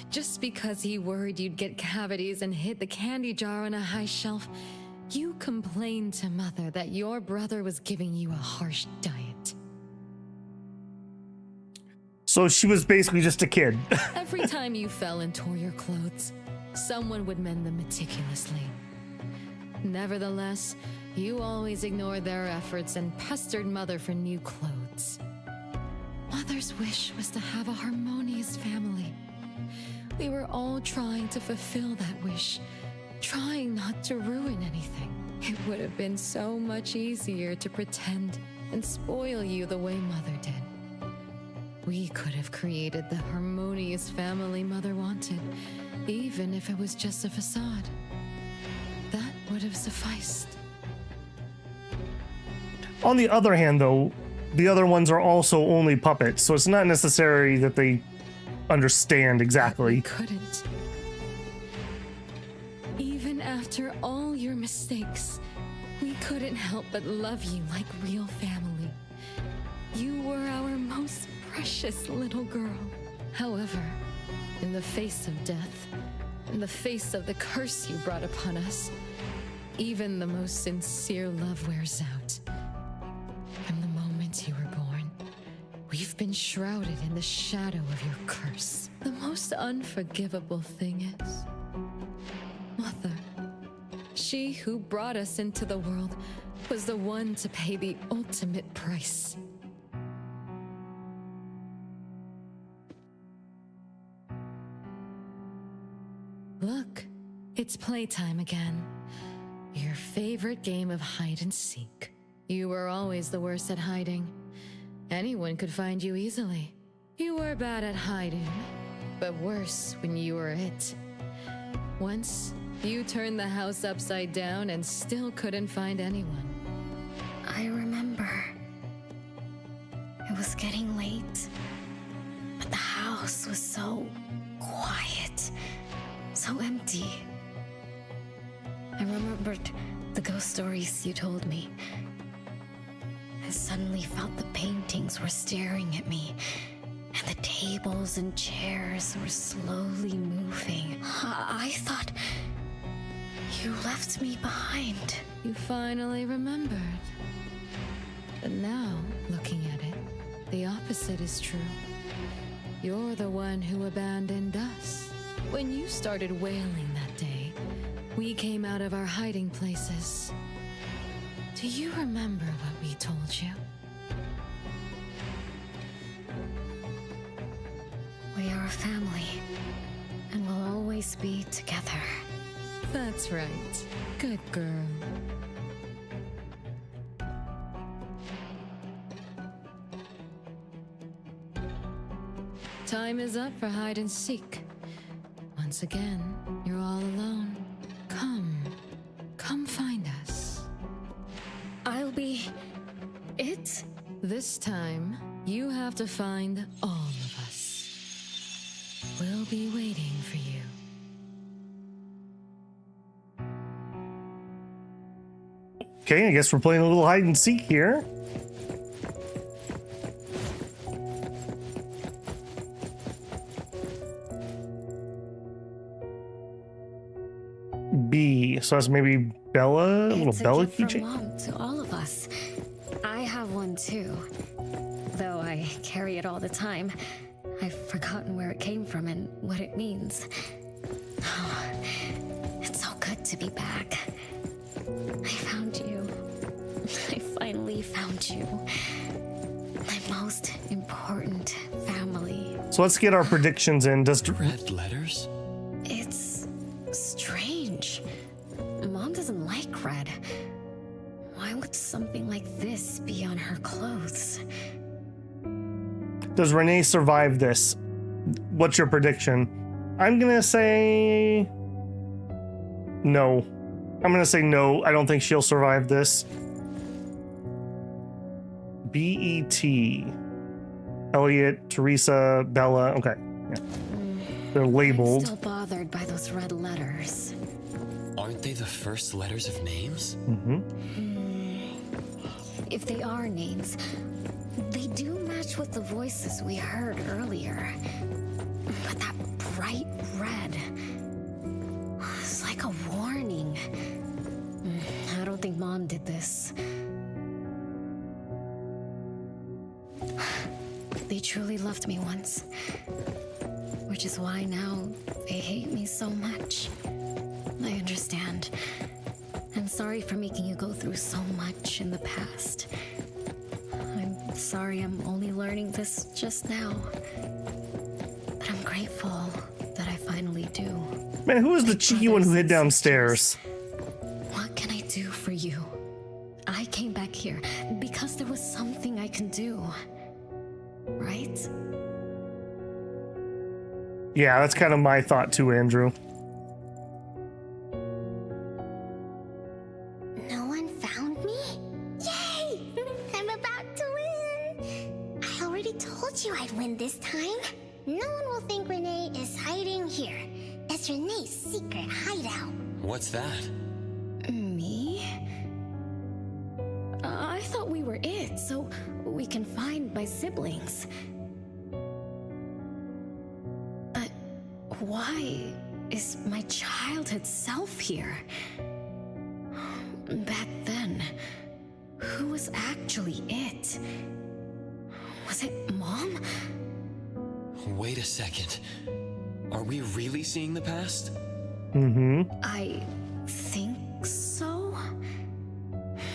just because he worried you'd get cavities and hid the candy jar on a high shelf, You complained to Mother that your brother was giving you a harsh diet. So she was basically just a kid. Every time you fell and tore your clothes, someone would mend them meticulously. Nevertheless, you always ignored their efforts and pestered Mother for new clothes. Mother's wish was to have a harmonious family. We were all trying to fulfill that wish, trying not to ruin anything. It would have been so much easier to pretend and spoil you the way Mother did. We could have created the harmonious family Mother wanted, even if it was just a facade. That would have sufficed. On the other hand, though, the other ones are also only puppets, so it's not necessary that they understand exactly. We couldn't. Even after all your mistakes, we couldn't help but love you like real family. You were our most precious little girl. However, in the face of death, in the face of the curse you brought upon us, even the most sincere love wears out. From the moment you were born, we've been shrouded in the shadow of your curse. The most unforgivable thing is, Mother, she who brought us into the world, was the one to pay the ultimate price. Look, it's playtime again. Your favorite game of hide and seek. You were always the worst at hiding. Anyone could find you easily. You were bad at hiding, but worse when you were it. Once, you turned the house upside down and still couldn't find anyone. I remember. It was getting late, but the house was so quiet, so empty. I remembered the ghost stories you told me. I suddenly felt the paintings were staring at me, and the tables and chairs were slowly moving. I thought you left me behind. You finally remembered. But now, looking at it, the opposite is true. You're the one who abandoned us. When you started wailing that day, we came out of our hiding places. Do you remember what we told you? We are a family, and we'll always be together. That's right. Good girl. Time is up for hide and seek. Once again, you're all alone. Come find us. I'll be it? This time, you have to find all of us. We'll be waiting for you. Okay, I guess we're playing a little hide and seek here. B, so that's maybe Bella, a little Bella gift from keychain. Mom to all of us. I have one too, though I carry it all the time. I've forgotten where it came from and what it means. Oh, it's so good to be back. I found you. I finally found you. My most important family. So let's get our predictions in. Does red letters? It's strange. Mom doesn't like red. Why would something like this be on her clothes? Does Renee survive this? What's your prediction? I'm gonna say no. I'm gonna say no. I don't think she'll survive this. B-E-T. Elliot, Teresa, Bella. Okay. Yeah. They're labeled. I'm still bothered by those red letters. Aren't they the first letters of names? If they are names, they do match with the voices we heard earlier. But that bright red, it's like a warning. think Mom did this. They truly loved me once. Which is why now they hate me so much. I understand. I'm sorry for making you go through so much in the past. I'm sorry I'm only learning this just now. But I'm grateful that I finally do. Man, who was the cheeky one who hid downstairs? What can I do for you? I came back here because there was something I can do. Right? Yeah, that's kind of my thought too, Andrew. No one found me? Yay! I'm about to win! I already told you I'd win this time. No one will think Renee is hiding here. It's Renee's secret hideout. What's that? Me? I thought we were it, so we can find my siblings. But why is my childhood self here? Back then, who was actually it? Was it Mom? Wait a second. Are we really seeing the past? Mm-hmm. I think so.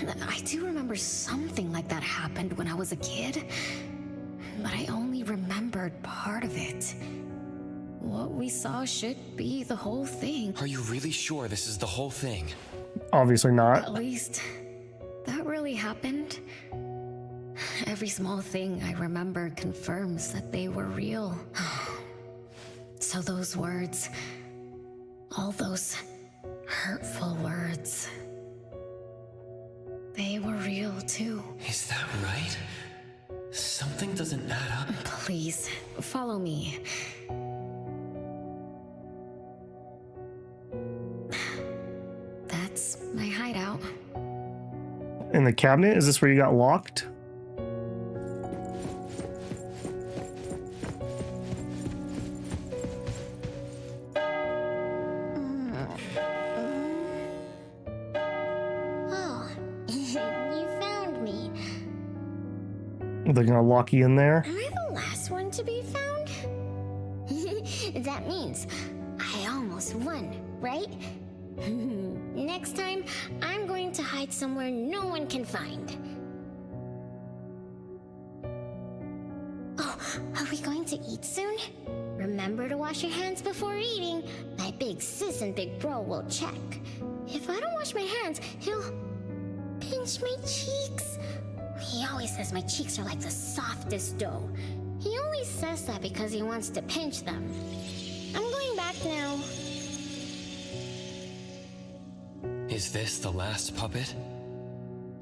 I do remember something like that happened when I was a kid, but I only remembered part of it. What we saw should be the whole thing. Are you really sure this is the whole thing? Obviously not. At least, that really happened. Every small thing I remember confirms that they were real. So those words, all those hurtful words, they were real too. Is that right? Something doesn't add up. Please, follow me. That's my hideout. In the cabinet? Is this where you got locked? Oh, you found me. They're gonna lock you in there? Am I the last one to be found? That means I almost won, right? Next time, I'm going to hide somewhere no one can find. Oh, are we going to eat soon? Remember to wash your hands before eating. My big sis and big bro will check. If I don't wash my hands, he'll pinch my cheeks. He always says my cheeks are like the softest dough. He only says that because he wants to pinch them. I'm going back now. Is this the last puppet?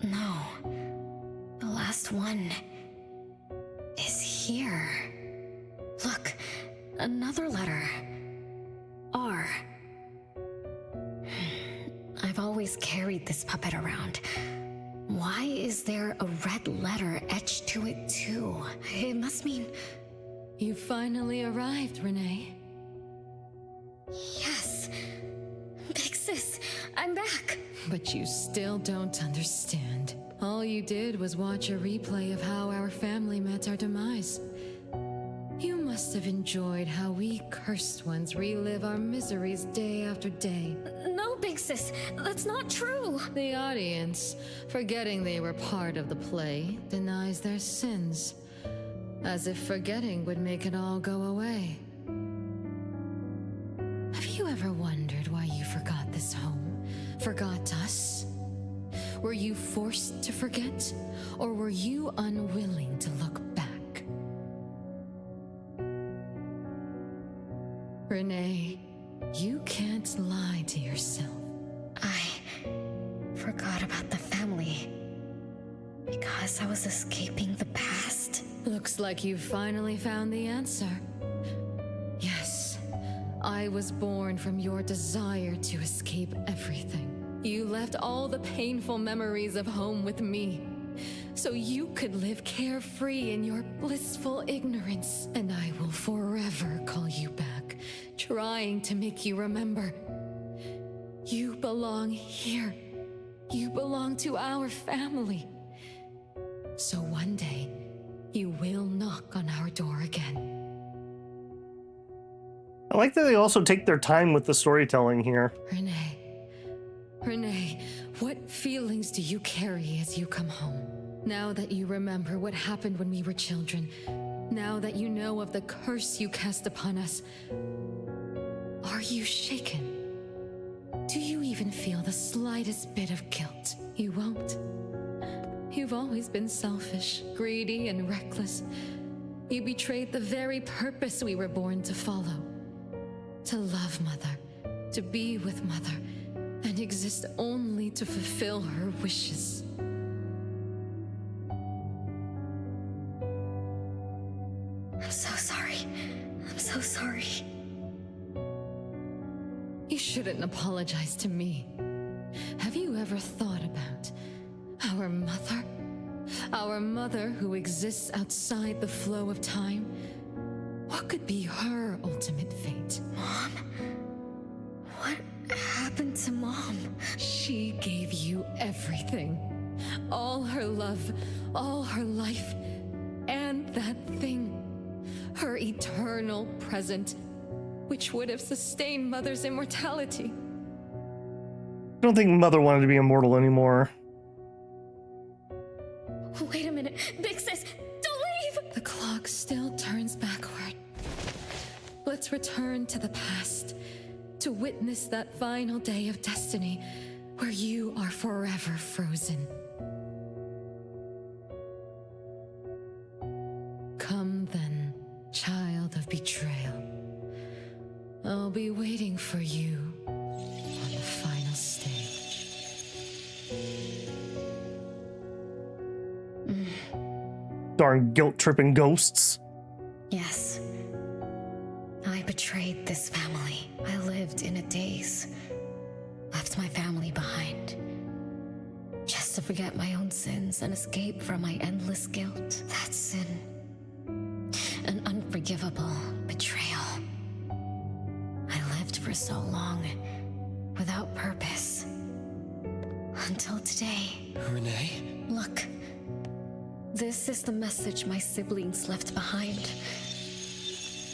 No. The last one is here. Look, another letter. R. I've always carried this puppet around. Why is there a red letter etched to it too? It must mean... You finally arrived, Renee. Yes. Big sis, I'm back. But you still don't understand. All you did was watch a replay of how our family met our demise. You must have enjoyed how we cursed ones relive our miseries day after day. No, Big Sis, that's not true. The audience, forgetting they were part of the play, denies their sins, as if forgetting would make it all go away. Have you ever wondered why you forgot this home? Forgot us? Were you forced to forget, or were you unwilling to look back? Renee, you can't lie to yourself. I forgot about the family because I was escaping the past. Looks like you finally found the answer. Yes, I was born from your desire to escape everything. You left all the painful memories of home with me, so you could live carefree in your blissful ignorance, and I will forever call you back, trying to make you remember. You belong here, You belong to our family. So one day, you will knock on our door again. I like that they also take their time with the storytelling here. Renee, what feelings do you carry as you come home? Now that you remember what happened when we were children, now that you know of the curse you cast upon us, are you shaken? Do you even feel the slightest bit of guilt? You won't. You've always been selfish, greedy, and reckless. You betrayed the very purpose we were born to follow. To love Mother, to be with Mother, and exist only to fulfill her wishes. I'm so sorry. I'm so sorry. You shouldn't apologize to me. Have you ever thought about our mother? Our mother who exists outside the flow of time? What could be her ultimate fate? Mom? What happened to Mom? She gave you everything. All her love, all her life, and that thing. Her eternal present, which would have sustained Mother's immortality. I don't think Mother wanted to be immortal anymore. Wait a minute. Big Sis, don't leave! The clock still turns backward. Let's return to the past to witness that final day of destiny where you are forever frozen. Come then, child of betrayal. I'll be waiting for you on the final stage. Darn guilt-tripping ghosts. Yes. I betrayed this family. I lived in a daze. Left my family behind. Just to forget my own sins and escape from my endless guilt. That sin. An unforgivable betrayal. I lived for so long, without purpose. Until today. Renee? Look. This is the message my siblings left behind.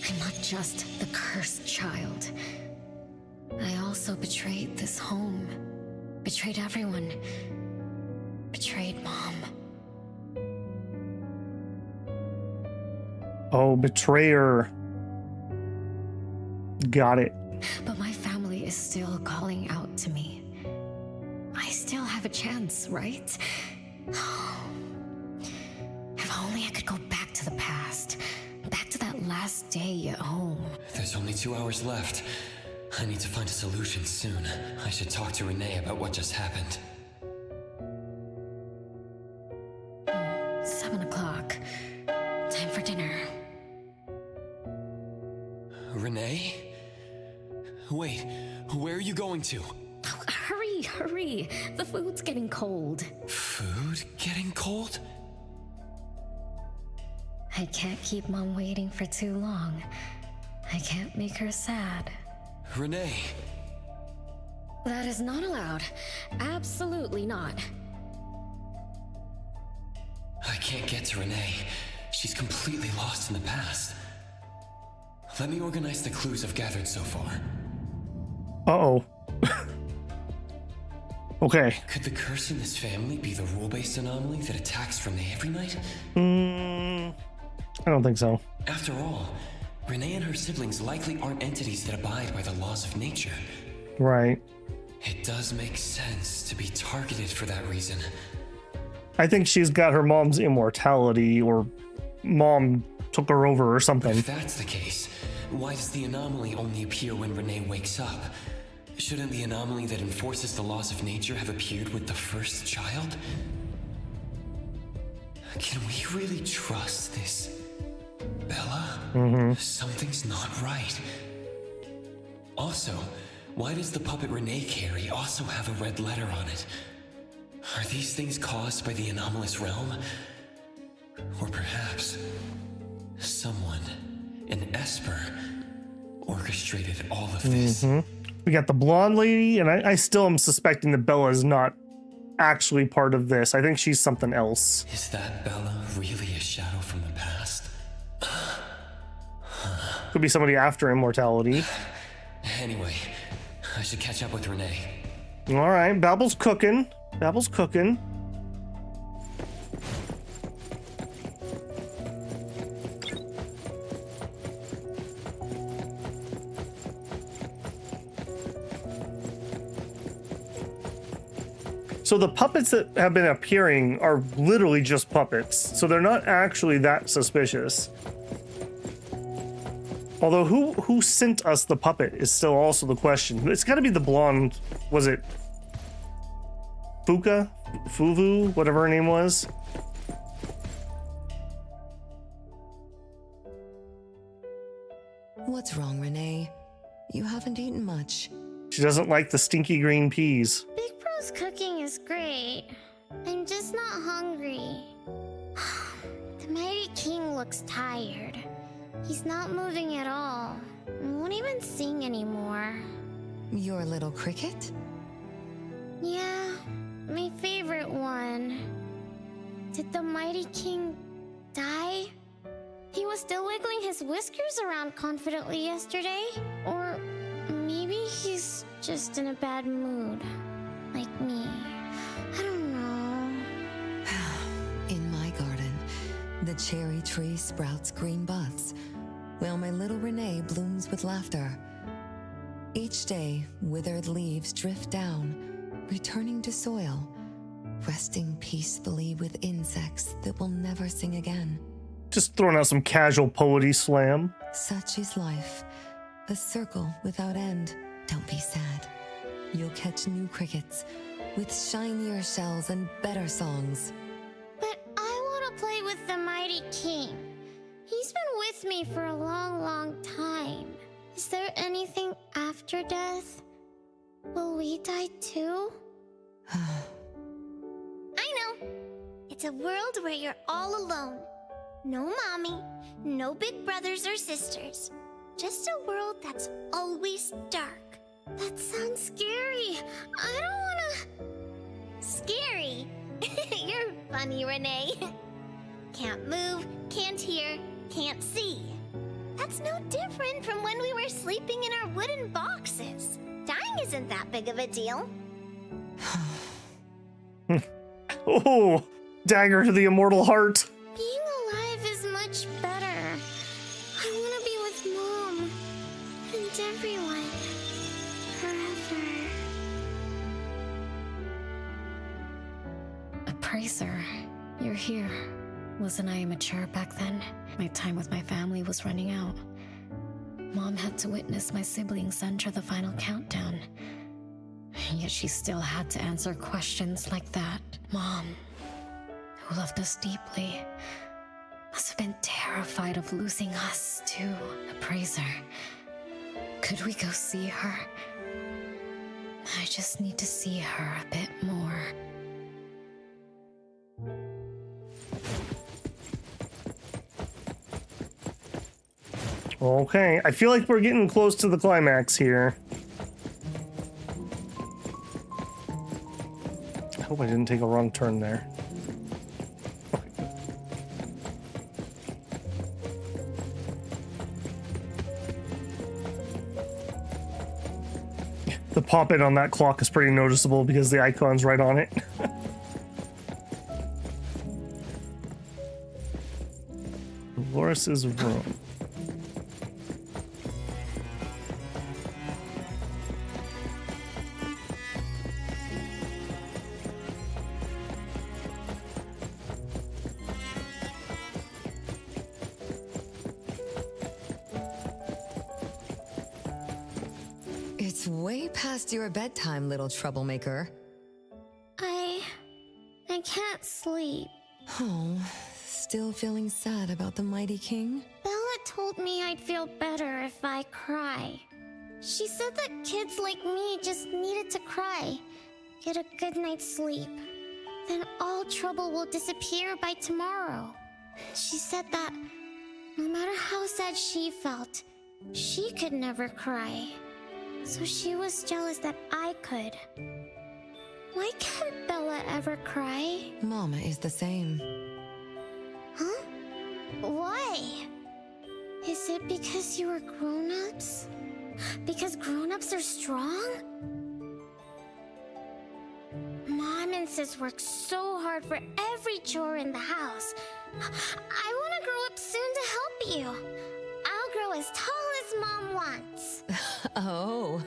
I'm not just the cursed child. I also betrayed this home. Betrayed everyone. Betrayed Mom. Oh, betrayer. Got it. But my family is still calling out to me. I still have a chance, right? If only I could go back to the past. Back to that last day at home. There's only 2 hours left. I need to find a solution soon. I should talk to Renee about what just happened. 7 o'clock. Time for dinner. Renee? Wait, where are you going to? Oh, hurry. The food's getting cold. Food getting cold? I can't keep Mom waiting for too long. I can't make her sad. Renee! That is not allowed. Absolutely not. I can't get to Renee. She's completely lost in the past. Let me organize the clues I've gathered so far. Uh-oh. Okay. Could the curse in this family be the rule-based anomaly that attacks Renee every night? I don't think so. After all, Renee and her siblings likely aren't entities that abide by the laws of nature. Right. It does make sense to be targeted for that reason. I think she's got her mom's immortality, or Mom took her over or something. If that's the case, why does the anomaly only appear when Renee wakes up? Shouldn't the anomaly that enforces the laws of nature have appeared with the first child? Can we really trust this Bella? Something's not right. Also, why does the puppet Renee carry also have a red letter on it? Are these things caused by the anomalous realm? Or perhaps someone, an Esper, orchestrated all of this? We got the blonde lady, and I still am suspecting that Bella is not actually part of this. I think she's something else. Is that Bella really a shadow from the past? Could be somebody after immortality. Anyway, I should catch up with Renee. All right, Babble's cooking. Babble's cooking. So the puppets that have been appearing are literally just puppets. So they're not actually that suspicious. Although who sent us the puppet is still also the question. It's got to be the blonde, was it Fuka? Fuvu? Whatever her name was. What's wrong, Renee? You haven't eaten much. She doesn't like the stinky green peas. Big Bro's cooking is great. I'm just not hungry. The Mighty King looks tired. He's not moving at all. Won't even sing anymore. Your little cricket? Yeah, my favorite one. Did the Mighty King die? He was still wiggling his whiskers around confidently yesterday. Or maybe he's just in a bad mood. Like me. I don't know. In my garden, the cherry tree sprouts green buds, while my little Renee blooms with laughter. Each day, withered leaves drift down, returning to soil, resting peacefully with insects that will never sing again. Just throwing out some casual poetry slam. Such is life, a circle without end. Don't be sad. You'll catch new crickets with shinier shells and better songs. But I want to play with the Mighty King. He's been with me for a long, long time. Is there anything after death? Will we die too? I know. It's a world where you're all alone. No mommy, no big brothers or sisters. Just a world that's always dark. That sounds scary. I don't wanna... Scary? You're funny, Renee. Can't move, can't hear, can't see. That's no different from when we were sleeping in our wooden boxes. Dying isn't that big of a deal. Oh, dagger to the immortal heart. Being alive is much better. I want to be with Mom and everyone forever. Appraiser, you're here. Wasn't I immature back then? My time with my family was running out. Mom had to witness my siblings enter the final countdown. Yet she still had to answer questions like that. Mom, who loved us deeply, must have been terrified of losing us too. Appraiser, could we go see her? I just need to see her a bit more. Okay, I feel like we're getting close to the climax here. I hope I didn't take a wrong turn there. The pop-in on that clock is pretty noticeable because the icon's right on it. Dolores' room. It's way past your bedtime, little troublemaker. I can't sleep. Oh, still feeling sad about the Mighty King? Bella told me I'd feel better if I cry. She said that kids like me just needed to cry, get a good night's sleep. Then all trouble will disappear by tomorrow. She said that no matter how sad she felt, she could never cry. So she was jealous that I could. Why can't Bella ever cry? Mama is the same. Huh? Why? Is it because you were grown-ups? Because grown-ups are strong? Mom and Sis work so hard for every chore in the house. I want to grow up soon to help you. I'll grow as tall as Mom wants. Oh,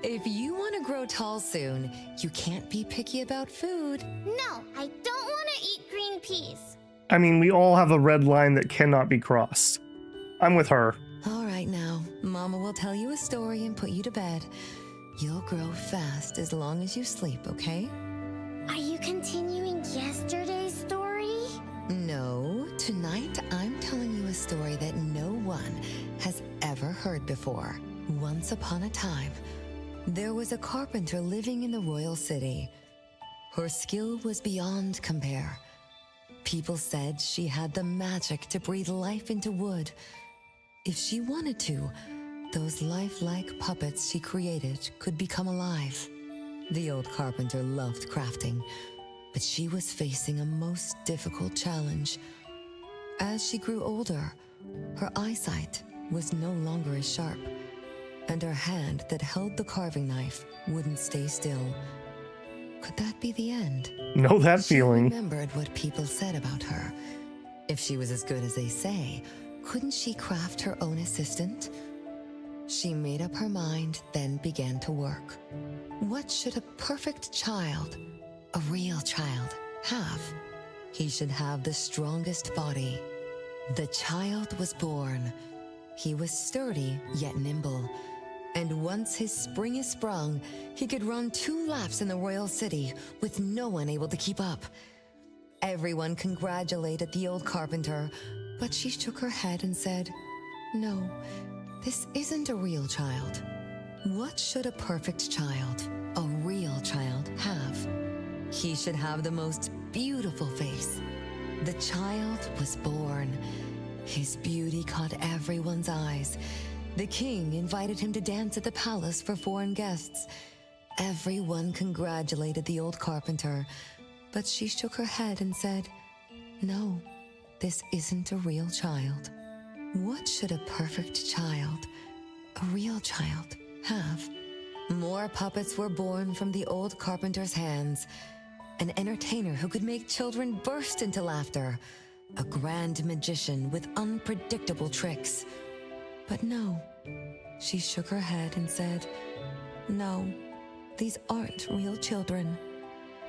if you want to grow tall soon, you can't be picky about food. No, I don't want to eat green peas. I mean, we all have a red line that cannot be crossed. I'm with her. All right now, Mama will tell you a story and put you to bed. You'll grow fast as long as you sleep, okay? Are you continuing yesterday's story? No, tonight I'm telling you a story that no one has ever heard before. Once upon a time, there was a carpenter living in the royal city. Her skill was beyond compare. People said she had the magic to breathe life into wood. If she wanted to, those lifelike puppets she created could become alive. The old carpenter loved crafting, but she was facing a most difficult challenge. As she grew older, her eyesight was no longer as sharp, and her hand that held the carving knife wouldn't stay still. Could that be the end? Know that feeling. She remembered what people said about her. If she was as good as they say, couldn't she craft her own assistant? She made up her mind, then began to work. What should a perfect child, a real child, have? He should have the strongest body. The child was born. He was sturdy, yet nimble. And once his spring is sprung, he could run 2 laps in the royal city with no one able to keep up. Everyone congratulated the old carpenter, but she shook her head and said, "No, this isn't a real child. What should a perfect child, a real child, have? He should have the most beautiful face." The child was born. His beauty caught everyone's eyes. The king invited him to dance at the palace for foreign guests. Everyone congratulated the old carpenter, but she shook her head and said, "No, this isn't a real child. What should a perfect child, a real child, have?" More puppets were born from the old carpenter's hands. An entertainer who could make children burst into laughter. A grand magician with unpredictable tricks. But no, she shook her head and said, "No, these aren't real children."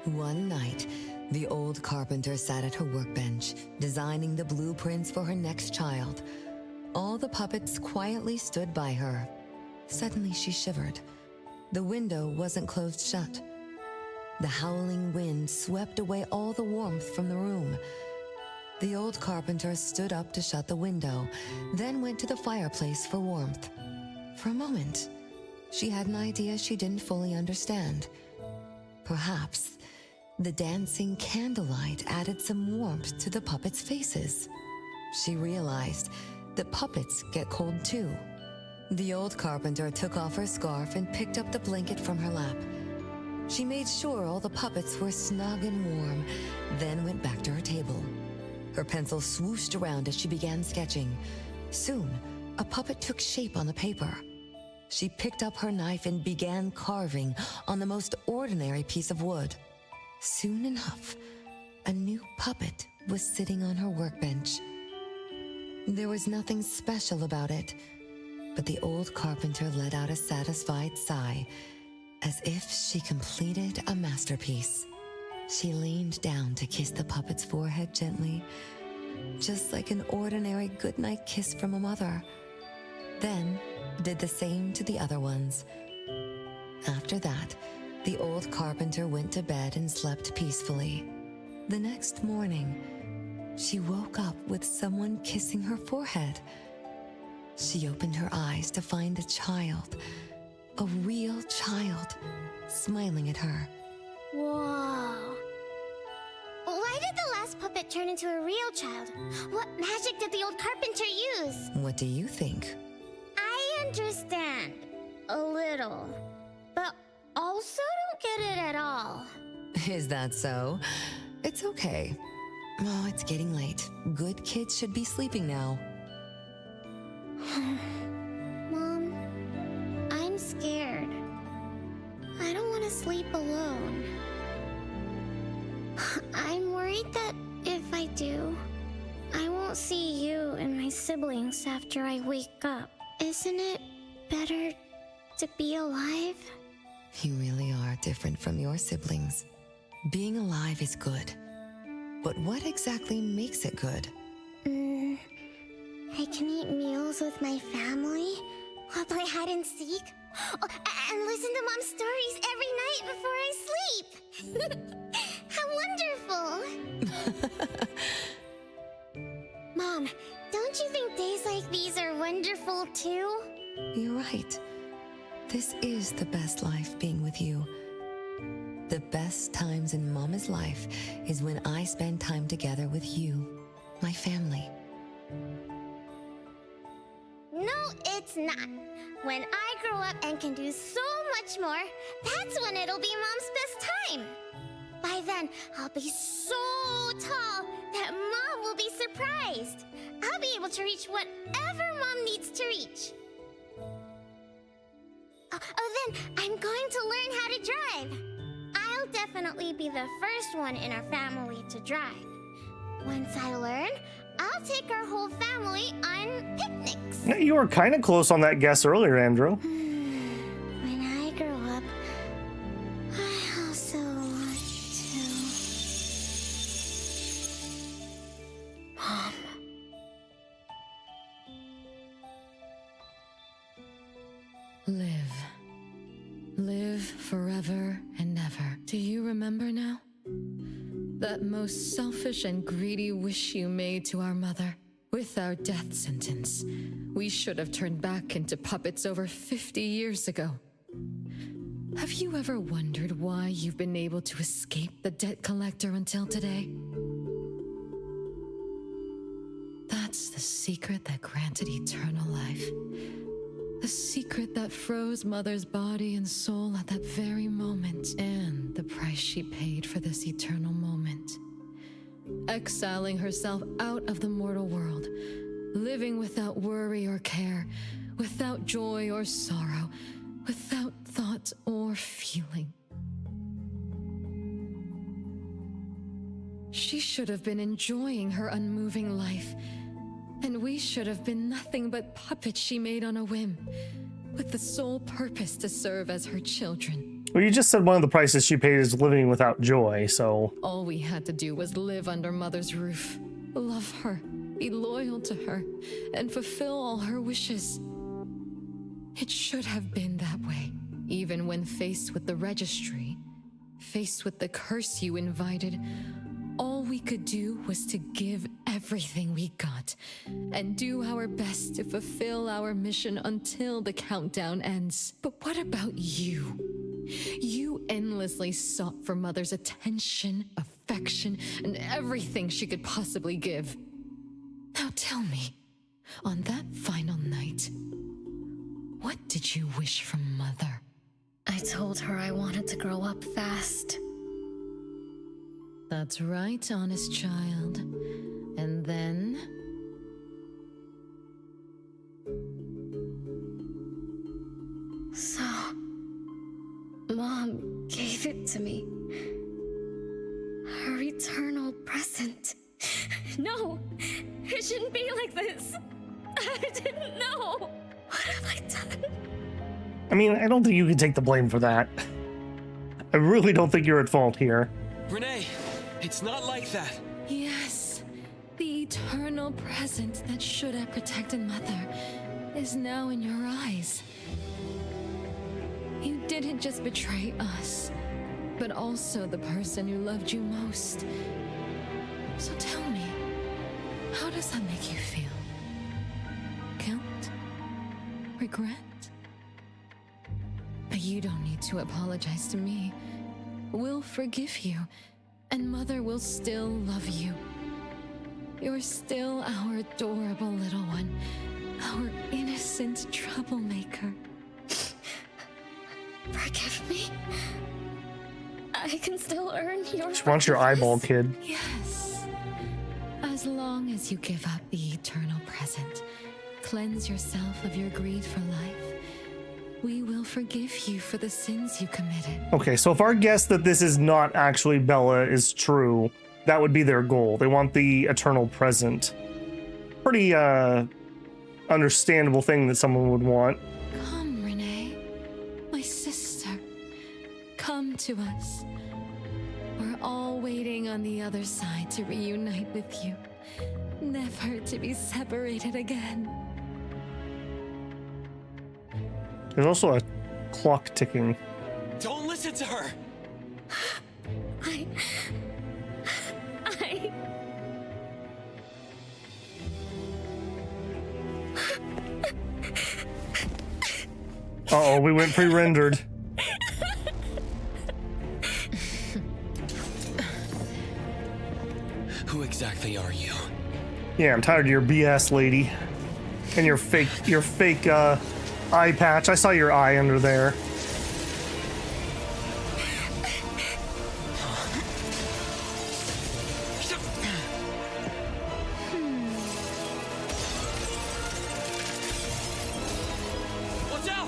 One night, the old carpenter sat at her workbench, designing the blueprints for her next child. All the puppets quietly stood by her. Suddenly she shivered. The window wasn't closed shut. The howling wind swept away all the warmth from the room. The old carpenter stood up to shut the window, then went to the fireplace for warmth. For a moment, she had an idea she didn't fully understand. Perhaps the dancing candlelight added some warmth to the puppets' faces. She realized that puppets get cold too. The old carpenter took off her scarf and picked up the blanket from her lap. She made sure all the puppets were snug and warm, then went back to her table. Her pencil swooshed around as she began sketching. Soon, a puppet took shape on the paper. She picked up her knife and began carving on the most ordinary piece of wood. Soon enough, a new puppet was sitting on her workbench. There was nothing special about it, but the old carpenter let out a satisfied sigh, as if she completed a masterpiece. She leaned down to kiss the puppet's forehead gently, just like an ordinary goodnight kiss from a mother. Then did the same to the other ones. After that, the old carpenter went to bed and slept peacefully. The next morning, she woke up with someone kissing her forehead. She opened her eyes to find a child, a real child, smiling at her. Whoa. Why did the last puppet turn into a real child? What magic did the old carpenter use? What do you think? I understand. A little. But also don't get it at all. Is that so? It's okay. Oh, it's getting late. Good kids should be sleeping now. Mom, I'm scared. I don't want to sleep alone. I'm worried that if I do, I won't see you and my siblings after I wake up. Isn't it better to be alive? You really are different from your siblings. Being alive is good. But what exactly makes it good? I can eat meals with my family, or play hide and seek, and listen to Mom's stories every night before I sleep. How wonderful! Mom, don't you think days like these are wonderful too? You're right. This is the best life, being with you. The best times in Mama's life is when I spend time together with you, my family. No, it's not. When I grow up and can do so much more, that's when it'll be Mom's best time. By then, I'll be so tall that Mom will be surprised. I'll be able to reach whatever Mom needs to reach. Then I'm going to learn how to drive. I'll definitely be the first one in our family to drive. Once I learn, I'll take our whole family on picnics. You were kind of close on that guess earlier, Andrew. When I grow up, I also want to... Mom. Live forever and ever. Do you remember now? That most selfish and greedy wish you made to our mother. With our death sentence, we should have turned back into puppets over 50 years ago. Have you ever wondered why you've been able to escape the debt collector until today? That's the secret that granted eternal life. The secret that froze Mother's body and soul at that very moment, and the price she paid for this eternal moment. Exiling herself out of the mortal world, living without worry or care, without joy or sorrow, without thought or feeling. She should have been enjoying her unmoving life, and we should have been nothing but puppets she made on a whim, with the sole purpose to serve as her children. Well, you just said one of the prices she paid is living without joy, so... All we had to do was live under Mother's roof, love her, be loyal to her, and fulfill all her wishes. It should have been that way, even when faced with the registry, faced with the curse you invited. All we could do was to give everything we got and do our best to fulfill our mission until the countdown ends. But what about you? You endlessly sought for Mother's attention, affection, and everything she could possibly give. Now tell me, on that final night, what did you wish from Mother? I told her I wanted to grow up fast. That's right, honest child. And then? So, Mom gave it to me. Her eternal present. No, it shouldn't be like this. I didn't know. What have I done? I mean, I don't think you can take the blame for that. I really don't think you're at fault here. Renee, it's not like that. Yes, the eternal present that should have protected Mother is now in your eyes. You didn't just betray us, but also the person who loved you most. So tell me, how does that make you feel? Guilt? Regret? But you don't need to apologize to me. We'll forgive you, and Mother will still love you. You're still our adorable little one, our innocent troublemaker. Forgive me. I can still earn your She wants your eyeball, kid. Yes. As long as you give up the eternal present, cleanse yourself of your greed for life, we will forgive you for the sins you committed. Okay, so if our guess that this is not actually Bella is true, that would be their goal. They want the eternal present. Pretty, understandable thing that someone would want. Come, Renee, my sister. Come to us. We're all waiting on the other side to reunite with you, never to be separated again. There's also a clock ticking. Don't listen to her! Uh-oh, we went pre-rendered. Who exactly are you? Yeah, I'm tired of your BS, lady. And your fake eye patch. I saw your eye under there. Watch out!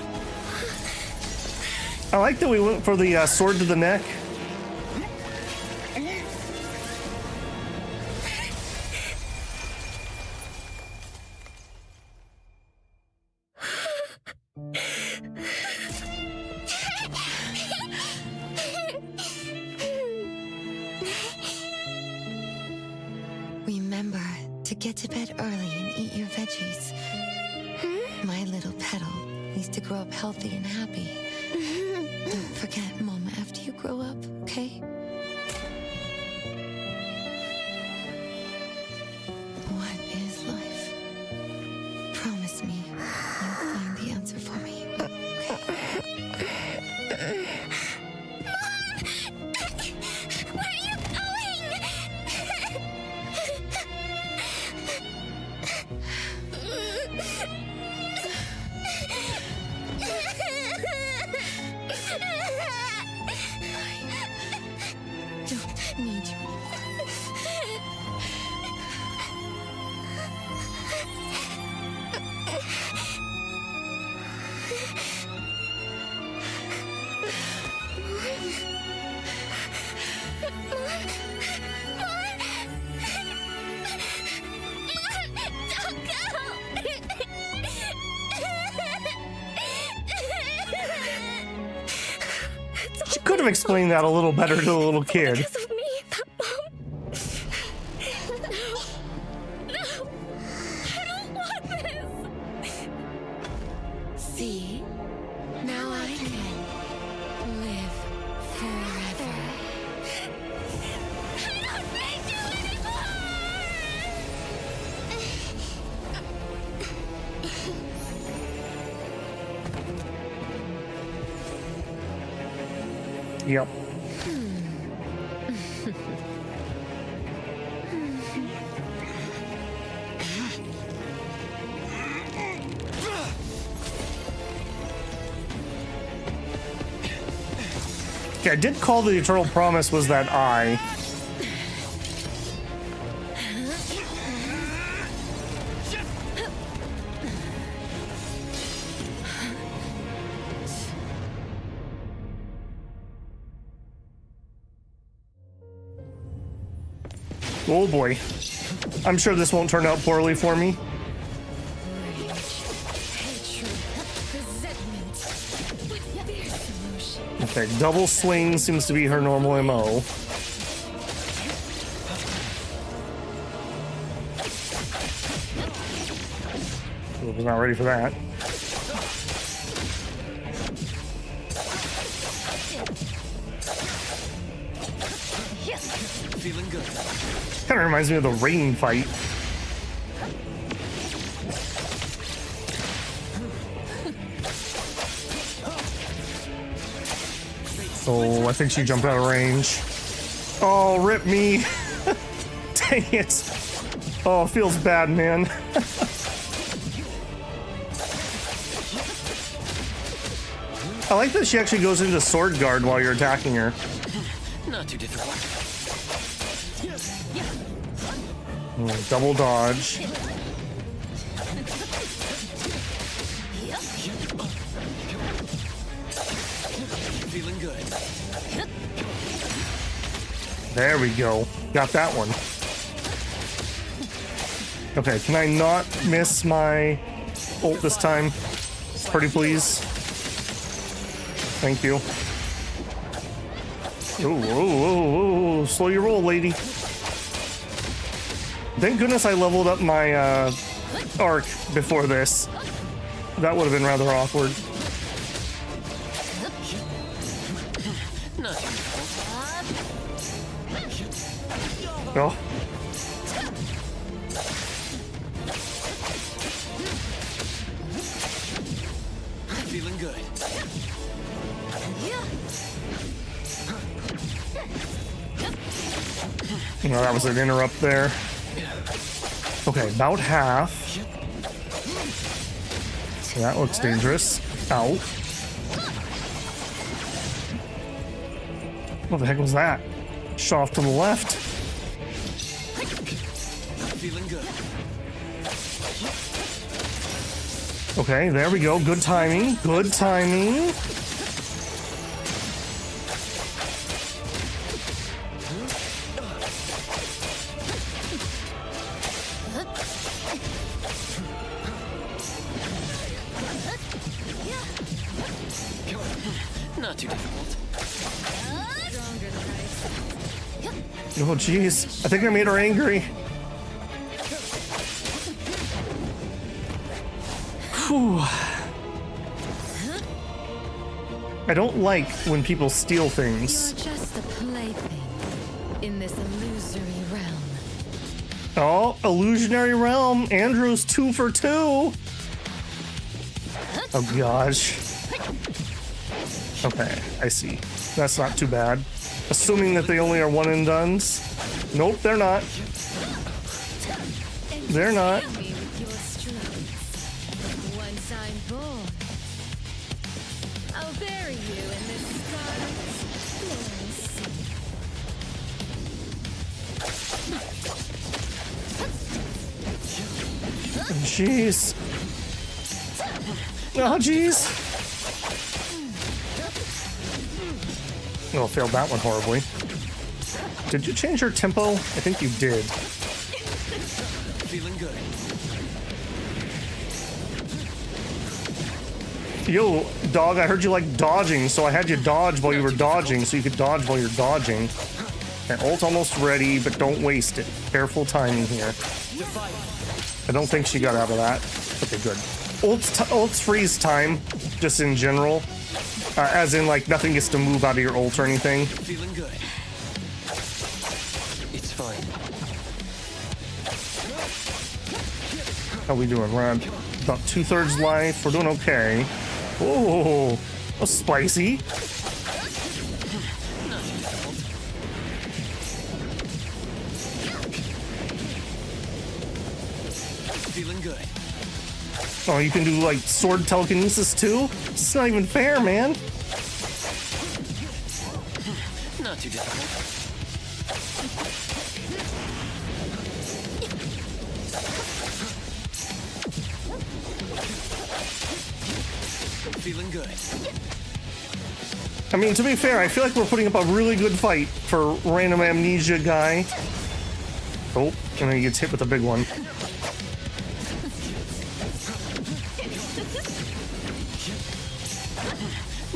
I like that we went for the sword to the neck. Remember to get to bed early and eat your veggies. My little petal needs to grow up healthy and happy. Don't forget Mama after you grow up, okay? What is life? Promise me you'll find the answer for me, okay? Where are you going? Don't need you. She could have explained that a little better to the little kid. See? Now I can live forever. Yep. Okay, I did call the eternal promise was that eye. Oh boy. I'm sure this won't turn out poorly for me. Okay, double swing seems to be her normal MO. I was not ready for that. Feeling good. Kind of reminds me of the rain fight. Oh, I think she jumped out of range. Oh, rip me. Dang it. Oh, it feels bad, man. I like that she actually goes into sword guard while you're attacking her. Not too difficult. Double dodge. Feeling good. There we go. Got that one. Okay, can I not miss my ult this time? Pretty please. Thank you. Oh, slow your roll, lady. Thank goodness I leveled up my arc before this. That would have been rather awkward. Oh. Feeling good. No, that was an interrupt there. Okay, about half. So that looks dangerous. Ow. What the heck was that? Shot off to the left. Feeling good. Okay, there we go. Good timing. Good timing. Not too difficult. Oh, jeez. I think I made her angry. Whew. I don't like when people steal things. You're just a plaything in this illusory realm. Oh, illusionary realm. Andrew's 2 for 2. Oh, gosh. Okay, I see. That's not too bad. Assuming that they only are one and dones. Nope, they're not. They're not. Once I'm born, I'll bury you in this scarlet Jeez. Oh, jeez. Oh, failed that one horribly. Did you change your tempo? I think you did. Feeling good. Yo, dog, I heard you like dodging, so I had you dodge while you were dodging, so you could dodge while you're dodging. And ult almost ready, but don't waste it. Careful timing here. I don't think she got out of that. Okay, good. Ult's freeze time, just in general. As in, like, nothing gets to move out of your ult or anything. Feeling good. It's fine. How we doing? We're at about 2/3 life. We're doing okay. Oh, that's spicy. Feeling good. Oh, you can do, like, sword telekinesis, too? It's not even fair, man. Not too difficult. Feeling good. I mean, to be fair, I feel like we're putting up a really good fight for random amnesia guy. Oh, and then he gets hit with a big one.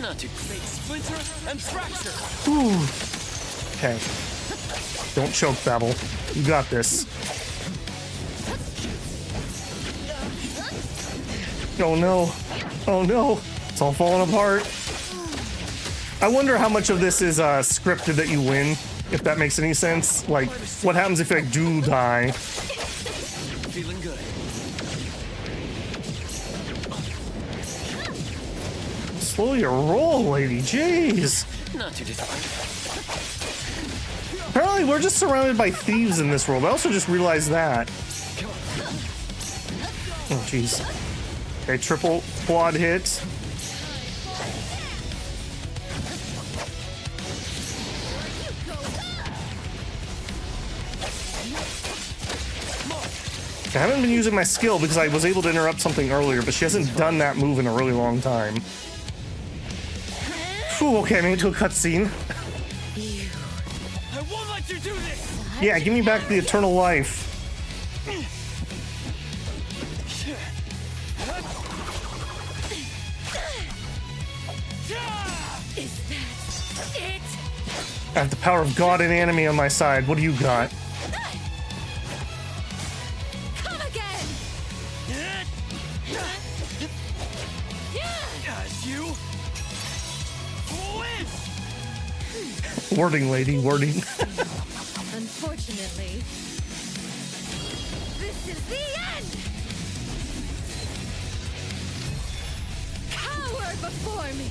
Not too fake splinter and fracture. Whew. Okay. Don't choke, Babel. You got this. Oh no. Oh no. It's all falling apart. I wonder how much of this is scripted that you win, if that makes any sense. Like, what happens if I do die? Feeling good. Slow your roll, lady. Jeez. Not too difficult. Apparently, we're just surrounded by thieves in this world. I also just realized that. Oh, jeez. Okay, triple quad hit. I haven't been using my skill because I was able to interrupt something earlier, but she hasn't done that move in a really long time. Ooh, okay, I made it to a cutscene. I won't let you do this! Yeah, give me back the eternal life. Is that it? I have the power of God and anime on my side. What do you got? Come again! You win! Wording, lady, wording. Unfortunately, this is the end! Cower before me!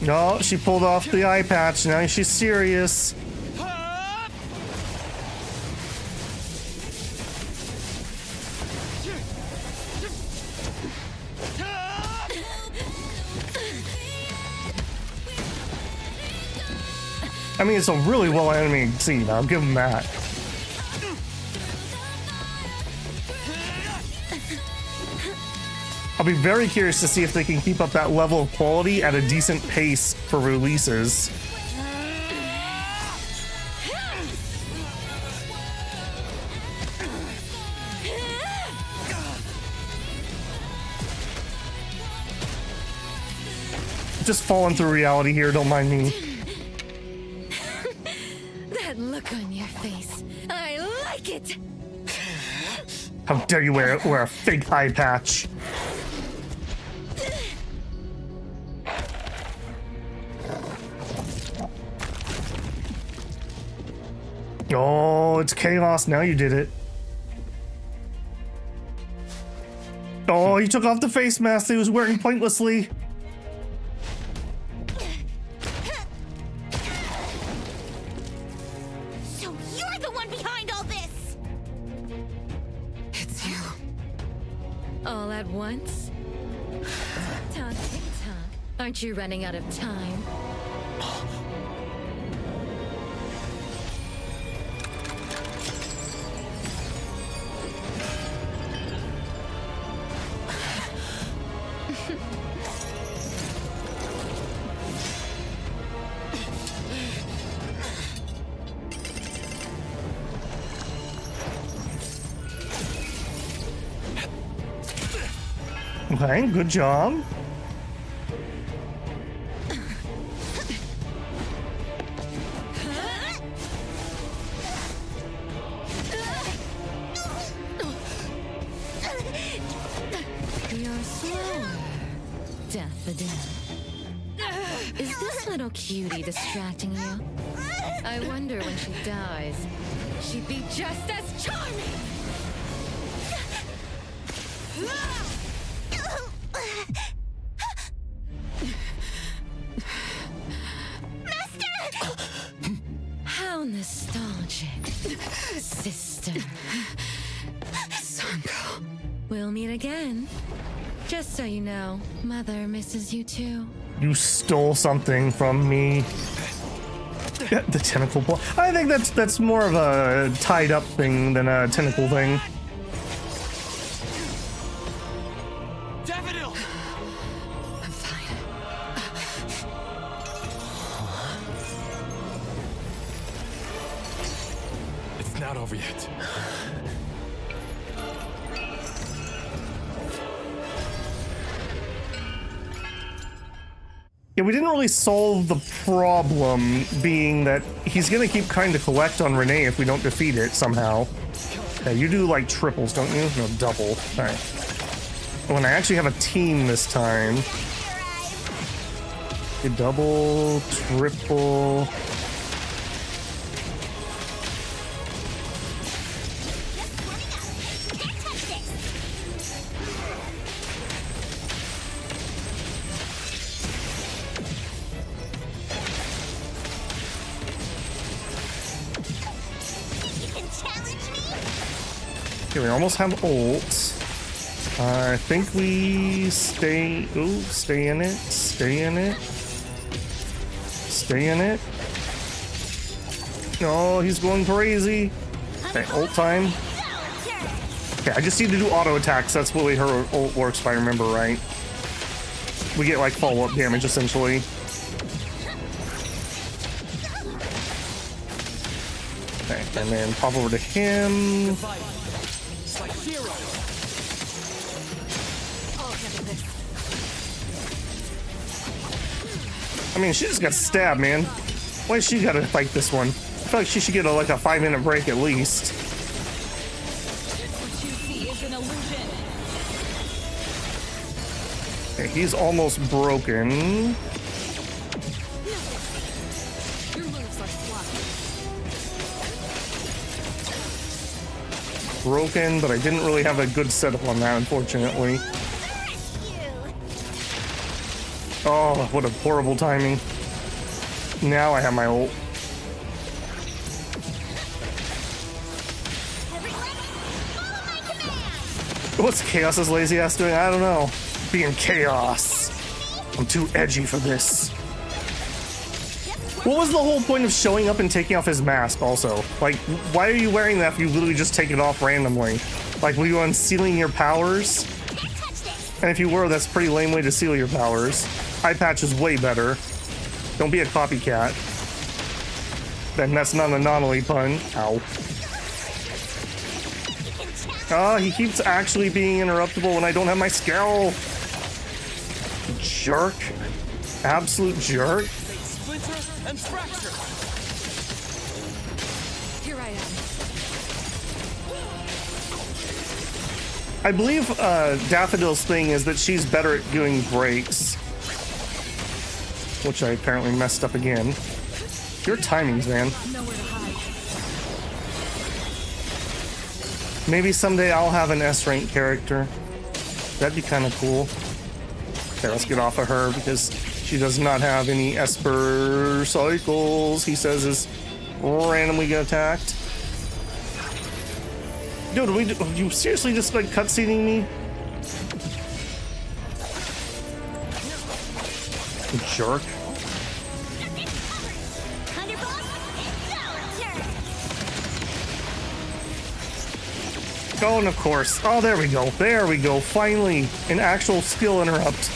No, she pulled off the eye patch. Now she's serious. I mean, it's a really well animated scene. I'll give them that. I'll be very curious to see if they can keep up that level of quality at a decent pace for releases. Just falling through reality here, don't mind me. That look on your face, I like it! How dare you wear a fake eye patch? Oh, it's chaos. Now you did it. Oh, he took off the face mask that he was wearing pointlessly. So you're the one behind all this! It's you. All at once? Tick-tock, tick-tock. Aren't you running out of time? Okay, good job. You're slower, Daffodil. Is this little cutie distracting you? I wonder when she dies, she'd be just as charming! How nostalgic, sister. Sanko. We'll meet again. Just so you know, Mother misses you too. You stole something from me. The tentacle ball. I think that's more of a tied up thing than a tentacle thing. Daffodil! I'm fine. It's not over yet. Yeah, we didn't really solve the problem, being that he's gonna keep trying to collect on Renee if we don't defeat it somehow. Yeah, you do like triples, don't you? No, double. Alright. When I actually have a team this time. Okay, double, triple. Okay, we almost have ults. I think we stay. Ooh, stay in it. Stay in it. Stay in it. No, he's going crazy. Okay, ult time. Okay, I just need to do auto attacks. That's the way her ult works, if I remember right. We get like follow-up damage essentially. Okay, and then pop over to him. I mean, she just got stabbed, man. Why does she gotta fight this one? I feel like she should get like a 5-minute break at least. Okay, he's almost broken. Broken, but I didn't really have a good setup on that, unfortunately. Oh, what a horrible timing. Now I have my ult. What's Chaos's lazy ass doing? I don't know. Being Chaos. I'm too edgy for this. What was the whole point of showing up and taking off his mask also? Like, why are you wearing that if you literally just take it off randomly? Like, were you unsealing your powers? And if you were, that's a pretty lame way to seal your powers. Eye patch is way better. Don't be a copycat. Then that's not an anomaly pun. Ow. Ah, he keeps actually being interruptible when I don't have my skill. Jerk. Absolute jerk. And fracture. Here I am. I believe Daffodil's thing is that she's better at doing breaks. Which I apparently messed up again. Your timings, man. Maybe someday I'll have an S-rank character. That'd be kind of cool. Okay, let's get off of her because she does not have any Esper cycles. He says is randomly get attacked. Dude, are you seriously just like cutscening me? You jerk. Oh, and of course. Oh, there we go. There we go. Finally, an actual skill interrupt.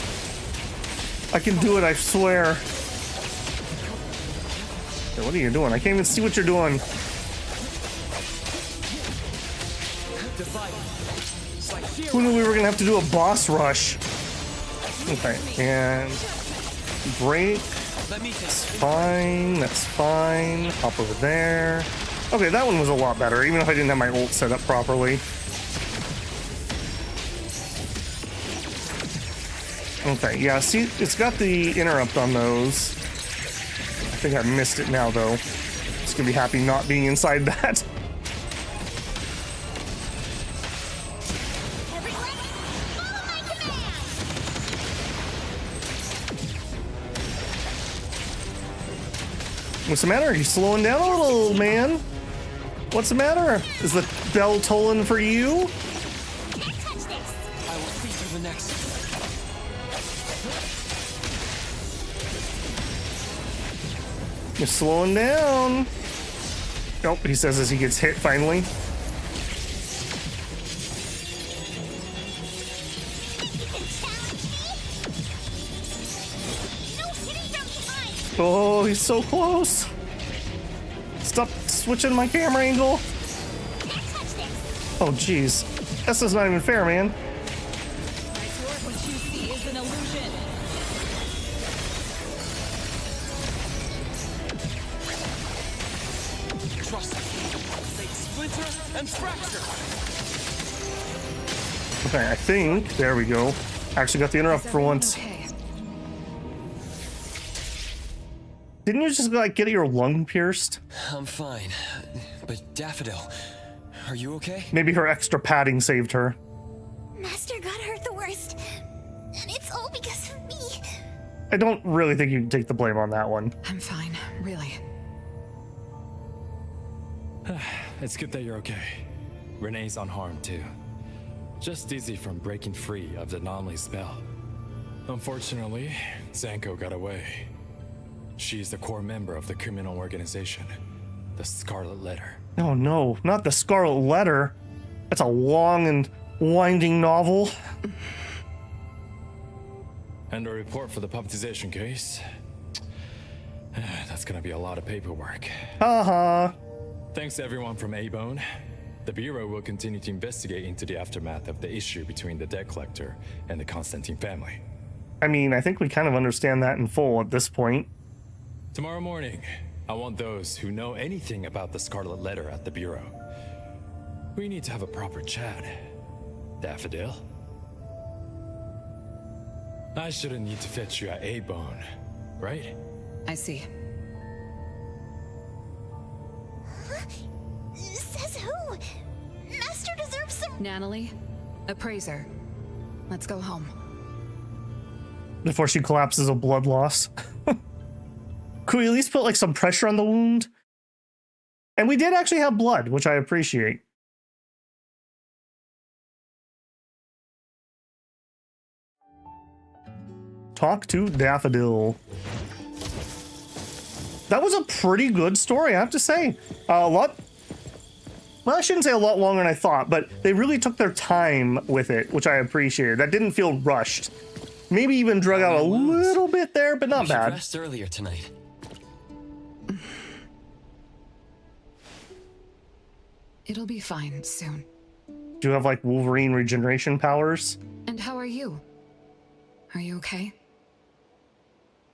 I can do it, I swear. Hey, what are you doing? I can't even see what you're doing. Who knew we were gonna have to do a boss rush? Okay, and break. That's fine. That's fine. Hop over there. Okay, that one was a lot better, even if I didn't have my ult set up properly. Okay, yeah, see, it's got the interrupt on those. I think I missed it now, though. Just gonna be happy not being inside that. What's the matter? Are you slowing down a little, man? What's the matter? Is the bell tolling for you? I will feed you the next. You're slowing down. Nope, he says as he gets hit finally. Oh, he's so close. Stop switching my camera angle. Oh, jeez. This is not even fair, man. What you see is an illusion. Trust me. They splinter and fracture. Okay, I think. There we go. Actually got the interrupt for once. Okay. Didn't you just like get your lung pierced? I'm fine. But Daffodil, are you okay? Maybe her extra padding saved her. Master got hurt the worst, and it's all because of me. I don't really think you can take the blame on that one. I'm fine, really. It's good that you're okay. Renee's unharmed too. Just dizzy from breaking free of the anomaly spell. Unfortunately, Zanko got away. She's the core member of the criminal organization, the Scarlet Letter. Oh no, not the Scarlet Letter. That's a long and winding novel. And a report for the puppetization case. That's gonna be a lot of paperwork. Haha. Thanks to everyone from A-Bone. The Bureau will continue to investigate into the aftermath of the issue between the debt collector and the Constantine family. I mean, I think we kind of understand that in full at this point. Tomorrow morning, I want those who know anything about the Scarlet Letter at the Bureau. We need to have a proper chat. Daffodil? I shouldn't need to fetch you at A-Bone, right? I see. Says who? Master deserves some. Natalie, appraiser. Let's go home. Before she collapses of blood loss. Could we at least put like some pressure on the wound? And we did actually have blood, which I appreciate. Talk to Daffodil. That was a pretty good story, I have to say. A lot. Well, I shouldn't say a lot longer than I thought, but they really took their time with it, which I appreciated. That didn't feel rushed. Maybe even drug out a little bit there, but not bad. Rest earlier tonight. It'll be fine soon. Do you have like Wolverine regeneration powers? And how are you? Are you okay?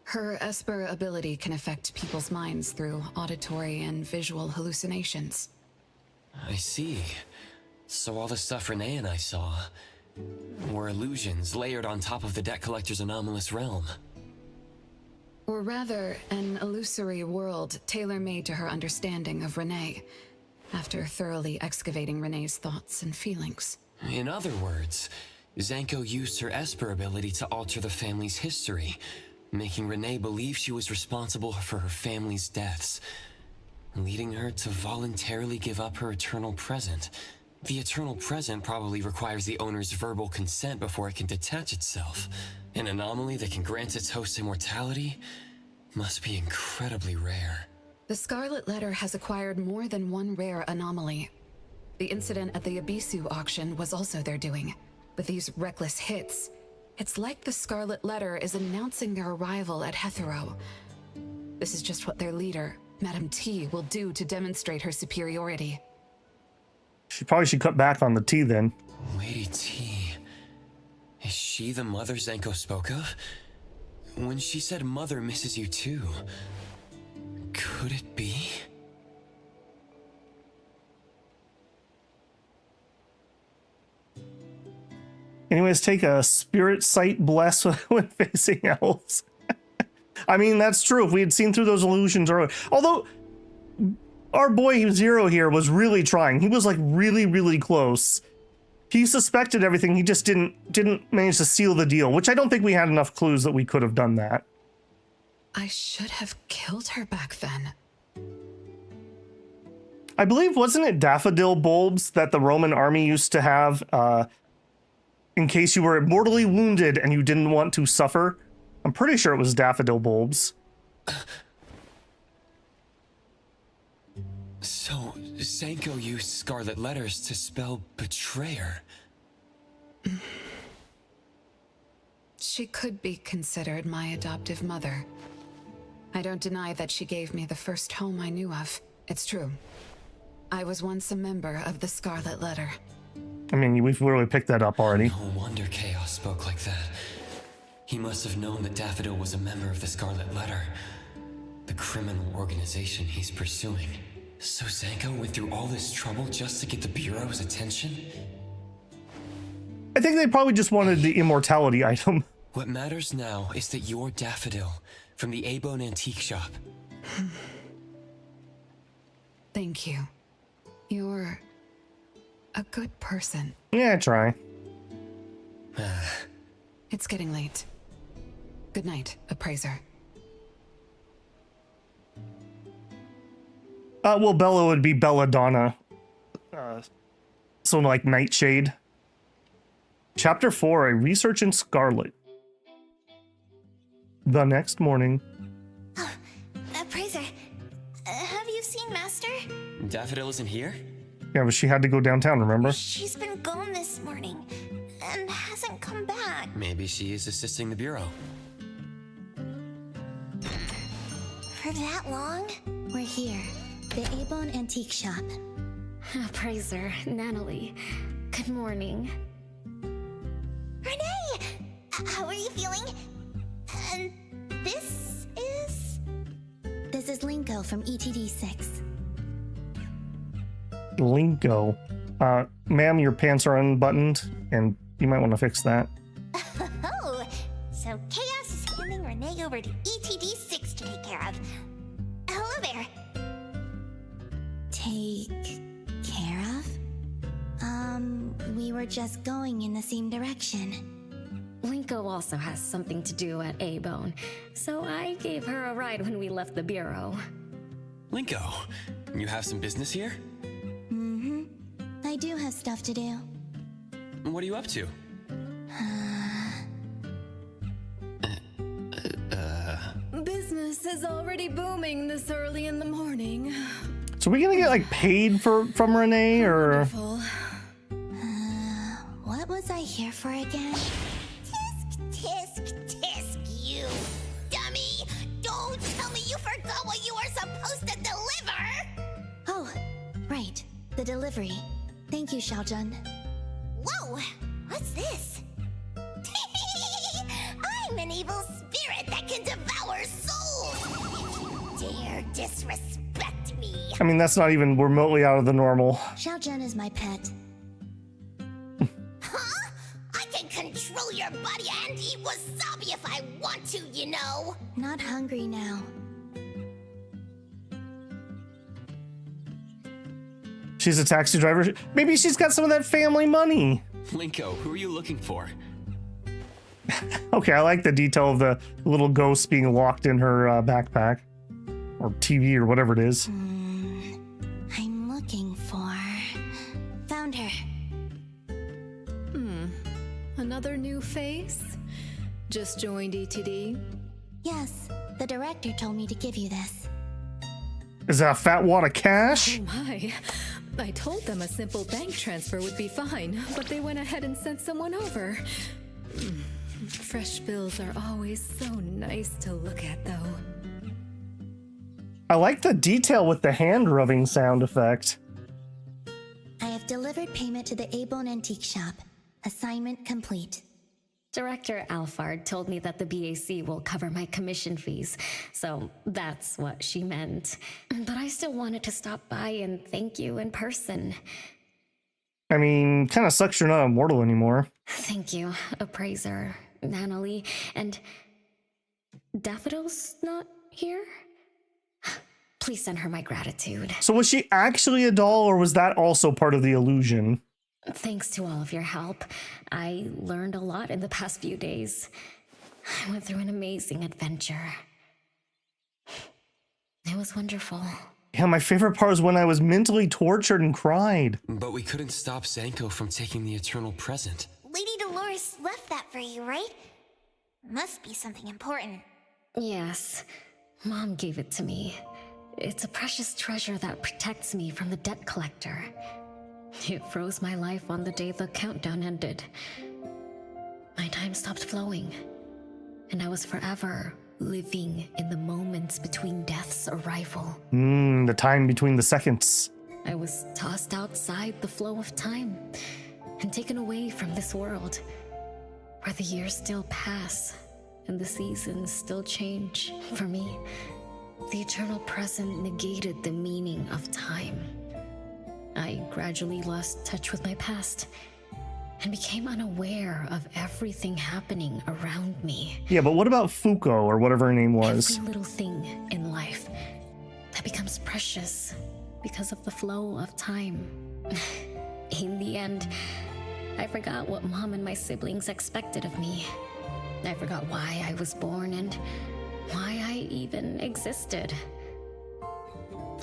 Her Esper ability can affect people's minds through auditory and visual hallucinations. I see. So all the stuff Renee and I saw were illusions layered on top of the debt collector's anomalous realm. Or rather, an illusory world tailor-made to her understanding of Renee, after thoroughly excavating Renee's thoughts and feelings. In other words, Zanko used her Esper ability to alter the family's history, making Renee believe she was responsible for her family's deaths, leading her to voluntarily give up her eternal present. The eternal present probably requires the owner's verbal consent before it can detach itself. An anomaly that can grant its host immortality must be incredibly rare. The Scarlet Letter has acquired more than one rare anomaly. The incident at the Abisu auction was also their doing. With these reckless hits, it's like the Scarlet Letter is announcing their arrival at Hetero. This is just what their leader, Madame T, will do to demonstrate her superiority. She probably should cut back on the tea then. Lady T. Is she the mother Zanko spoke of? When she said mother misses you too, could it be? Anyways, take a spirit sight bless when facing elves. I mean, that's true. If we had seen through those illusions earlier. Although, our boy Zero here was really trying. He was like really, really close. He suspected everything. He just didn't manage to seal the deal, which I don't think we had enough clues that we could have done that. I should have killed her back then. I believe, wasn't it daffodil bulbs that the Roman army used to have in case you were mortally wounded and you didn't want to suffer? I'm pretty sure it was daffodil bulbs. So, Zanko used scarlet letters to spell betrayer. She could be considered my adoptive mother. I don't deny that she gave me the first home I knew of. It's true. I was once a member of the Scarlet Letter. I mean, we've literally picked that up already. No wonder Chaos spoke like that. He must have known that Daffodil was a member of the Scarlet Letter, the criminal organization he's pursuing. So Zanko went through all this trouble just to get the Bureau's attention? I think they probably just wanted the immortality item. What matters now is that you're Daffodil from the A-Bone Antique Shop. Thank you. You're a good person. Yeah, try. It's getting late. Good night, appraiser. Well, Bella would be Belladonna. So like Nightshade. Chapter 4, a research in Scarlet. The next morning. Appraiser, have you seen Master? Daffodil isn't here? Yeah, but she had to go downtown, remember? She's been gone this morning and hasn't come back. Maybe she is assisting the Bureau. For that long? We're here, the Avon Antique Shop. Appraiser, Natalie. Good morning. Renee! How are you feeling? And this is? This is Linko from ETD6. Linko. Ma'am, your pants are unbuttoned, and you might want to fix that. Oh, so Chaos is handing Renee over to ETD6 to take care of. Hello there. Take care of? We were just going in the same direction. Linko also has something to do at A-Bone, so I gave her a ride when we left the Bureau. Linko, you have some business here? Mm-hmm. I do have stuff to do. What are you up to? Business is already booming this early in the morning. So are we gonna get like paid from Renee, or? Wonderful. What was I here for again? Tisk, you dummy! Don't tell me you forgot what you were supposed to deliver! Oh, right. The delivery. Thank you, Xiaojun. Whoa! What's this? I'm an evil spirit that can devour souls! If you dare disrespect me! I mean, that's not even remotely out of the normal. Xiaojun is my pet. Huh? I can control your body and eat wasabi if I want to, you know! Not hungry now. She's a taxi driver. Maybe she's got some of that family money. Linko, who are you looking for? Okay, I like the detail of the little ghost being locked in her backpack. Or TV or whatever it is. I'm looking for... Found her. Another new face? Just joined ETD? Yes, the director told me to give you this. Is that a fat wad of cash? Oh my. I told them a simple bank transfer would be fine, but they went ahead and sent someone over. Fresh bills are always so nice to look at, though. I like the detail with the hand rubbing sound effect. I have delivered payment to the A-Bone Antique Shop. Assignment complete. Director Alfard told me that the BAC will cover my commission fees, so that's what she meant. But I still wanted to stop by and thank you in person. I mean, kind of sucks you're not immortal anymore. Thank you, Appraiser, Natalie, and... Daffodil's not here? Please send her my gratitude. So was she actually a doll, or was that also part of the illusion? Thanks to all of your help. I learned a lot in the past few days. I went through an amazing adventure. It was wonderful. Yeah, my favorite part was when I was mentally tortured and cried. But we couldn't stop Zanko from taking the eternal present. Lady Dolores left that for you, right? Must be something important. Yes. Mom gave it to me. It's a precious treasure that protects me from the debt collector. It froze my life on the day the countdown ended. My time stopped flowing, and I was forever living in the moments between death's arrival. The time between the seconds. I was tossed outside the flow of time and taken away from this world, where the years still pass and the seasons still change. For me, the eternal present negated the meaning of time. I gradually lost touch with my past and became unaware of everything happening around me. Yeah, but what about Fuko, or whatever her name was? Every little thing in life that becomes precious because of the flow of time. In the end, I forgot what Mom and my siblings expected of me. I forgot why I was born and why I even existed.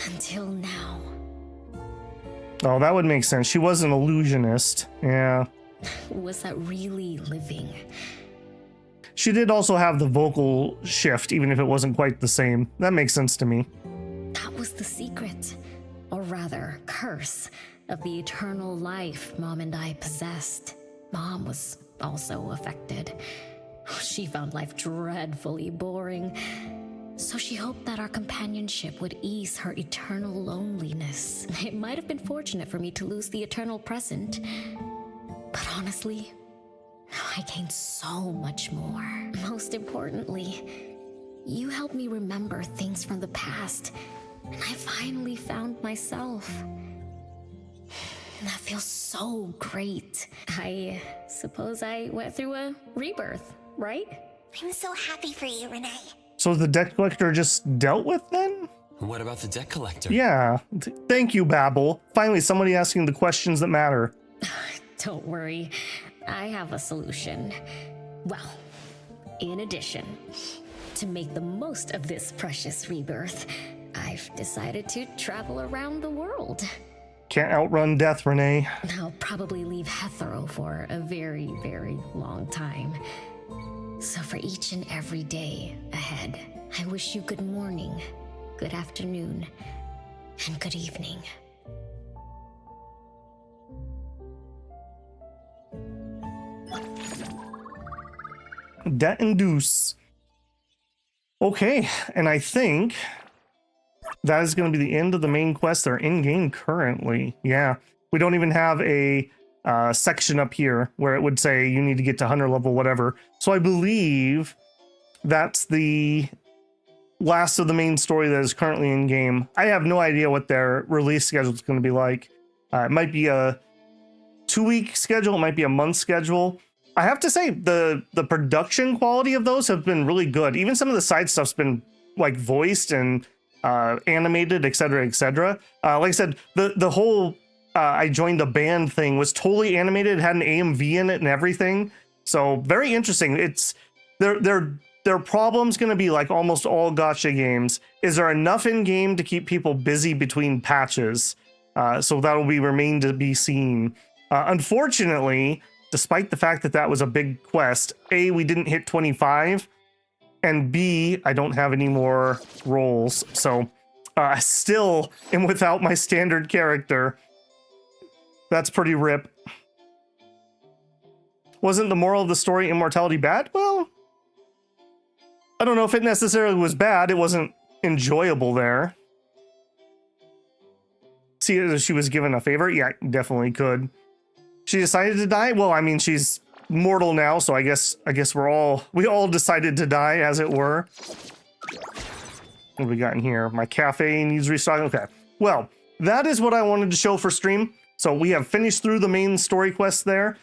Until now. Oh, that would make sense. She was an illusionist. Yeah. Was that really living? She did also have the vocal shift, even if it wasn't quite the same. That makes sense to me. That was the secret. or rather, curse, of the eternal life Mom and I possessed. Mom was also affected. She found life dreadfully boring, so she hoped that our companionship would ease her eternal loneliness. It might have been fortunate for me to lose the eternal present, but honestly, I gained so much more. Most importantly, you helped me remember things from the past, and I finally found myself. And that feels so great. I suppose I went through a rebirth, right? I'm so happy for you, Renee. So the deck collector just dealt with then? What about the deck collector? Yeah. Thank you, Babel. Finally, somebody asking the questions that matter. Don't worry, I have a solution. Well, in addition, to make the most of this precious rebirth, I've decided to travel around the world. Can't outrun death, Renee. I'll probably leave Hetero for a very, very long time. So for each and every day ahead, I wish you good morning, good afternoon, and good evening. Debt induce. Okay, and I think that is going to be the end of the main quests that are in-game currently. Yeah, we don't even have a section up here where it would say you need to get to 100 level whatever. So I believe that's the last of the main story that is currently in-game. I have no idea what their release schedule is going to be like. It might be a 2-week schedule, it might be a month schedule. I have to say the production quality of those have been really good. Even some of the side stuff's been like voiced and animated, etc., etc. Like I said, the whole I joined a band thing was totally animated. It had an AMV in it and everything. So very interesting. It's their problem's going to be like almost all gacha games. Is there enough in game to keep people busy between patches? So that'll remain to be seen. Unfortunately, despite the fact that that was a big quest, A, we didn't hit 25, and B, I don't have any more roles. So I still am without my standard character. That's pretty rip. Wasn't the moral of the story immortality bad? Well, I don't know if it necessarily was bad. It wasn't enjoyable there. See if she was given a favor? Yeah, definitely could. She decided to die? Well, I mean, she's mortal now, so I guess we all decided to die, as it were. What have we got in here? My cafe needs restocking. Okay. Well, that is what I wanted to show for stream. So we have finished through the main story quests there.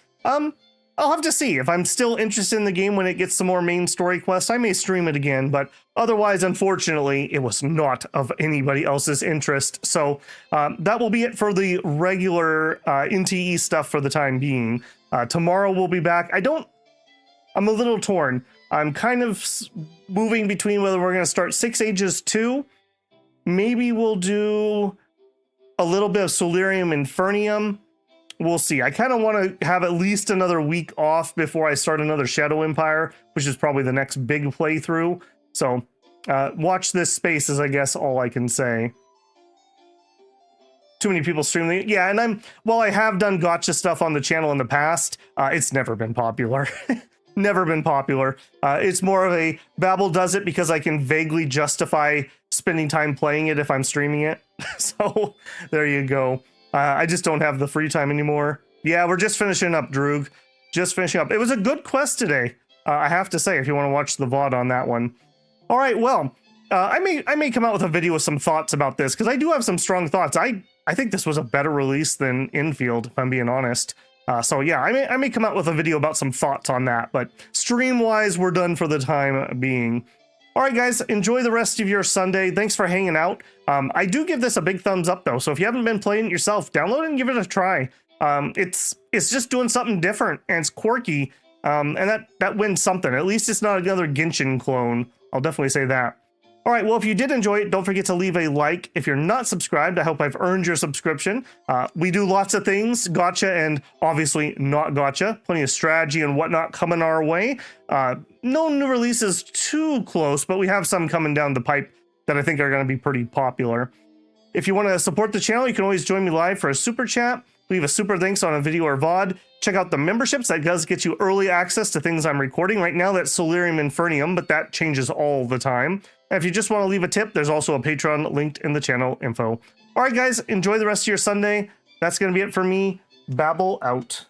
I'll have to see if I'm still interested in the game when it gets some more main story quests. I may stream it again, but otherwise, unfortunately, it was not of anybody else's interest. So that will be it for the regular NTE stuff for the time being. Tomorrow we'll be back. I'm a little torn. I'm kind of moving between whether we're going to start 6 Ages 2. Maybe we'll do a little bit of Solarium Infernium. We'll see. I kind of want to have at least another week off before I start another Shadow Empire, which is probably the next big playthrough. So watch this space is, I guess, all I can say. Too many people streaming. Yeah, and while I have done gacha stuff on the channel in the past, it's never been popular. Never been popular. It's more of a Babel does it because I can vaguely justify spending time playing it if I'm streaming it. So there you go. I just don't have the free time anymore. Yeah, we're just finishing up, Droog. Just finishing up. It was a good quest today, I have to say, if you want to watch the VOD on that one. All right, well, I may come out with a video with some thoughts about this, because I do have some strong thoughts. I think this was a better release than Infield, if I'm being honest. So yeah, I may come out with a video about some thoughts on that, but stream-wise, we're done for the time being. All right, guys, enjoy the rest of your Sunday. Thanks for hanging out. I do give this a big thumbs up, though. So if you haven't been playing it yourself, download it and give it a try. It's just doing something different, and it's quirky, and that wins something. At least it's not another Genshin clone. I'll definitely say that. All right, well, if you did enjoy it, don't forget to leave a like. If you're not subscribed, I hope I've earned your subscription. We do lots of things, gacha and obviously not gacha. Plenty of strategy and whatnot coming our way. No new releases too close, but we have some coming down the pipe that I think are going to be pretty popular. If you want to support the channel, you can always join me live for a super chat, leave a super thanks on a video or VOD. Check out the memberships. That does get you early access to things I'm recording. Right now, that's Solarium Infernium, but that changes all the time. And if you just want to leave a tip, there's also a Patreon linked in the channel info. All right, guys, enjoy the rest of your Sunday. That's going to be it for me. Babble out.